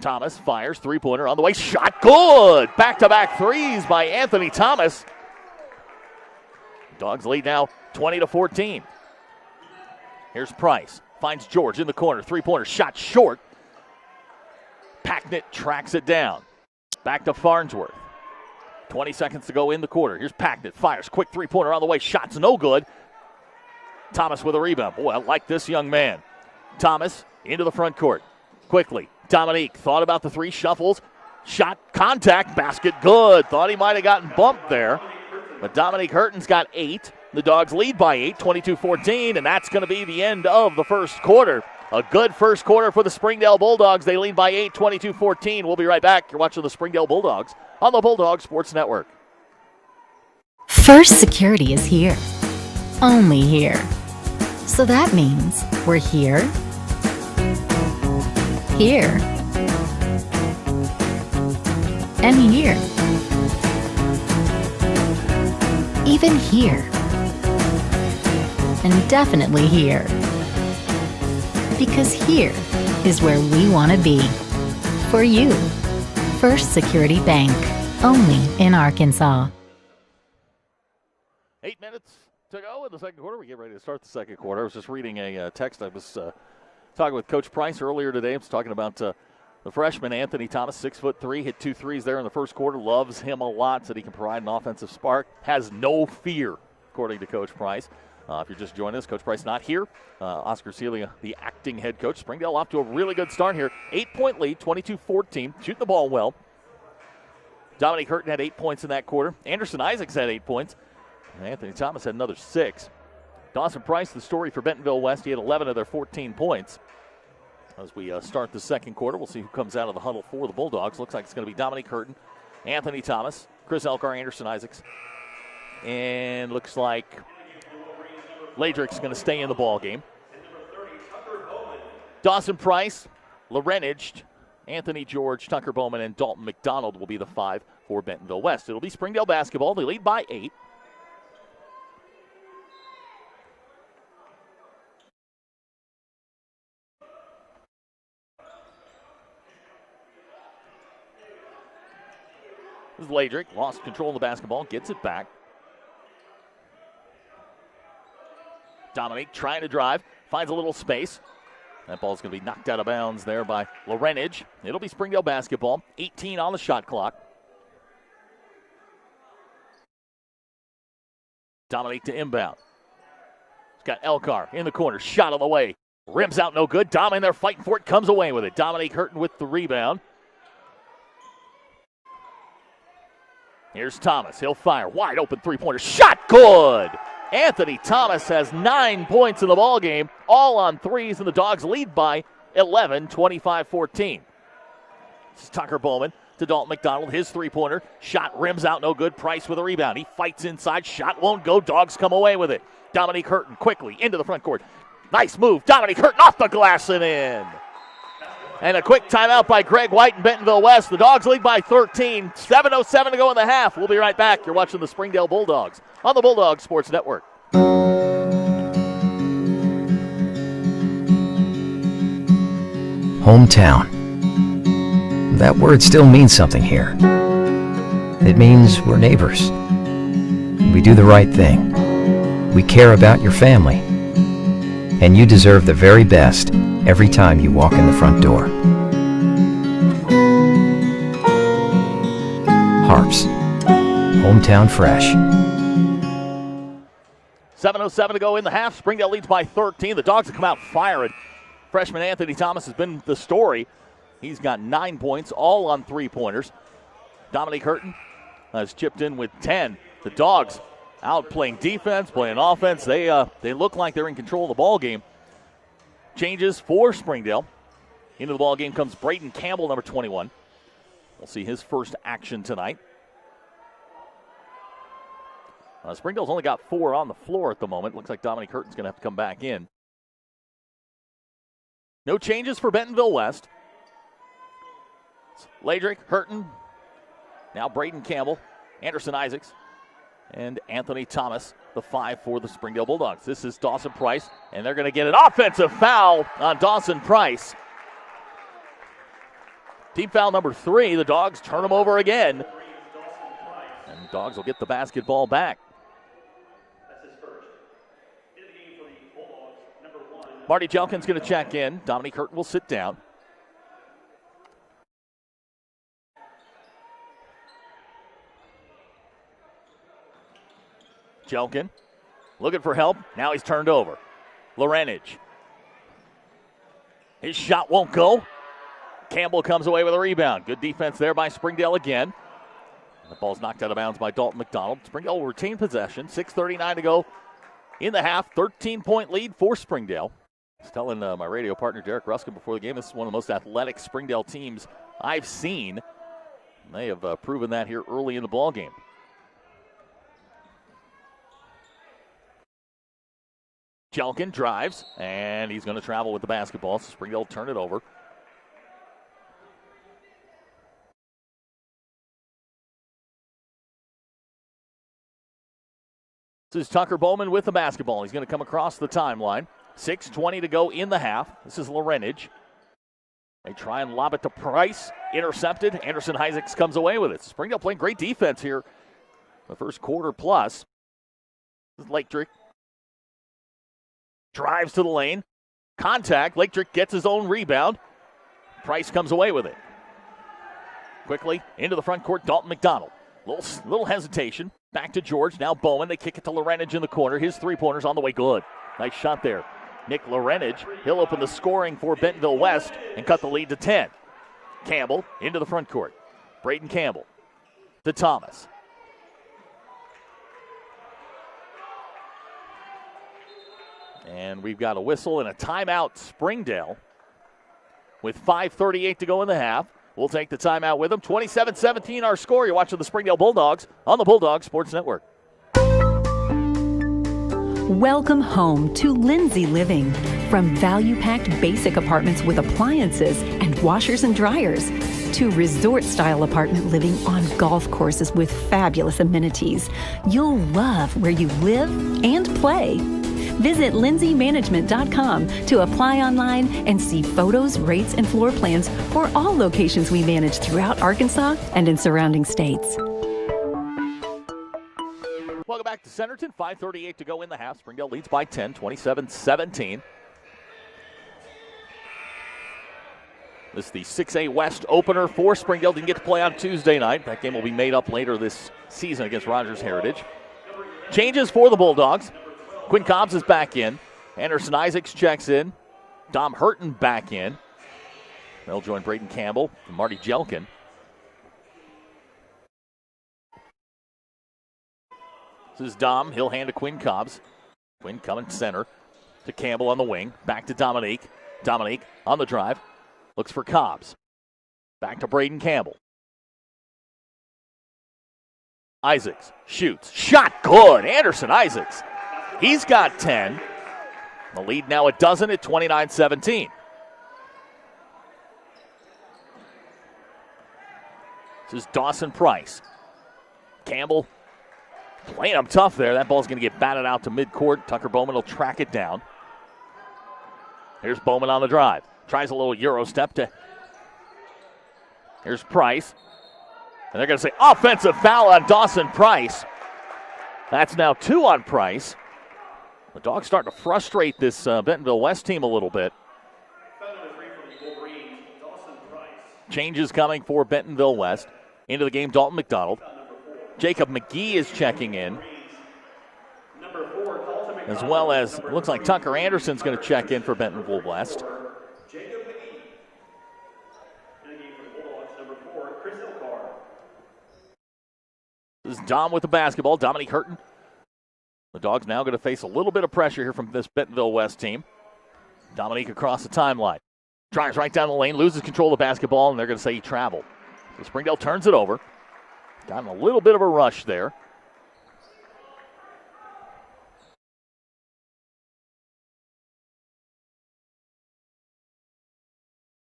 Thomas fires, three-pointer on the way, shot good! Back-to-back threes by Anthony Thomas. Dogs lead now 20-14. Here's Price, finds George in the corner, three-pointer, shot short. Packnett tracks it down. Back to Farnsworth. 20 seconds to go in the quarter. Here's Packnett, fires, quick three-pointer on the way, shot's no good. Thomas with a rebound. Boy, I like this young man. Thomas into the front court. Quickly, Dominique thought about the three, shuffles, shot, contact, basket, good. Thought he might have gotten bumped there, but Dominique Hurton's got 8. The Dogs lead by 8, 22-14, and that's going to be the end of the first quarter. A good first quarter for the Springdale Bulldogs. They lead by 8, 22-14. We'll be right back. You're watching the Springdale Bulldogs on the Bulldog Sports Network. First Security is here. Only here. So that means we're here, here, and here. Even here. And definitely here. Because here is where we want to be. For you. First Security Bank. Only in Arkansas. 8 minutes to go in the second quarter. We get ready to start the second quarter. I was just reading a text. I was talking with Coach Price earlier today. I was talking about the freshman Anthony Thomas, 6'3", hit 2 threes there in the first quarter. Loves him a lot. Said he can provide an offensive spark. Has no fear, according to Coach Price. If you're just joining us, Coach Price not here. Oscar Celia, the acting head coach. Springdale off to a really good start here. 8-point lead, 22-14. Shooting the ball well. Dominique Hurton had 8 points in that quarter. Anderson Isaacs had 8 points. And Anthony Thomas had another 6. Dawson Price, the story for Bentonville West. He had 11 of their 14 points. As we start the second quarter, we'll see who comes out of the huddle for the Bulldogs. Looks like it's going to be Dominique Hurton, Anthony Thomas, Chris Elcar, Anderson Isaacs. And looks like Ladrick's going to stay in the ball game. Dawson Price, Lorenage, Anthony George, Tucker Bowman, and Dalton McDonald will be the 5 for Bentonville West. It'll be Springdale basketball. They lead by 8. This is Ladrick, lost control of the basketball, gets it back. Dominique trying to drive, finds a little space. That ball's going to be knocked out of bounds there by Lorenage. It'll be Springdale basketball. 18 on the shot clock. Dominique to inbound. He's got Elcar in the corner, shot on the way. Rims out, no good. Dom in there fighting for it, comes away with it. Dominique Hurton with the rebound. Here's Thomas. He'll fire. Wide open three-pointer. Shot good! Anthony Thomas has 9 points in the ballgame, all on threes, and the Dogs lead by 11, 25-14. This is Tucker Bowman to Dalton McDonald. His three-pointer. Shot rims out, no good. Price with a rebound. He fights inside. Shot won't go. Dogs come away with it. Dominique Hurton quickly into the front court. Nice move. Dominique Hurton off the glass and in. And a quick timeout by Greg White and Bentonville West. The Dogs lead by 13. 7:07 to go in the half. We'll be right back. You're watching the Springdale Bulldogs on the Bulldogs Sports Network. Hometown. That word still means something here. It means we're neighbors. We do the right thing. We care about your family. And you deserve the very best every time you walk in the front door. Harps. Hometown fresh. 7:07 to go in the half. Springdale leads by 13. The Dogs have come out firing. Freshman Anthony Thomas has been the story. He's got 9 points, all on three-pointers. Dominique Hurton has chipped in with 10. The Dogs out playing defense, playing offense. They look like they're in control of the ball game. Changes for Springdale. Into the ball game comes Braden Campbell, number 21. We'll see his first action tonight. Springdale's only got 4 on the floor at the moment. Looks like Dominique Hurton's going to have to come back in. No changes for Bentonville West. Ladrick, Hurton, now Braden Campbell, Anderson Isaacs, and Anthony Thomas, the 5 for the Springdale Bulldogs. This is Dawson Price, and they're going to get an offensive foul on Dawson Price. Team foul number 3. The Dogs turn him over again. And the Dogs will get the basketball back. Marty Jelkin's going to check in. Dominique Hurton will sit down. Jelkin looking for help. Now he's turned over. Lorenage. His shot won't go. Campbell comes away with a rebound. Good defense there by Springdale again. The ball's knocked out of bounds by Dalton McDonald. Springdale will retain possession. 6:39 to go in the half. 13-point lead for Springdale. I was telling my radio partner Derek Ruskin before the game, this is one of the most athletic Springdale teams I've seen. They have proven that here early in the ball game. Jelkin drives, and he's going to travel with the basketball, so Springdale will turn it over. This is Tucker Bowman with the basketball. He's going to come across the timeline. 6:20 to go in the half. This is Lorenage. They try and lob it to Price. Intercepted. Anderson Isaacs comes away with it. Springdale playing great defense here the first quarter plus. This is Ladrick. Drives to the lane. Contact. Ladrick gets his own rebound. Price comes away with it. Quickly into the front court, Dalton McDonald. Little hesitation. Back to George. Now Bowman. They kick it to Lorenage in the corner. His three-pointer's on the way. Good. Nice shot there. Nick Lorenage. He'll open the scoring for Bentonville West and cut the lead to 10. Campbell into the front court. Braden Campbell to Thomas. And we've got a whistle and a timeout, Springdale, with 5:38 to go in the half. We'll take the timeout with them. 27-17 our score. You're watching the Springdale Bulldogs on the Bulldog Sports Network. Welcome home to Lindsay Living. From value-packed basic apartments with appliances and washers and dryers to resort-style apartment living on golf courses with fabulous amenities, you'll love where you live and play. Visit lindsaymanagement.com to apply online and see photos, rates, and floor plans for all locations we manage throughout Arkansas and in surrounding states. Welcome back to Centerton. 5:38 to go in the half. Springdale leads by 10, 27-17. This is the 6A West opener for Springdale. Didn't get to play on Tuesday night. That game will be made up later this season against Rogers Heritage. Changes for the Bulldogs. Quinn Cobbs is back in. Anderson Isaacs checks in. Dom Hurton back in. They'll join Braden Campbell and Marty Jelkin. This is Dom. He'll hand to Quinn Cobbs. Quinn coming center to Campbell on the wing. Back to Dominique. Dominique on the drive. Looks for Cobbs. Back to Braden Campbell. Isaacs shoots. Shot good. Anderson Isaacs. He's got 10. The lead now a dozen at 29-17. This is Dawson Price. Campbell playing him tough there. That ball's going to get batted out to midcourt. Tucker Bowman will track it down. Here's Bowman on the drive. Tries a little Euro step to. Here's Price. And they're going to say offensive foul on Dawson Price. That's now 2 on Price. The Dogs starting to frustrate this Bentonville West team a little bit. Changes coming for Bentonville West. Into the game, Dalton McDonald. Jacob McGee is checking in. As well as, looks like Tucker Anderson's going to check in for Bentonville West. This is Dom with the basketball. Dominique Hurton. The Dogs now going to face a little bit of pressure here from this Bentonville West team. Dominique across the timeline. Drives right down the lane, loses control of the basketball, and they're going to say he traveled. So Springdale turns it over. Got in a little bit of a rush there.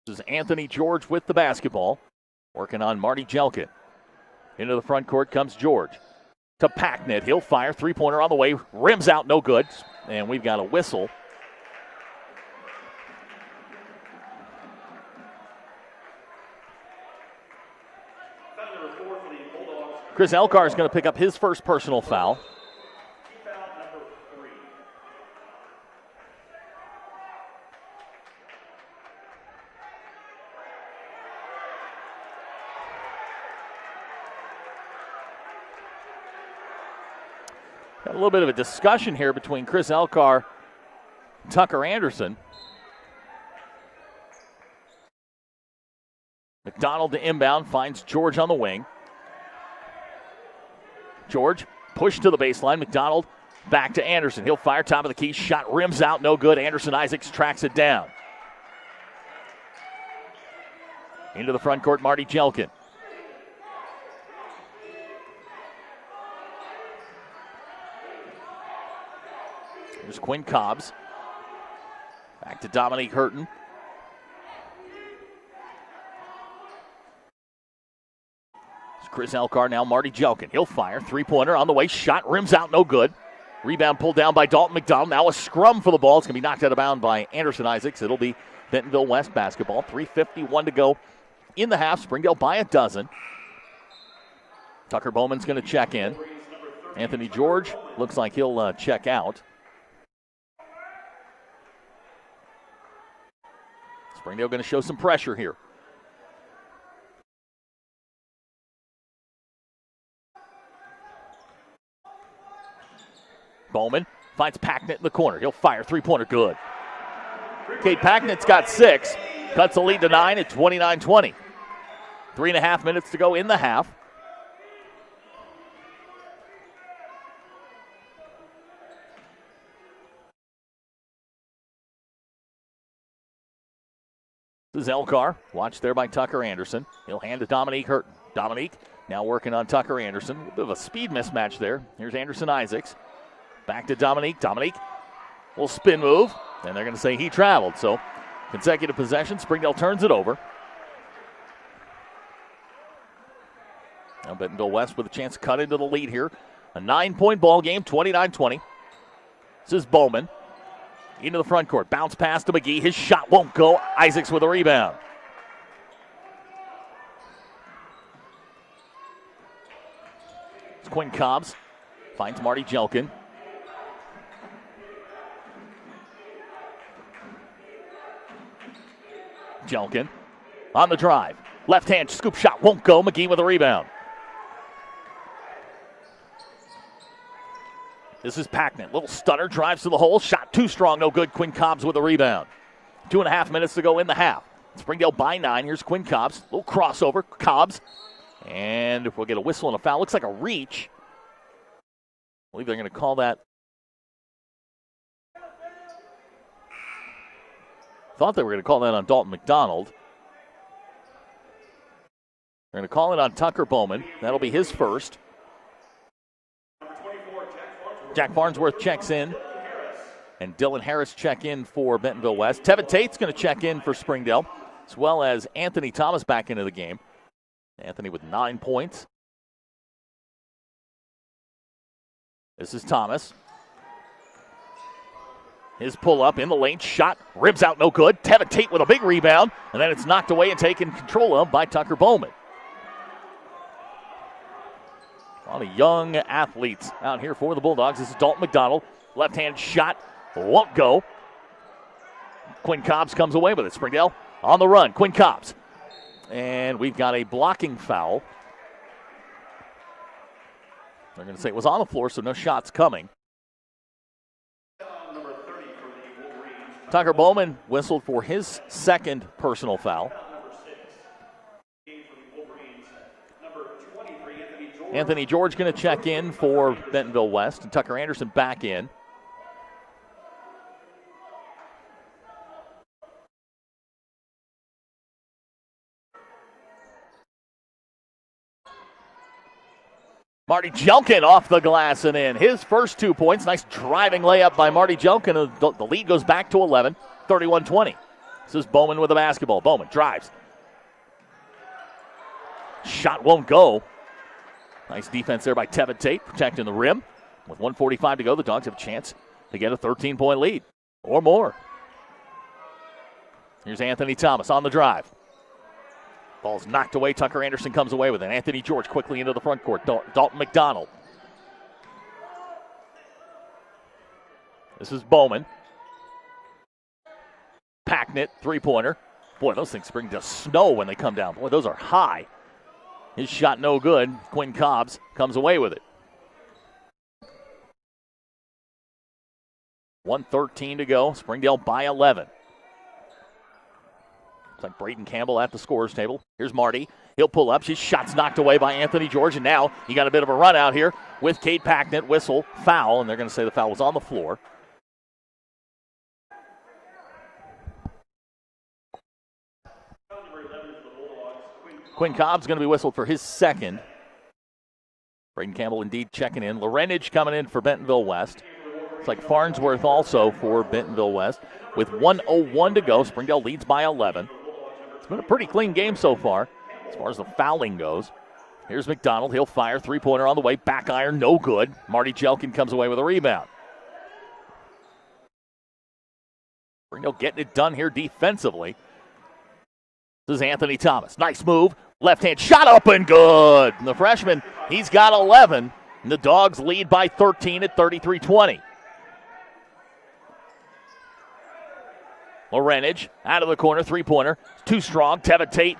This is Anthony George with the basketball. Working on Marty Jelkin. Into the front court comes George. To Packnett. He'll fire. Three-pointer on the way. Rims out. No good. And we've got a whistle. Chris Elcar is going to pick up his first personal foul. Got a little bit of a discussion here between Chris Elcar and Tucker Anderson. McDonald to inbound, finds George on the wing. George pushed to the baseline. McDonald back to Anderson. He'll fire, top of the key. Shot rims out, no good. Anderson Isaacs tracks it down. Into the front court, Marty Jelkin. Here's Quinn Cobbs. Back to Dominique Hurton. Chris Elcar now, Marty Jelkin. He'll fire. Three-pointer on the way. Shot rims out, no good. Rebound pulled down by Dalton McDonald. Now a scrum for the ball. It's going to be knocked out of bounds by Anderson Isaacs. It'll be Bentonville West basketball. 3:51 to go in the half. Springdale by a dozen. Tucker Bowman's going to check in. Anthony George looks like he'll check out. Springdale going to show some pressure here. Bowman finds Packnett in the corner. He'll fire. Three-pointer, good. Cade Packnett's got 6. Cuts the lead to 9 at 29-20. 3.5 minutes to go in the half. This is Elcar, watched there by Tucker Anderson. He'll hand to Dominique Hurton. Dominique now working on Tucker Anderson. A bit of a speed mismatch there. Here's Anderson Isaacs. Back to Dominique. Dominique, little spin move, and they're going to say he traveled. So consecutive possession. Springdale turns it over. Now Bentonville West with a chance to cut into the lead here. A 9-point ball game, 29-20. This is Bowman. Into the front court. Bounce pass to McGee. His shot won't go. Isaacs with a rebound. It's Quinn Cobbs. Finds Marty Jelkin. Jelkin on the drive. Left hand scoop shot won't go. McGee with a rebound. This is Packnett. Little stutter, drives to the hole. Shot too strong, no good. Quinn Cobbs with a rebound. 2.5 minutes to go in the half. Springdale by 9. Here's Quinn Cobbs. Little crossover. Cobbs. And if we'll get a whistle and a foul, looks like a reach. I believe they're going to call that. Thought they were going to call that on Dalton McDonald. They're going to call it on Tucker Bowman. That'll be his first. Jack Farnsworth checks in, and Dylan Harris check in for Bentonville West. Tevin Tate's going to check in for Springdale, as well as Anthony Thomas back into the game. Anthony with 9 points. This is Thomas. His pull-up in the lane, shot, ribs out, no good. Tevin Tate with a big rebound, and then it's knocked away and taken control of by Tucker Bowman. A lot of young athletes out here for the Bulldogs. This is Dalton McDonald. Left-hand shot won't go. Quinn Cobbs comes away with it. Springdale on the run. Quinn Cobbs. And we've got a blocking foul. They're going to say it was on the floor, so no shots coming. Tucker Bowman whistled for his second personal foul. Anthony George going to check in for Bentonville West, and Tucker Anderson back in. Marty Jelkin off the glass and in. His first 2 points. Nice driving layup by Marty Jelkin. The lead goes back to 11, 31-20. This is Bowman with the basketball. Bowman drives. Shot won't go. Nice defense there by Tevin Tate, protecting the rim. With 1:45 to go, the Dogs have a chance to get a 13-point lead or more. Here's Anthony Thomas on the drive. Ball's knocked away. Tucker Anderson comes away with it. Anthony George quickly into the front court. Dalton McDonald. This is Bowman. Packnett, three-pointer. Boy, those things bring to snow when they come down. Boy, those are high. His shot no good. Quinn Cobbs comes away with it. 1:13 to go. Springdale by 11. It's like Braden Campbell at the scorer's table. Here's Marty. He'll pull up. His shot's knocked away by Anthony George, and now he got a bit of a run out here with Cade Packnett. Whistle, foul, and they're going to say the foul was on the floor. Quinn Cobb's going to be whistled for his second. Braden Campbell indeed checking in. Lorenage coming in for Bentonville West. It's like Farnsworth also for Bentonville West. With 1:01 to go, Springdale leads by 11. It's been a pretty clean game so far as the fouling goes. Here's McDonald. He'll fire. Three-pointer on the way. Back iron, no good. Marty Jelkin comes away with a rebound. Springdale getting it done here defensively. This is Anthony Thomas. Nice move. Left-hand shot up and good. And the freshman, he's got 11. And the Dogs lead by 13 at 33-20. Lorenage out of the corner, three-pointer. Too strong. Tevin Tate,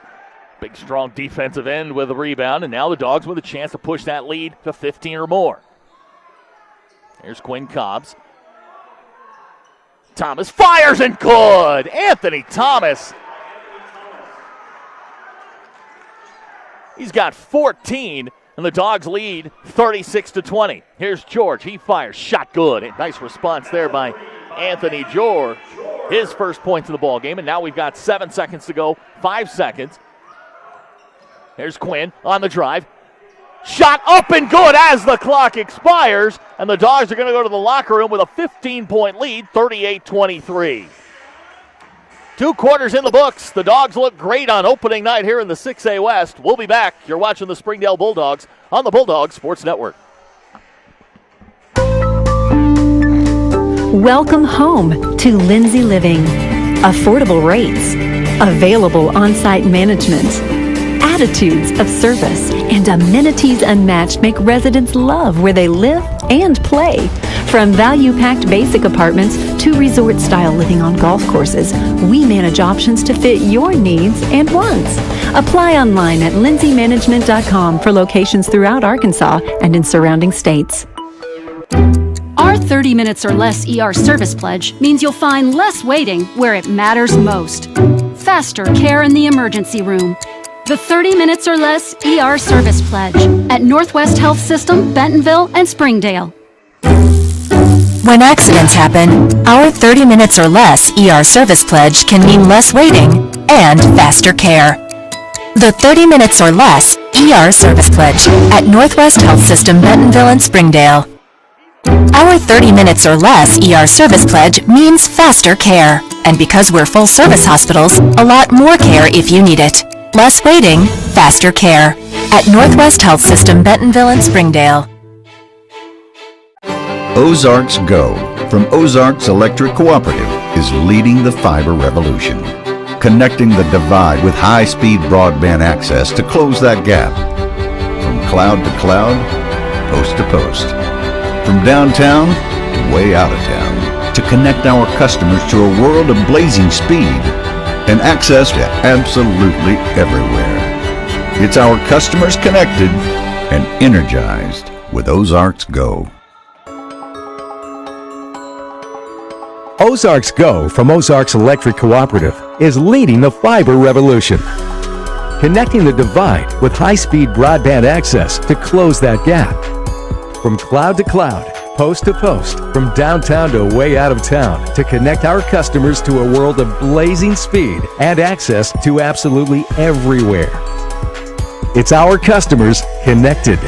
big strong defensive end with a rebound. And now the Dogs with a chance to push that lead to 15 or more. Here's Quinn Cobbs. Thomas fires and good! Anthony Thomas. He's got 14, and the Dogs lead 36-20. Here's George. He fires. Shot good. Nice response there by Anthony George. His first points of the ball game, and now we've got 7 seconds to go. 5 seconds. Here's Quinn on the drive. Shot up and good as the clock expires, and the Dogs are going to go to the locker room with a 15-point lead, 38-23. 2 quarters in the books. The Dogs look great on opening night here in the 6A West. We'll be back. You're watching the Springdale Bulldogs on the Bulldogs Sports Network. Welcome home to Lindsay Living. Affordable rates, available on-site management, attitudes of service, and amenities unmatched make residents love where they live and play. From value-packed basic apartments to resort-style living on golf courses, we manage options to fit your needs and wants. Apply online at lindsaymanagement.com for locations throughout Arkansas and in surrounding states. Our 30 minutes or less ER service pledge means you'll find less waiting where it matters most. Faster care in the emergency room. The 30 minutes or less ER service pledge at Northwest Health System, Bentonville, and Springdale. When accidents happen, our 30 minutes or less ER service pledge can mean less waiting and faster care. The 30 minutes or less ER service pledge at Northwest Health System, Bentonville, and Springdale. Our 30 minutes or less ER service pledge means faster care. And because we're full service hospitals, a lot more care if you need it. Less waiting, faster care. At Northwest Health System, Bentonville, and Springdale. Ozarks Go from Ozarks Electric Cooperative is leading the fiber revolution, connecting the divide with high-speed broadband access to close that gap. From cloud to cloud, post to post. From downtown to way out of town, to connect our customers to a world of blazing speed and access to absolutely everywhere. It's our customers connected and energized with Ozarks Go. Ozarks Go from Ozarks Electric Cooperative is leading the fiber revolution, connecting the divide with high-speed broadband access to close that gap. From cloud to cloud, post to post, from downtown to way out of town, to connect our customers to a world of blazing speed and access to absolutely everywhere. It's our customers connected.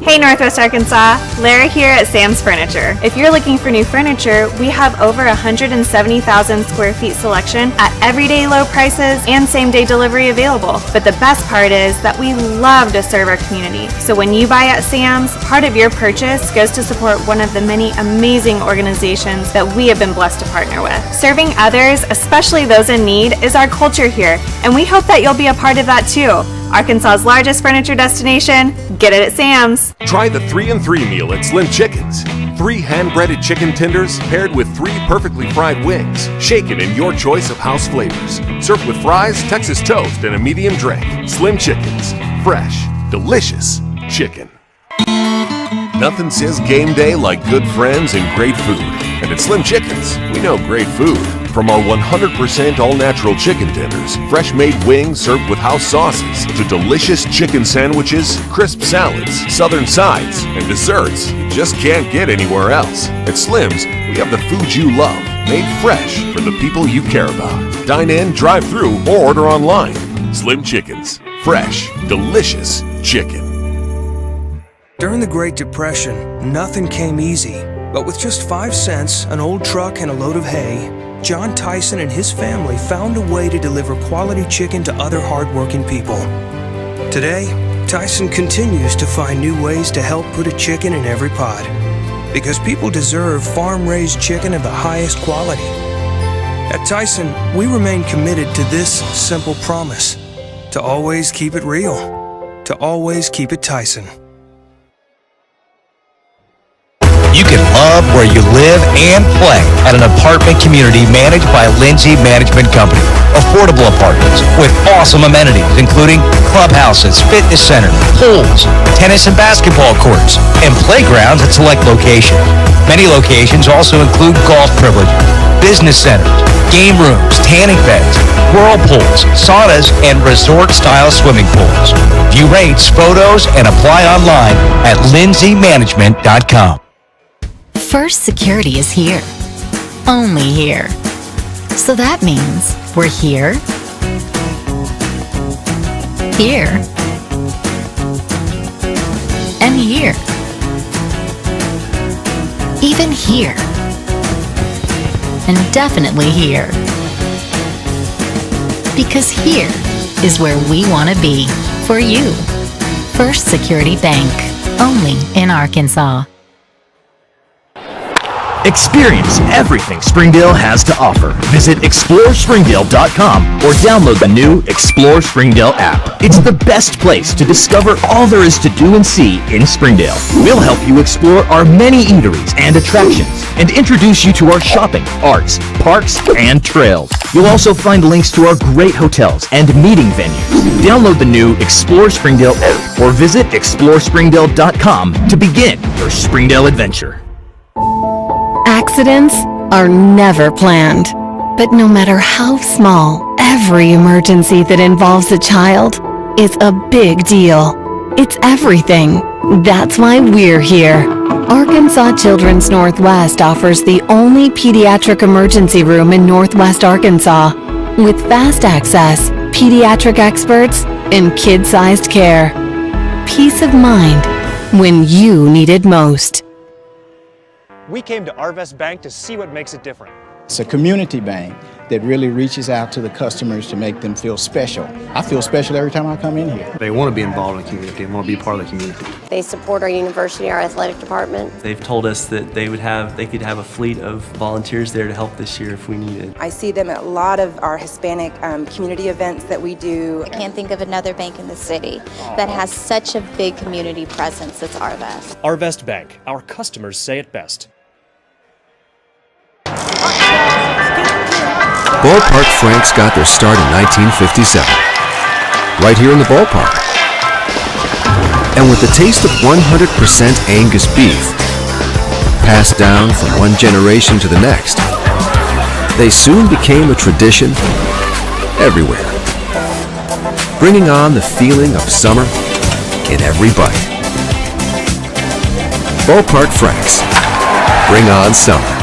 Hey Northwest Arkansas, Lara here at Sam's Furniture. If you're looking for new furniture, we have over 170,000 square feet selection at everyday low prices and same-day delivery available. But the best part is that we love to serve our community. So when you buy at Sam's, part of your purchase goes to support one of the many amazing organizations that we have been blessed to partner with. Serving others, especially those in need, is our culture here, and we hope that you'll be a part of that too. Arkansas's largest furniture destination, get it at Sam's. Try the 3-and-3 meal at Slim Chickens. 3 hand-breaded chicken tenders paired with 3 perfectly fried wings, shaken in your choice of house flavors. Served with fries, Texas toast, and a medium drink. Slim Chickens. Fresh, delicious chicken. Nothing says game day like good friends and great food. And at Slim Chickens, we know great food. From our 100% all-natural chicken tenders, fresh-made wings served with house sauces, to delicious chicken sandwiches, crisp salads, southern sides, and desserts you just can't get anywhere else. At Slim's, we have the food you love, made fresh for the people you care about. Dine in, drive through, or order online. Slim Chickens. Fresh, delicious chicken. During the Great Depression, nothing came easy. But with just 5 cents, an old truck, and a load of hay, John Tyson and his family found a way to deliver quality chicken to other hardworking people. Today, Tyson continues to find new ways to help put a chicken in every pot. Because people deserve farm-raised chicken of the highest quality. At Tyson, we remain committed to this simple promise: to always keep it real, to always keep it Tyson. You can love hub where you live and play at an apartment community managed by Lindsay Management Company. Affordable apartments with awesome amenities, including clubhouses, fitness center, pools, tennis and basketball courts, and playgrounds at select locations. Many locations also include golf privileges, business centers, game rooms, tanning beds, whirlpools, saunas, and resort-style swimming pools. View rates, photos, and apply online at lindsaymanagement.com. First Security is here. Only here. So that means we're here, here, and here. Even here. And definitely here. Because here is where we want to be for you. First Security Bank. Only in Arkansas. Experience everything Springdale has to offer. Visit ExploreSpringdale.com or download the new Explore Springdale app. It's the best place to discover all there is to do and see in Springdale. We'll help you explore our many eateries and attractions and introduce you to our shopping, arts, parks, and trails. You'll also find links to our great hotels and meeting venues. Download the new Explore Springdale app or visit ExploreSpringdale.com to begin your Springdale adventure. Accidents are never planned. But no matter how small, every emergency that involves a child is a big deal. It's everything. That's why we're here. Arkansas Children's Northwest offers the only pediatric emergency room in Northwest Arkansas with fast access, pediatric experts, and kid-sized care. Peace of mind when you need it most. We came to Arvest Bank to see what makes it different. It's a community bank that really reaches out to the customers to make them feel special. I feel special every time I come in here. They want to be involved in the community and want to be part of the community. They support our university, our athletic department. They've told us that they could have a fleet of volunteers there to help this year if we needed. I see them at a lot of our Hispanic community events that we do. I can't think of another bank in the city that has such a big community presence as Arvest. Arvest Bank, our customers say it best. Ballpark Franks got their start in 1957, right here in the ballpark. And with the taste of 100% Angus beef, passed down from one generation to the next, they soon became a tradition everywhere, bringing on the feeling of summer in every bite. Ballpark Franks, bring on summer.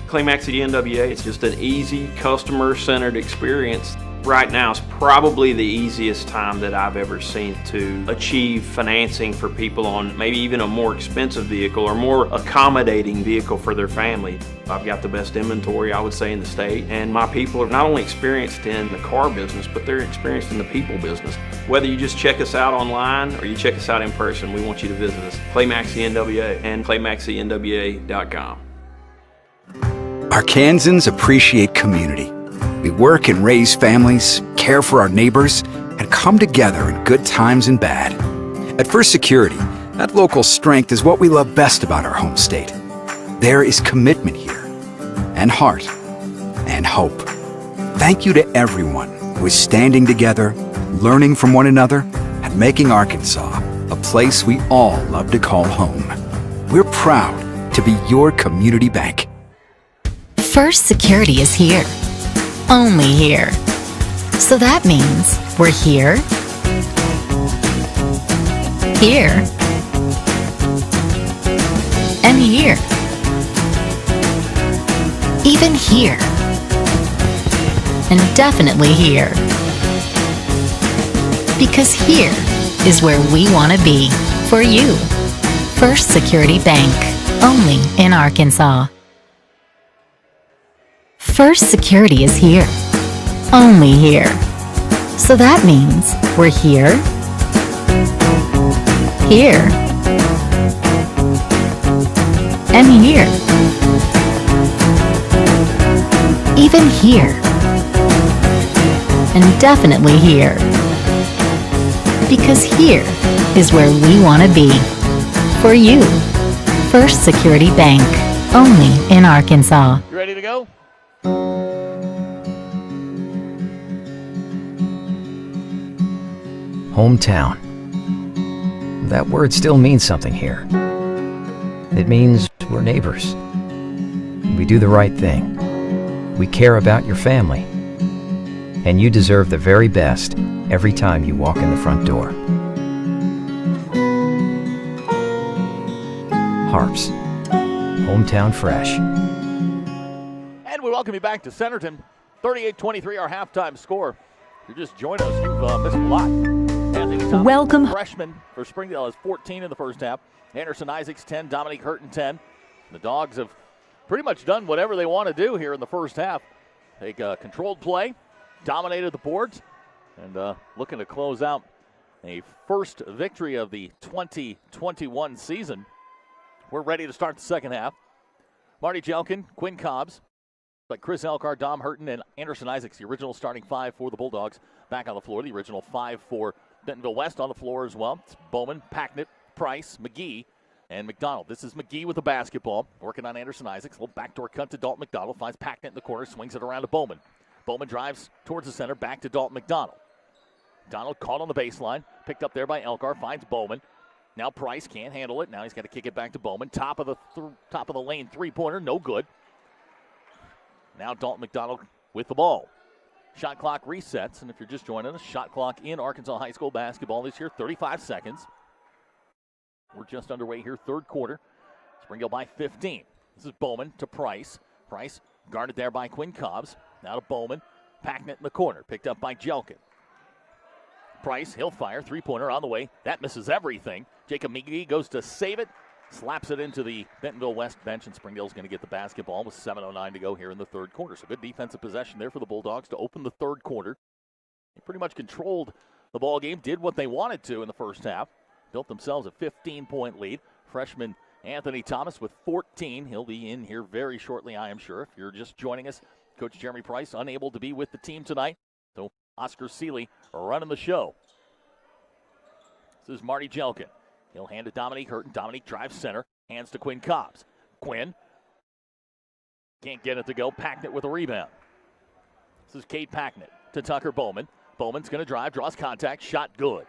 Climax at NWA, it's just an easy, customer-centered experience. Right now is probably the easiest time that I've ever seen to achieve financing for people on maybe even a more expensive vehicle or more accommodating vehicle for their family. I've got the best inventory, I would say, in the state, and my people are not only experienced in the car business, but they're experienced in the people business. Whether you just check us out online or you check us out in person, we want you to visit us. Climax NWA and climaxnwa.com. Arkansans appreciate community. We work and raise families, care for our neighbors, and come together in good times and bad. At First Security, that local strength is what we love best about our home state. There is commitment here, and heart, and hope. Thank you to everyone who is standing together, learning from one another, and making Arkansas a place we all love to call home. We're proud to be your community bank. First Security is here. Only here. So that means we're here, here, and here. Even here. And definitely here. Because here is where we want to be for you. First Security Bank. Only in Arkansas. First Security is here. Only here. So that means we're here, here, and here. Even here. And definitely here. Because here is where we want to be for you. First Security Bank, only in Arkansas. You ready to go? Hometown. That word still means something here. It means we're neighbors. We do the right thing. We care about your family. And you deserve the very best every time you walk in the front door. HAR-BER. Hometown fresh. And we welcome you back to Centerton. 38-23 our halftime score. If you're just joining us, you've missed a lot. Anthony Thomas, Welcome. Freshman for Springdale, has 14 in the first half. Anderson Isaacs 10, Dominique Hurton 10. The Dogs have pretty much done whatever they want to do here in the first half. They controlled play, dominated the boards, and looking to close out a first victory of the 2021 season. We're ready to start the second half. Marty Jelkin, Quinn Cobbs, but Chris Elcar, Dom Hurton, and Anderson Isaacs, the original starting five for the Bulldogs, back on the floor. The original five for Bentonville West on the floor as well. It's Bowman, Packnett, Price, McGee, and McDonald. This is McGee with the basketball, working on Anderson Isaacs. A little backdoor cut to Dalton McDonald, finds Packnett in the corner, swings it around to Bowman. Bowman drives towards the center, back to Dalton McDonald. McDonald caught on the baseline, picked up there by Elcar, finds Bowman. Now Price can't handle it. Now he's got to kick it back to Bowman. Top of the lane three-pointer, no good. Now Dalton McDonald with the ball. Shot clock resets, and if you're just joining us, shot clock in Arkansas high school basketball this year, 35 seconds. We're just underway here, third quarter. Springdale by 15. This is Bowman to Price. Price guarded there by Quinn Cobbs. Now to Bowman. Packnett in the corner, picked up by Jelkin. Price, he'll fire, three-pointer on the way. That misses everything. Jacob McGee goes to save it, slaps it into the Bentonville West bench, and Springdale's going to get the basketball with 7:09 to go here in the third quarter. So good defensive possession there for the Bulldogs to open the third quarter. They pretty much controlled the ball game, did what they wanted to in the first half, built themselves a 15-point lead. Freshman Anthony Thomas with 14. He'll be in here very shortly, I am sure. If you're just joining us, Coach Jeremy Price unable to be with the team tonight, so Oscar Seeley running the show. This is Marty Jelkin. He'll hand to Dominique Hurton. Dominique drives center. Hands to Quinn Cobbs. Quinn can't get it to go. Packnett with a rebound. This is Cade Packnett to Tucker Bowman. Bowman's going to drive. Draws contact. Shot good.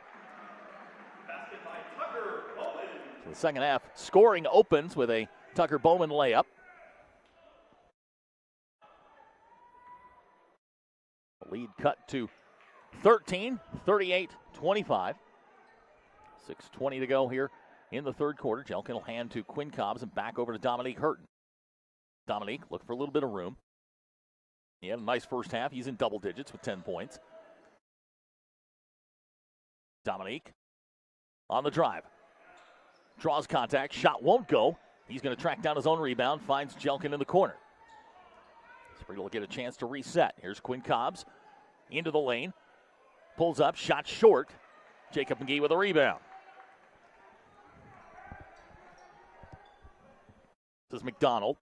So the second half scoring opens with a Tucker Bowman layup. The lead cut to 13, 38-25. 6:20 to go here in the third quarter. Jelkin will hand to Quinn Cobbs and back over to Dominique Hurton. Dominique looking for a little bit of room. He had a nice first half. He's in double digits with 10 points. Dominique on the drive. Draws contact. Shot won't go. He's going to track down his own rebound. Finds Jelkin in the corner. Springdale will get a chance to reset. Here's Quinn Cobbs into the lane. Pulls up. Shot short. Jacob McGee with a rebound. This is McDonald.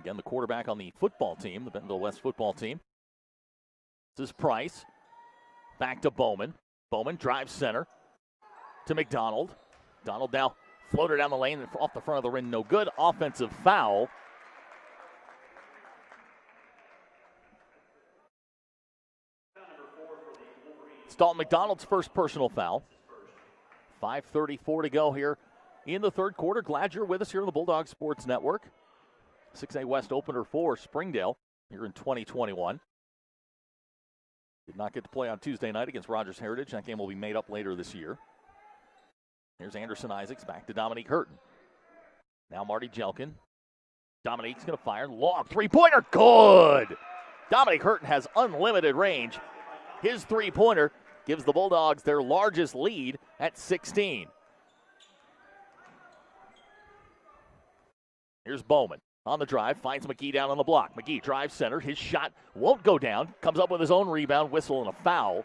Again, the quarterback on the football team, the Bentonville West football team. This is Price. Back to Bowman. Bowman drives center to McDonald. McDonald now floated down the lane and off the front of the rim. No good. Offensive foul. It's Dalton McDonald's first personal foul. 5:34 to go here in the third quarter. Glad you're with us here on the Bulldog Sports Network. 6A West opener for Springdale here in 2021. Did not get to play on Tuesday night against Rogers Heritage. That game will be made up later this year. Here's Anderson Isaacs back to Dominique Hurton. Now Marty Jelkin. Dominique's going to fire. Lob three-pointer. Good! Dominique Hurton has unlimited range. His three-pointer gives the Bulldogs their largest lead at 16. Here's Bowman on the drive, finds McGee down on the block. McGee drives center. His shot won't go down. Comes up with his own rebound, whistle, and a foul.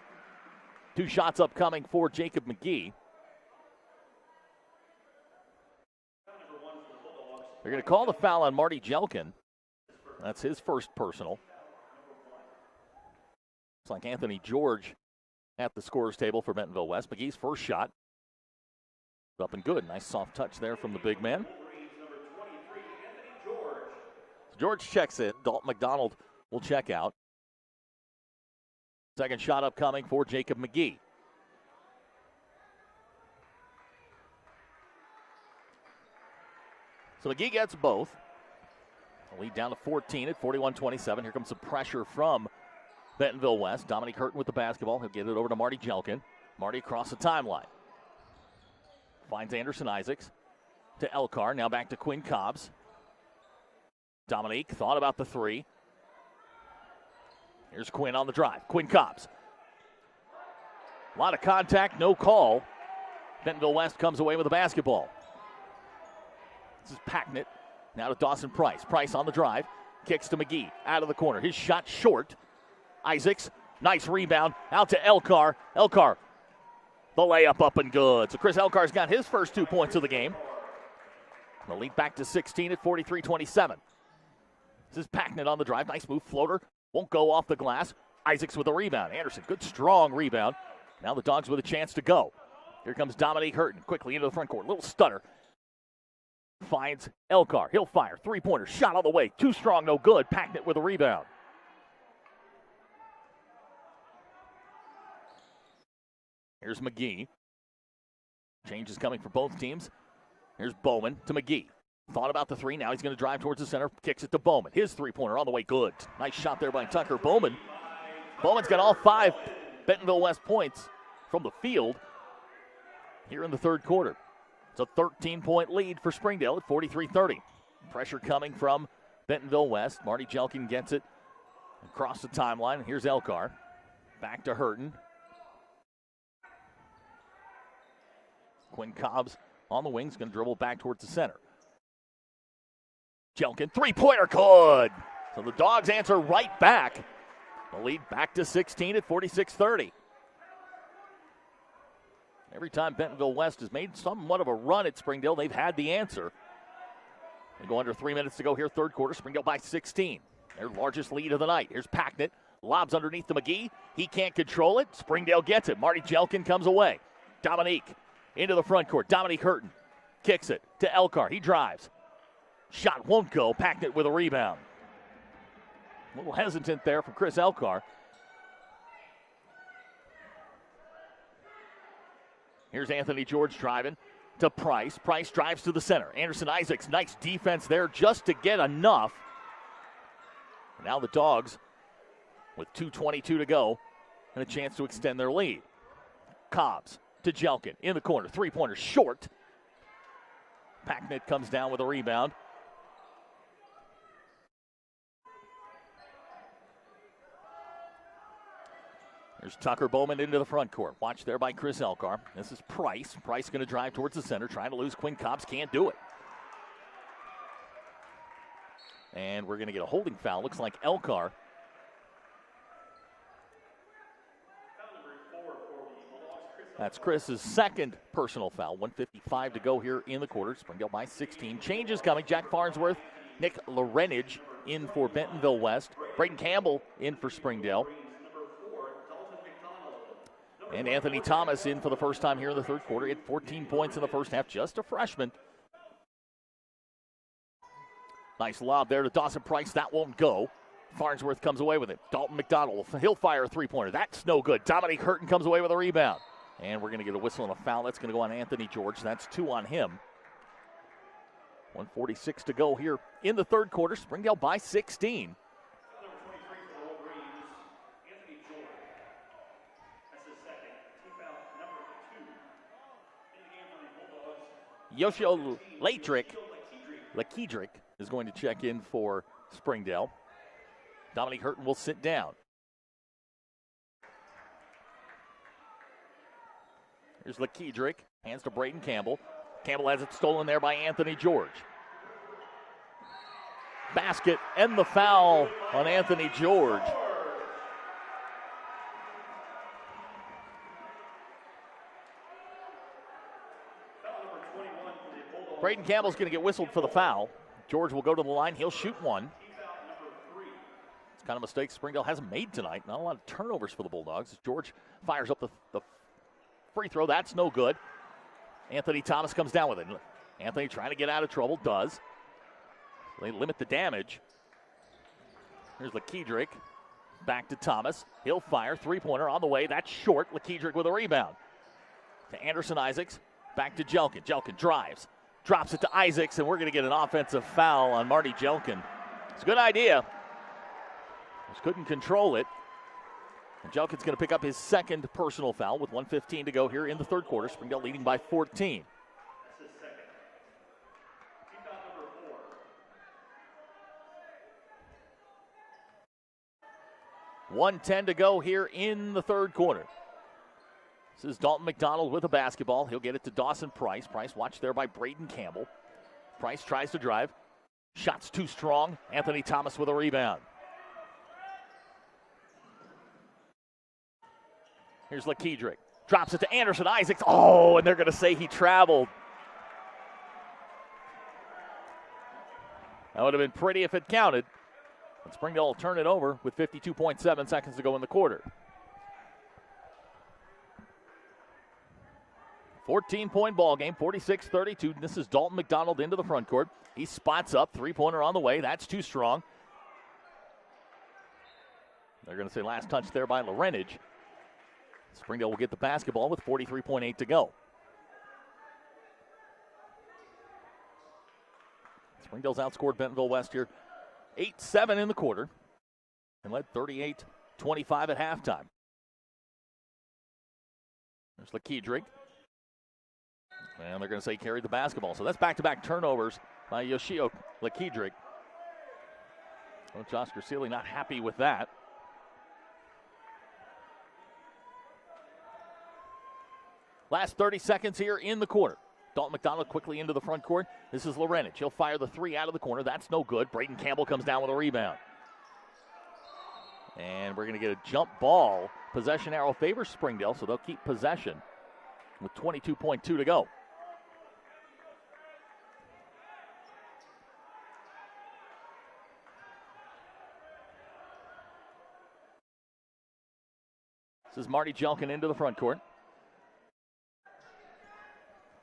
2 shots upcoming for Jacob McGee. They're going to call the foul on Marty Jelkin. That's his first personal. It's like Anthony George at the scorer's table for Bentonville West. McGee's first shot. Up and good. Nice soft touch there from the big man. George checks in. Dalton McDonald will check out. Second shot upcoming for Jacob McGee. So McGee gets both. The lead down to 14 at 41-27. Here comes some pressure from Bentonville West. Dominique Hurton with the basketball. He'll get it over to Marty Jelkin. Marty across the timeline. Finds Anderson Isaacs to Elcar. Now back to Quinn Cobbs. Dominique thought about the three. Here's Quinn on the drive. Quinn Cobbs. A lot of contact, no call. Bentonville West comes away with the basketball. This is Packnett. Now to Dawson Price. Price on the drive. Kicks to McGee. Out of the corner. His shot short. Isaacs. Nice rebound. Out to Elcar. Elcar. The layup up and good. So Chris Elcar's got his first 2 points of the game. The lead back to 16 at 43-27. This is Packnett on the drive. Nice move. Floater. Won't go off the glass. Isaacs with a rebound. Anderson. Good strong rebound. Now the Dogs with a chance to go. Here comes Dominique Hurton. Quickly into the front court. Little stutter. Finds Elcar. He'll fire. Three-pointer. Shot all the way. Too strong, no good. Packnett with a rebound. Here's McGee. Change is coming for both teams. Here's Bowman to McGee. Thought about the three. Now he's going to drive towards the center. Kicks it to Bowman. His three-pointer on the way. Good. Nice shot there by Tucker Bowman. Bowman's got all 5 Bentonville West points from the field here in the third quarter. It's a 13-point lead for Springdale at 43-30. Pressure coming from Bentonville West. Marty Jelkin gets it across the timeline. Here's Elcar. Back to Hurton. Quinn Cobbs on the wings, going to dribble back towards the center. Jelkin, three-pointer, good. So the Dogs answer right back. The lead back to 16 at 46-30. Every time Bentonville West has made somewhat of a run at Springdale, they've had the answer. They go under 3 minutes to go here, third quarter. Springdale by 16. Their largest lead of the night. Here's Packnett. Lobs underneath to McGee. He can't control it. Springdale gets it. Marty Jelkin comes away. Dominique into the front court. Dominique Hurton kicks it to Elcar. He drives. Shot won't go. Packnett with a rebound. A little hesitant there from Chris Elcar. Here's Anthony George driving to Price. Price drives to the center. Anderson Isaacs, nice defense there just to get enough. Now the Dogs, with 2:22 to go, and a chance to extend their lead. Cobbs to Jelkin in the corner. Three-pointer short. Packnett comes down with a rebound. There's Tucker Bowman into the front court. Watch there by Chris Elcar. This is Price. Price going to drive towards the center, trying to lose Quinn Cobbs. Can't do it. And we're going to get a holding foul. Looks like Elcar. That's Chris's second personal foul. 1:55 to go here in the quarter. Springdale by 16. Changes coming. Jack Farnsworth, Nick Lorenage in for Bentonville West. Braden Campbell in for Springdale. And Anthony Thomas in for the first time here in the third quarter. He had 14 points in the first half, just a freshman. Nice lob there to Dawson Price. That won't go. Farnsworth comes away with it. Dalton McDonald, he'll fire a three-pointer. That's no good. Dominique Hurton comes away with a rebound. And we're going to get a whistle and a foul. That's going to go on Anthony George. That's 2 on him. 1:46 to go here in the third quarter. Springdale by 16. Yoshio Lakedrick is going to check in for Springdale. Dominique Hurton will sit down. Here's Lakedrick. Hands to Braden Campbell. Campbell has it stolen there by Anthony George. Basket and the foul on Anthony George. Braden Campbell's going to get whistled for the foul. George will go to the line. He'll shoot one. It's kind of a mistake Springdale hasn't made tonight. Not a lot of turnovers for the Bulldogs. George fires up the free throw. That's no good. Anthony Thomas comes down with it. Anthony trying to get out of trouble. Does. They limit the damage. Here's LeKedrick. Back to Thomas. He'll fire. Three-pointer on the way. That's short. LeKedrick with a rebound. To Anderson Isaacs. Back to Jelkin. Jelkin drives. Drops it to Isaacs, and we're going to get an offensive foul on Marty Jelkin. It's a good idea. Just couldn't control it. And Jelkin's going to pick up his second personal foul with 1:15 to go here in the third quarter. Springdale leading by 14. 1:10 to go here in the third quarter. This is Dalton McDonald with a basketball. He'll get it to Dawson Price. Price watched there by Braden Campbell. Price tries to drive. Shot's too strong. Anthony Thomas with a rebound. Here's LeKedrick. Drops it to Anderson Isaacs. Oh, and they're going to say he traveled. That would have been pretty if it counted. But Springdale will turn it over with 52.7 seconds to go in the quarter. 14-point ball game, 46-32. This is Dalton McDonald into the front court. He spots up, three-pointer on the way. That's too strong. They're going to say last touch there by Lorenage. Springdale will get the basketball with 43.8 to go. Springdale's outscored Bentonville West here 8-7 in the quarter and led 38-25 at halftime. There's LeKedrick. And they're going to say carried the basketball. So that's back-to-back turnovers by Yoshio LeKedrick. Coach Oscar Seeley not happy with that. Last 30 seconds here in the quarter. Dalton McDonald quickly into the front court. This is Lorenage. He'll fire the three out of the corner. That's no good. Braden Campbell comes down with a rebound. And we're going to get a jump ball. Possession arrow favors Springdale, so they'll keep possession with 22.2 to go. This is Marty Jelkin into the front court.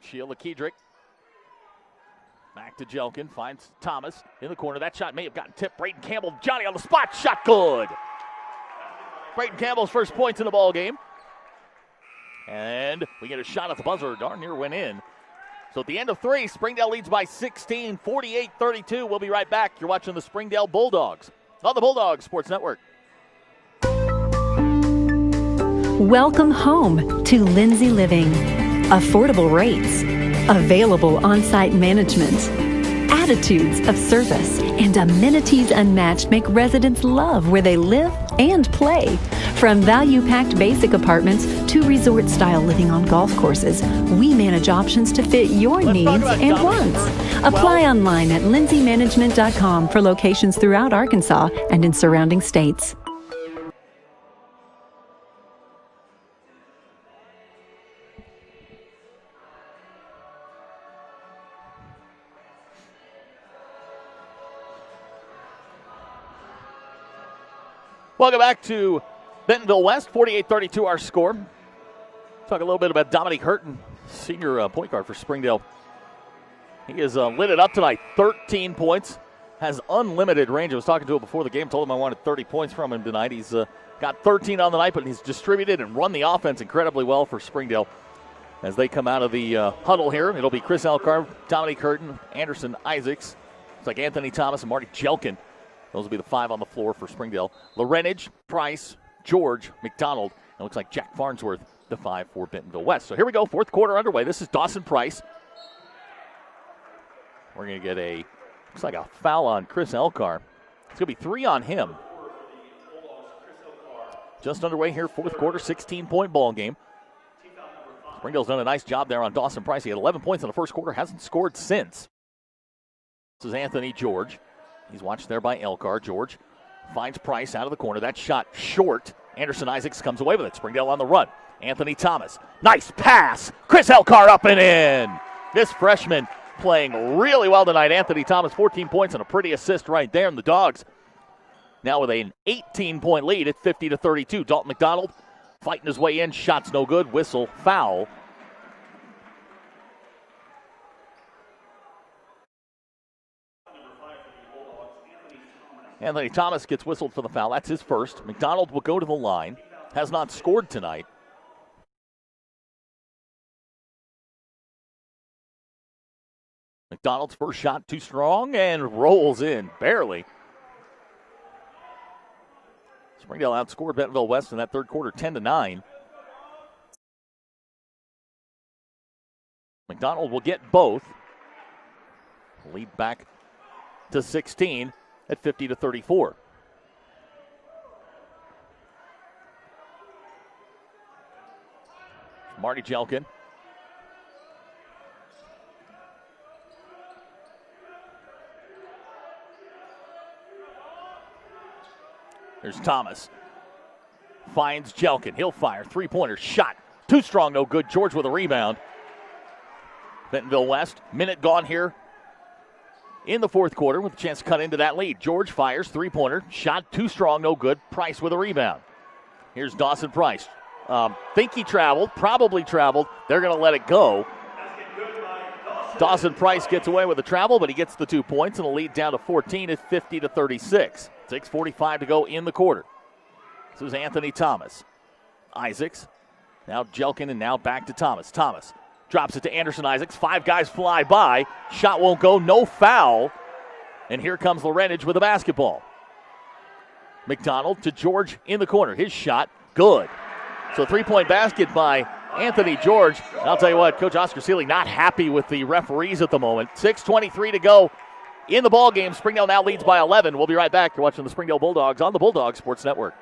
Sheila LeKedrick. Back to Jelkin. Finds Thomas in the corner. That shot may have gotten tipped. Braden Campbell, Johnny on the spot. Shot good. Braden Campbell's first points in the ball game. And we get a shot at the buzzer. Darn near went in. So at the end of three, Springdale leads by 16, 48-32. We'll be right back. You're watching the Springdale Bulldogs on the Bulldogs Sports Network. Welcome home to Lindsay Living. Affordable rates, available on-site management, attitudes of service, and amenities unmatched make residents love where they live and play. From value-packed basic apartments to resort-style living on golf courses, we manage options to fit your needs and wants. Apply online at lindsaymanagement.com for locations throughout Arkansas and in surrounding states. Welcome back to Bentonville West, 48-32 our score. Talk a little bit about Dominique Hurton, senior point guard for Springdale. He has lit it up tonight, 13 points, has unlimited range. I was talking to him before the game, told him I wanted 30 points from him tonight. He's got 13 on the night, but he's distributed and run the offense incredibly well for Springdale. As they come out of the huddle here, it'll be Chris Elcar, Dominique Hurton, Anderson Isaacs. It's like Anthony Thomas and Marty Jelkin. Those will be the five on the floor for Springdale. Lorenage, Price, George, McDonald. It looks like Jack Farnsworth, the five for Bentonville West. So here we go, fourth quarter underway. This is Dawson Price. We're going to get looks like a foul on Chris Elcar. It's going to be three on him. Just underway here, fourth quarter, 16-point ball game. Springdale's done a nice job there on Dawson Price. He had 11 points in the first quarter, hasn't scored since. This is Anthony George. He's watched there by Elcar. George finds Price out of the corner. That shot short. Anderson Isaacs comes away with it. Springdale on the run. Anthony Thomas. Nice pass. Chris Elcar up and in. This freshman playing really well tonight. Anthony Thomas, 14 points and a pretty assist right there. And the Dogs now with an 18-point lead at 50-32. Dalton McDonald fighting his way in. Shot's no good. Whistle, foul. Anthony Thomas gets whistled for the foul. That's his first. McDonald will go to the line. Has not scored tonight. McDonald's first shot too strong and rolls in, barely. Springdale outscored Bentonville West in that third quarter 10-9. McDonald will get both. Lead back to 16 at 50-34. Marty Jelkin. There's Thomas. Finds Jelkin. He'll fire. Three-pointer shot. Too strong, no good. George with a rebound. Bentonville West. Minute gone here in the fourth quarter with a chance to cut into that lead. George fires. Three-pointer. Shot too strong, no good. Price with a rebound. Here's Dawson Price. Think he traveled. Probably traveled. They're going to let it go. Dawson Price gets away with the travel, but he gets the 2 points and a lead down to 14 at 50-36. 6:45 to go in the quarter. This is Anthony Thomas. Isaacs. Now Jelkin and now back to Thomas. Thomas drops it to Anderson Isaacs. 5 guys fly by. Shot won't go. No foul. And here comes Lorenage with the basketball. McDonald to George in the corner. His shot, good. So 3-point basket by Anthony George. And I'll tell you what, Coach Oscar Seeley not happy with the referees at the moment. 6:23 to go in the ball game. Springdale now leads by 11. We'll be right back. You're watching the Springdale Bulldogs on the Bulldogs Sports Network.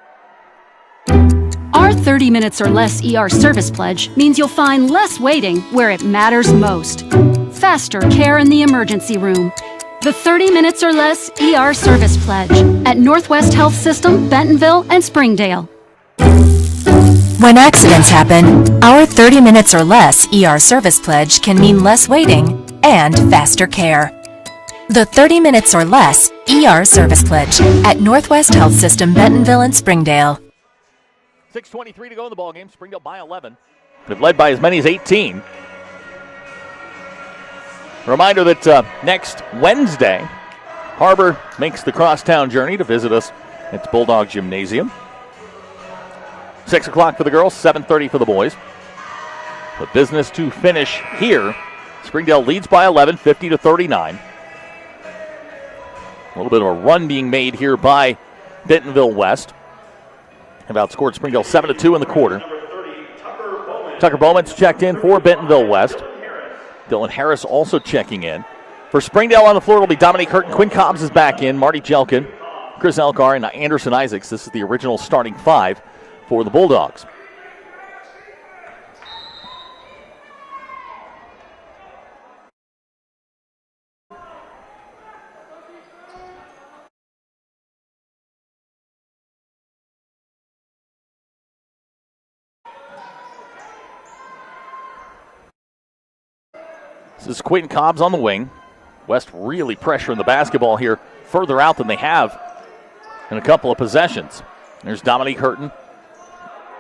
Our 30 minutes or less ER service pledge means you'll find less waiting where it matters most. Faster care in the emergency room. The 30 minutes or less ER service pledge at Northwest Health System, Bentonville, and Springdale. When accidents happen, our 30 minutes or less ER service pledge can mean less waiting and faster care. The 30 minutes or less ER service pledge at Northwest Health System, Bentonville, and Springdale. 6:23 to go in the ball game. Springdale by 11. They've led by as many as 18. Reminder that next Wednesday, HAR-BER makes the crosstown journey to visit us at Bulldog Gymnasium. 6 o'clock for the girls, 7:30 for the boys. The business to finish here. Springdale leads by 11, 50-39. A little bit of a run being made here by Bentonville West. Have outscored Springdale 7-2 in the quarter. Tucker Bowman's checked in for Bentonville West. Dylan Harris also checking in. For Springdale on the floor, it'll be Dominique Hurton. Quinn Cobbs is back in. Marty Jelkin, Chris Elcar, and Anderson Isaacs. This is the original starting 5 for the Bulldogs. This is Quentin Cobbs on the wing. West really pressuring the basketball here further out than they have in a couple of possessions. There's Dominique Hurton.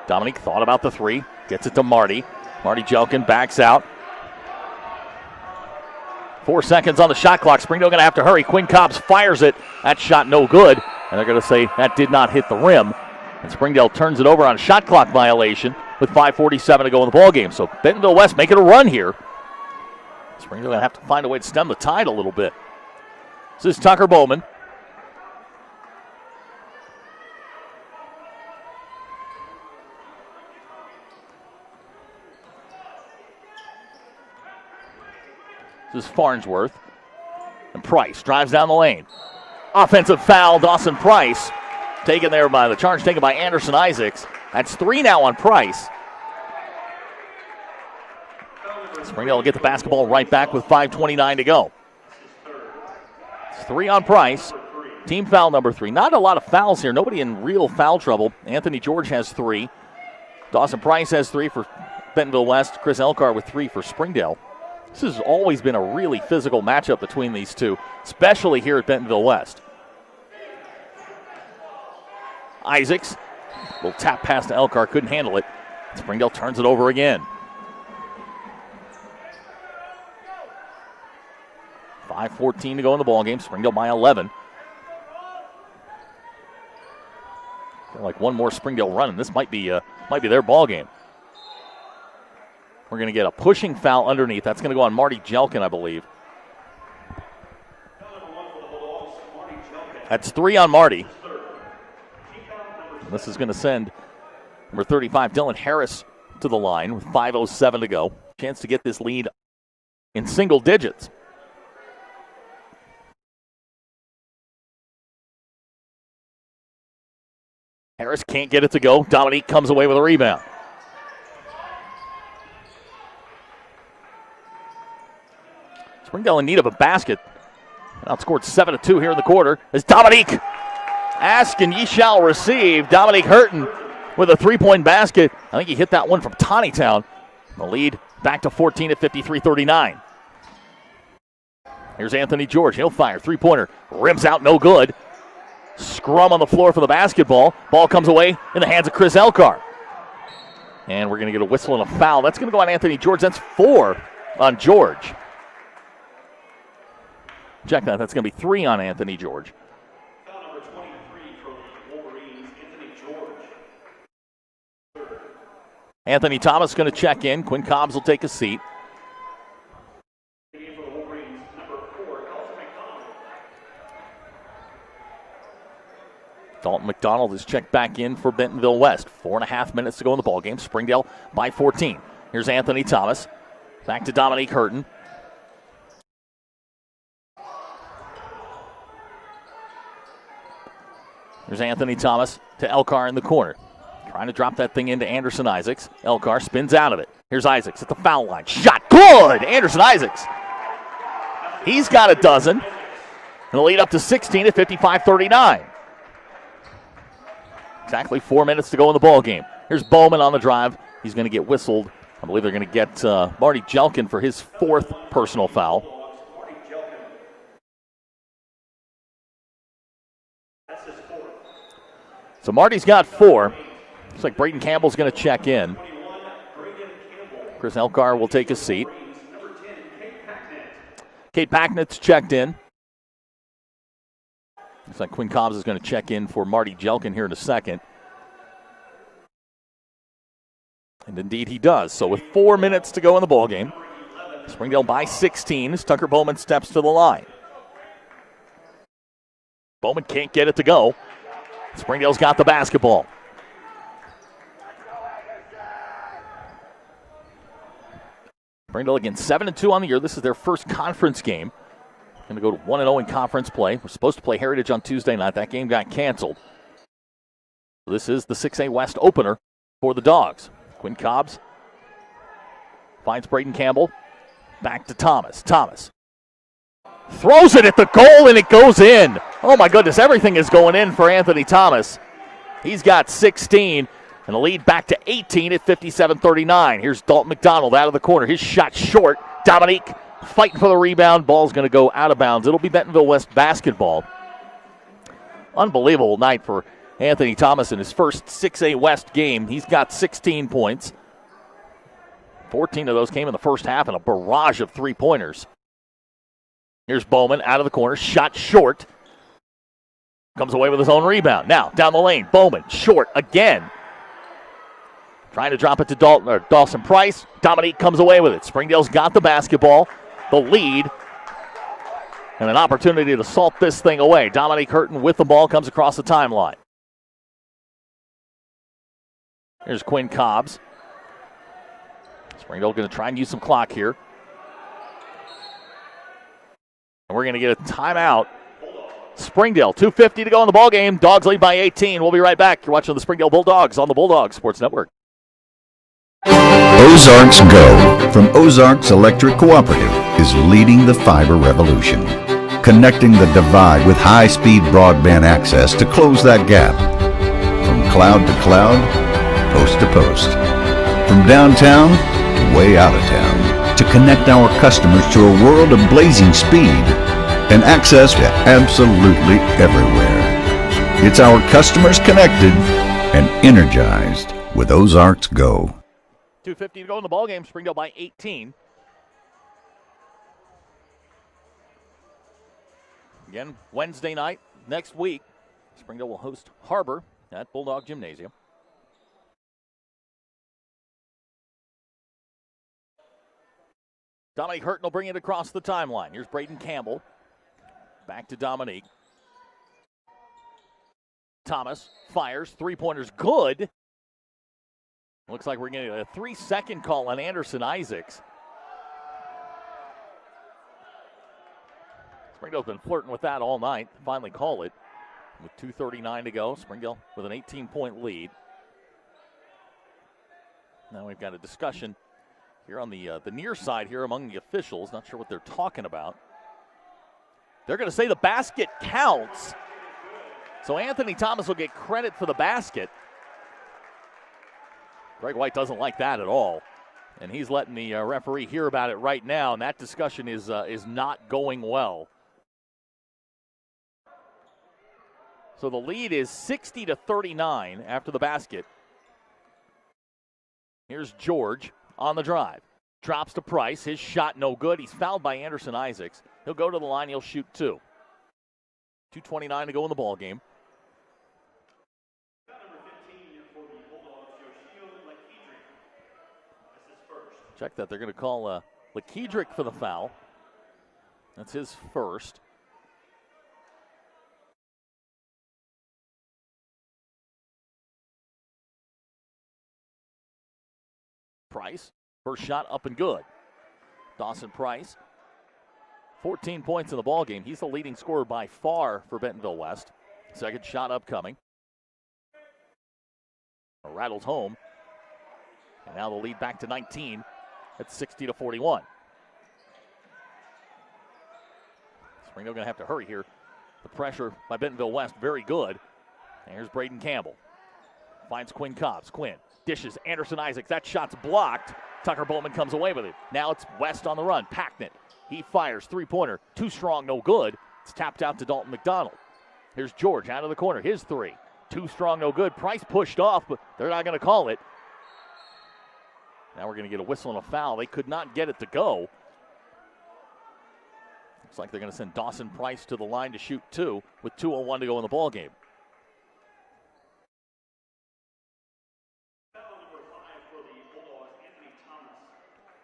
Dominique thought about the three. Gets it to Marty. Marty Jelkin backs out. 4 seconds on the shot clock. Springdale going to have to hurry. Quinn Cobbs fires it. That shot no good. And they're going to say that did not hit the rim. And Springdale turns it over on a shot clock violation with 5:47 to go in the ballgame. So Bentonville West making a run here. Springdale going to have to find a way to stem the tide a little bit. This is Tucker Bowman. This is Farnsworth. And Price drives down the lane. Offensive foul, Dawson Price. Taken there by the charge, taken by Anderson Isaacs. That's 3 now on Price. Springdale will get the basketball right back with 5:29 to go. It's 3 on Price. Team foul number 3. Not a lot of fouls here. Nobody in real foul trouble. Anthony George has 3. Dawson Price has 3 for Bentonville West. Chris Elcar with 3 for Springdale. This has always been a really physical matchup between these two, especially here at Bentonville West. Isaacs will tap pass to Elcar, couldn't handle it. Springdale turns it over again. 5:14 to go in the ballgame. Springdale by 11. like one more Springdale run, and this might be their ball game. We're going to get a pushing foul underneath. That's going to go on Marty Jelkin, I believe. That's 3 on Marty. And this is going to send number 35, Dylan Harris, to the line with 5:07 to go. Chance to get this lead in single digits. Harris can't get it to go. Dominique comes away with a rebound. Springdale in need of a basket. Outscored 7-2 here in the quarter as Dominique. Ask and ye shall receive. Dominique Hurton with a three-point basket. I think he hit that one from Tawnytown. The lead back to 14 at 53-39. Here's Anthony George. He'll fire. Three-pointer. Rims out, no good. Scrum on the floor for the basketball. Ball comes away in the hands of Chris Elcar. And we're going to get a whistle and a foul. That's going to go on Anthony George. That's 4 on George. Check that. That's going to be 3 on Anthony George. Foul number 23 for Wolverines, Anthony George. Anthony Thomas going to check in. Quinn Cobbs will take a seat. Dalton McDonald is checked back in for Bentonville West. 4.5 minutes to go in the ballgame. Springdale by 14. Here's Anthony Thomas. Back to Dominique Hurton. Here's Anthony Thomas to Elcar in the corner. Trying to drop that thing into Anderson Isaacs. Elcar spins out of it. Here's Isaacs at the foul line. Shot good! Anderson Isaacs. He's got a dozen. And the lead up to 16 at 55-39. Exactly 4 minutes to go in the ball game. Here's Bowman on the drive. He's going to get whistled. I believe they're going to get Marty Jelkin for his 4th personal foul. So Marty's got 4. Looks like Braden Campbell's going to check in. Chris Elcar will take a seat. Kate Packnett's checked in. Looks like Quinn Cobbs is going to check in for Marty Jelkin here in a second. And indeed he does. So with 4 minutes to go in the ballgame, Springdale by 16 as Tucker Bowman steps to the line. Bowman can't get it to go. Springdale's got the basketball. Springdale again 7-2 on the year. This is their first conference game. Going to go to 1-0 in conference play. We're supposed to play Heritage on Tuesday night. That game got canceled. This is the 6A West opener for the Dogs. Quinn Cobbs finds Braden Campbell. Back to Thomas. Thomas throws it at the goal, and it goes in. Oh, my goodness. Everything is going in for Anthony Thomas. He's got 16, and the lead back to 18 at 57-39. Here's Dalton McDonald out of the corner. His shot short. Dominique fighting for the rebound. Ball's going to go out of bounds. It'll be Bentonville West basketball. Unbelievable night for Anthony Thomas in his first 6A West game. He's got 16 points. 14 of those came in the first half, and a barrage of three-pointers. Here's Bowman out of the corner. Shot short. Comes away with his own rebound. Now, down the lane. Bowman, short again. Trying to drop it to Dawson Price. Dominique comes away with it. Springdale's got the basketball, the lead, and an opportunity to salt this thing away. Dominique Hurton with the ball comes across the timeline. Here's Quinn Cobbs. Springdale going to try and use some clock here. And we're going to get a timeout. Springdale, 2:50 to go in the ballgame. Dogs lead by 18. We'll be right back. You're watching the Springdale Bulldogs on the Bulldogs Sports Network. Ozarks Go from Ozarks Electric Cooperative is leading the fiber revolution, connecting the divide with high-speed broadband access to close that gap. From cloud to cloud, post to post, from downtown to way out of town, to connect our customers to a world of blazing speed and access to absolutely everywhere. It's our customers connected and energized with Ozarks Go. 2:50 to go in the ballgame. Springdale by 18. Again, Wednesday night next week, Springdale will host HAR-BER at Bulldog Gymnasium. Dominique Hurton will bring it across the timeline. Here's Braden Campbell. Back to Dominique. Thomas fires. Three-pointers good. Looks like we're getting a 3-second call on Anderson Isaacs. Springdale's been flirting with that all night. Finally call it with 2:39 to go. Springdale with an 18-point lead. Now we've got a discussion here on the near side here among the officials. Not sure what they're talking about. They're going to say the basket counts. So Anthony Thomas will get credit for the basket. Greg White doesn't like that at all. And he's letting the referee hear about it right now. And that discussion is not going well. So the lead is 60-39 after the basket. Here's George on the drive. Drops to Price. His shot no good. He's fouled by Anderson Isaacs. He'll go to the line. He'll shoot two. 2:29 to go in the ball game. Check that. They're going to call Lakedrick for the foul. That's his first. Price, first shot up and good. Dawson Price, 14 points in the ballgame. He's the leading scorer by far for Bentonville West. Second shot upcoming. Rattles home. And now the lead back to 19 at 60-41. Springdale going to have to hurry here. The pressure by Bentonville West, very good. And here's Braden Campbell. Finds Quinn Cobbs. Quinn dishes Anderson Isaacs. That shot's blocked. Tucker Bowman comes away with it. Now it's West on the run. Packnett. He fires. Three-pointer. Too strong, no good. It's tapped out to Dalton McDonald. Here's George out of the corner. His three. Too strong, no good. Price pushed off, but they're not going to call it. Now we're going to get a whistle and a foul. They could not get it to go. Looks like they're going to send Dawson Price to the line to shoot two with 2:01 to go in the ballgame.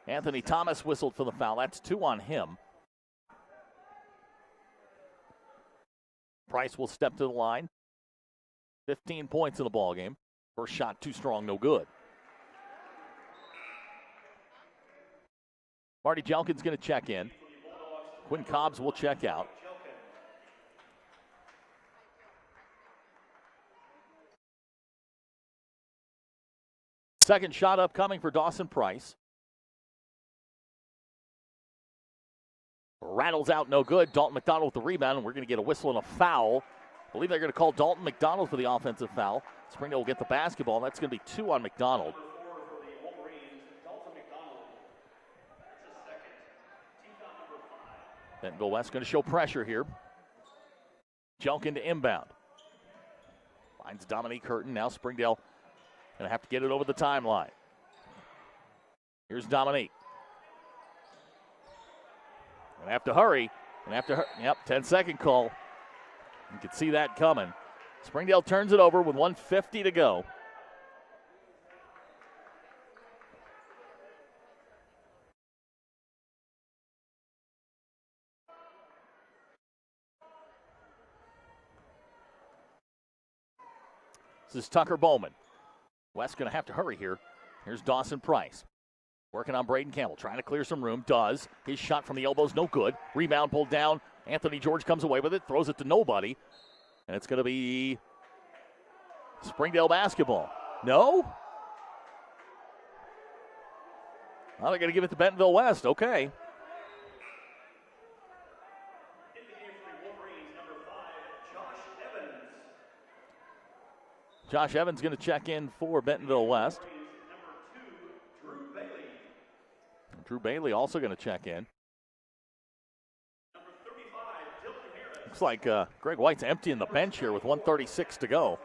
Anthony Thomas whistled for the foul. That's two on him. Price will step to the line. 15 points in the ballgame. First shot too strong, no good. Marty Jelkin's going to check in. Quinn Cobbs will check out. Second shot upcoming for Dawson Price. Rattles out, no good. Dalton McDonald with the rebound, and we're going to get a whistle and a foul. I believe they're going to call Dalton McDonald for the offensive foul. Springdale will get the basketball, and that's going to be two on McDonald. Bentonville West going to show pressure here. Jelkin to inbound. Finds Dominique Hurton. Now Springdale going to have to get it over the timeline. Here's Dominique. Going to have to hurry. Yep, 10-second call. You can see that coming. Springdale turns it over with 1:50 to go. This is Tucker Bowman. West going to have to hurry here. Here's Dawson Price. Working on Braden Campbell, trying to clear some room. Does. His shot from the elbows, no good. Rebound pulled down. Anthony George comes away with it, throws it to nobody. And it's going to be Springdale basketball. No? Well, they're going to give it to Bentonville West. Okay. Josh Evans going to check in for Bentonville West. Drew Bailey also going to check in. Looks like Greg White's emptying the bench here with 1:36 to go.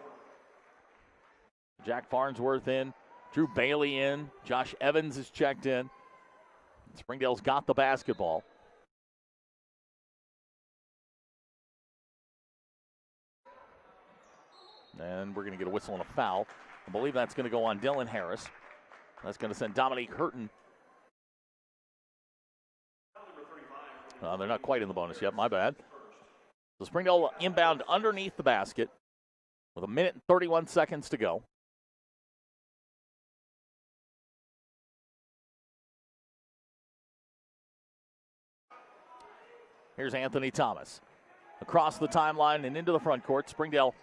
Jack Farnsworth in, Drew Bailey in, Josh Evans is checked in. Springdale's got the basketball. And we're going to get a whistle and a foul. I believe that's going to go on Dylan Harris. That's going to send Dominique Hurton. They're not quite in the bonus yet, my bad. So Springdale inbound underneath the basket with 1 minute and 31 seconds to go. Here's Anthony Thomas. Across the timeline and into the front court. Springdale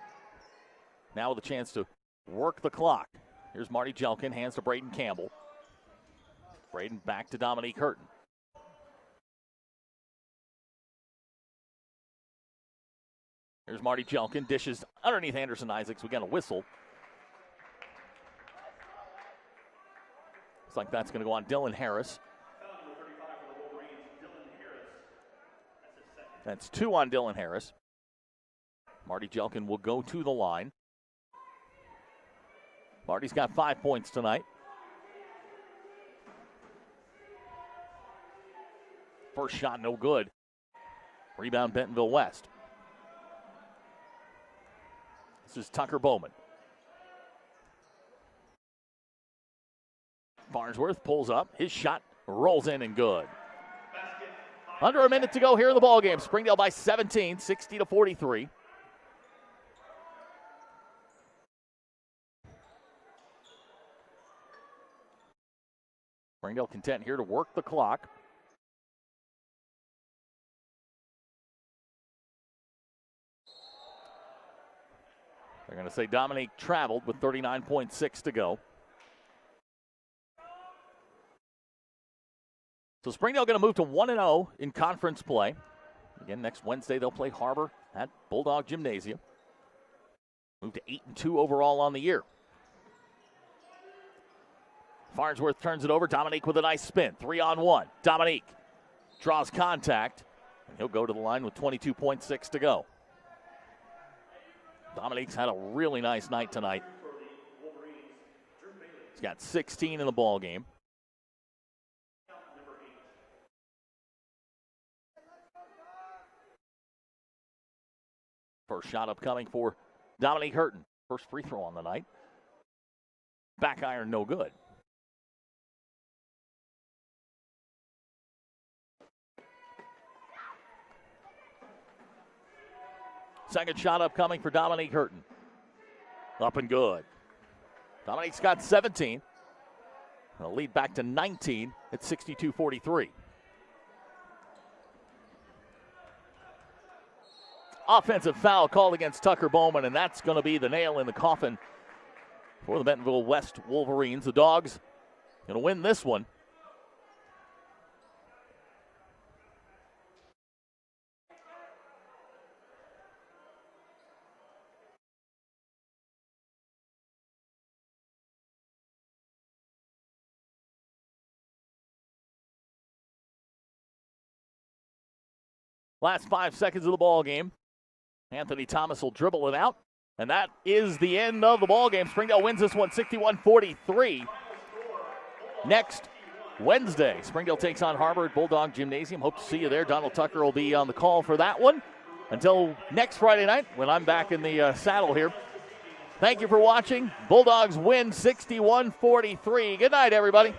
now with a chance to work the clock. Here's Marty Jelkin, hands to Braden Campbell. Braden back to Dominique Hurton. Here's Marty Jelkin, dishes underneath Anderson Isaacs. We got a whistle. Looks like that's going to go on Dylan Harris. That's 2 on Dylan Harris. Marty Jelkin will go to the line. Marty's got 5 points tonight. First shot, no good. Rebound, Bentonville West. This is Tucker Bowman. Farnsworth pulls up. His shot rolls in and good. Under a minute to go here in the ballgame. Springdale by 17, 60-43. Springdale content here to work the clock. They're going to say Dominique traveled with 39.6 to go. So Springdale going to move to 1-0 in conference play. Again, next Wednesday they'll play HAR-BER at Bulldog Gymnasium. Move to 8-2 overall on the year. Farnsworth turns it over. Dominique with a nice spin. 3-on-1. Dominique draws contact. And he'll go to the line with 22.6 to go. Dominique's had a really nice night tonight. He's got 16 in the ball game. First shot upcoming for Dominique Hurton. First free throw on the night. Back iron, no good. Second shot upcoming for Dominique Hurton. Up and good. Dominique's got 17. They'll lead back to 19 at 62-43. Offensive foul called against Tucker Bowman, and that's going to be the nail in the coffin for the Bentonville West Wolverines. The Dogs going to win this one. Last 5 seconds of the ball game. Anthony Thomas will dribble it out, and that is the end of the ball game. Springdale wins this one 61-43. Next Wednesday, Springdale takes on HAR-BER at Bulldog Gymnasium. Hope to see you there. Donald Tucker will be on the call for that one. Until next Friday night, when I'm back in the saddle here. Thank you for watching. Bulldogs win 61-43. Good night, everybody.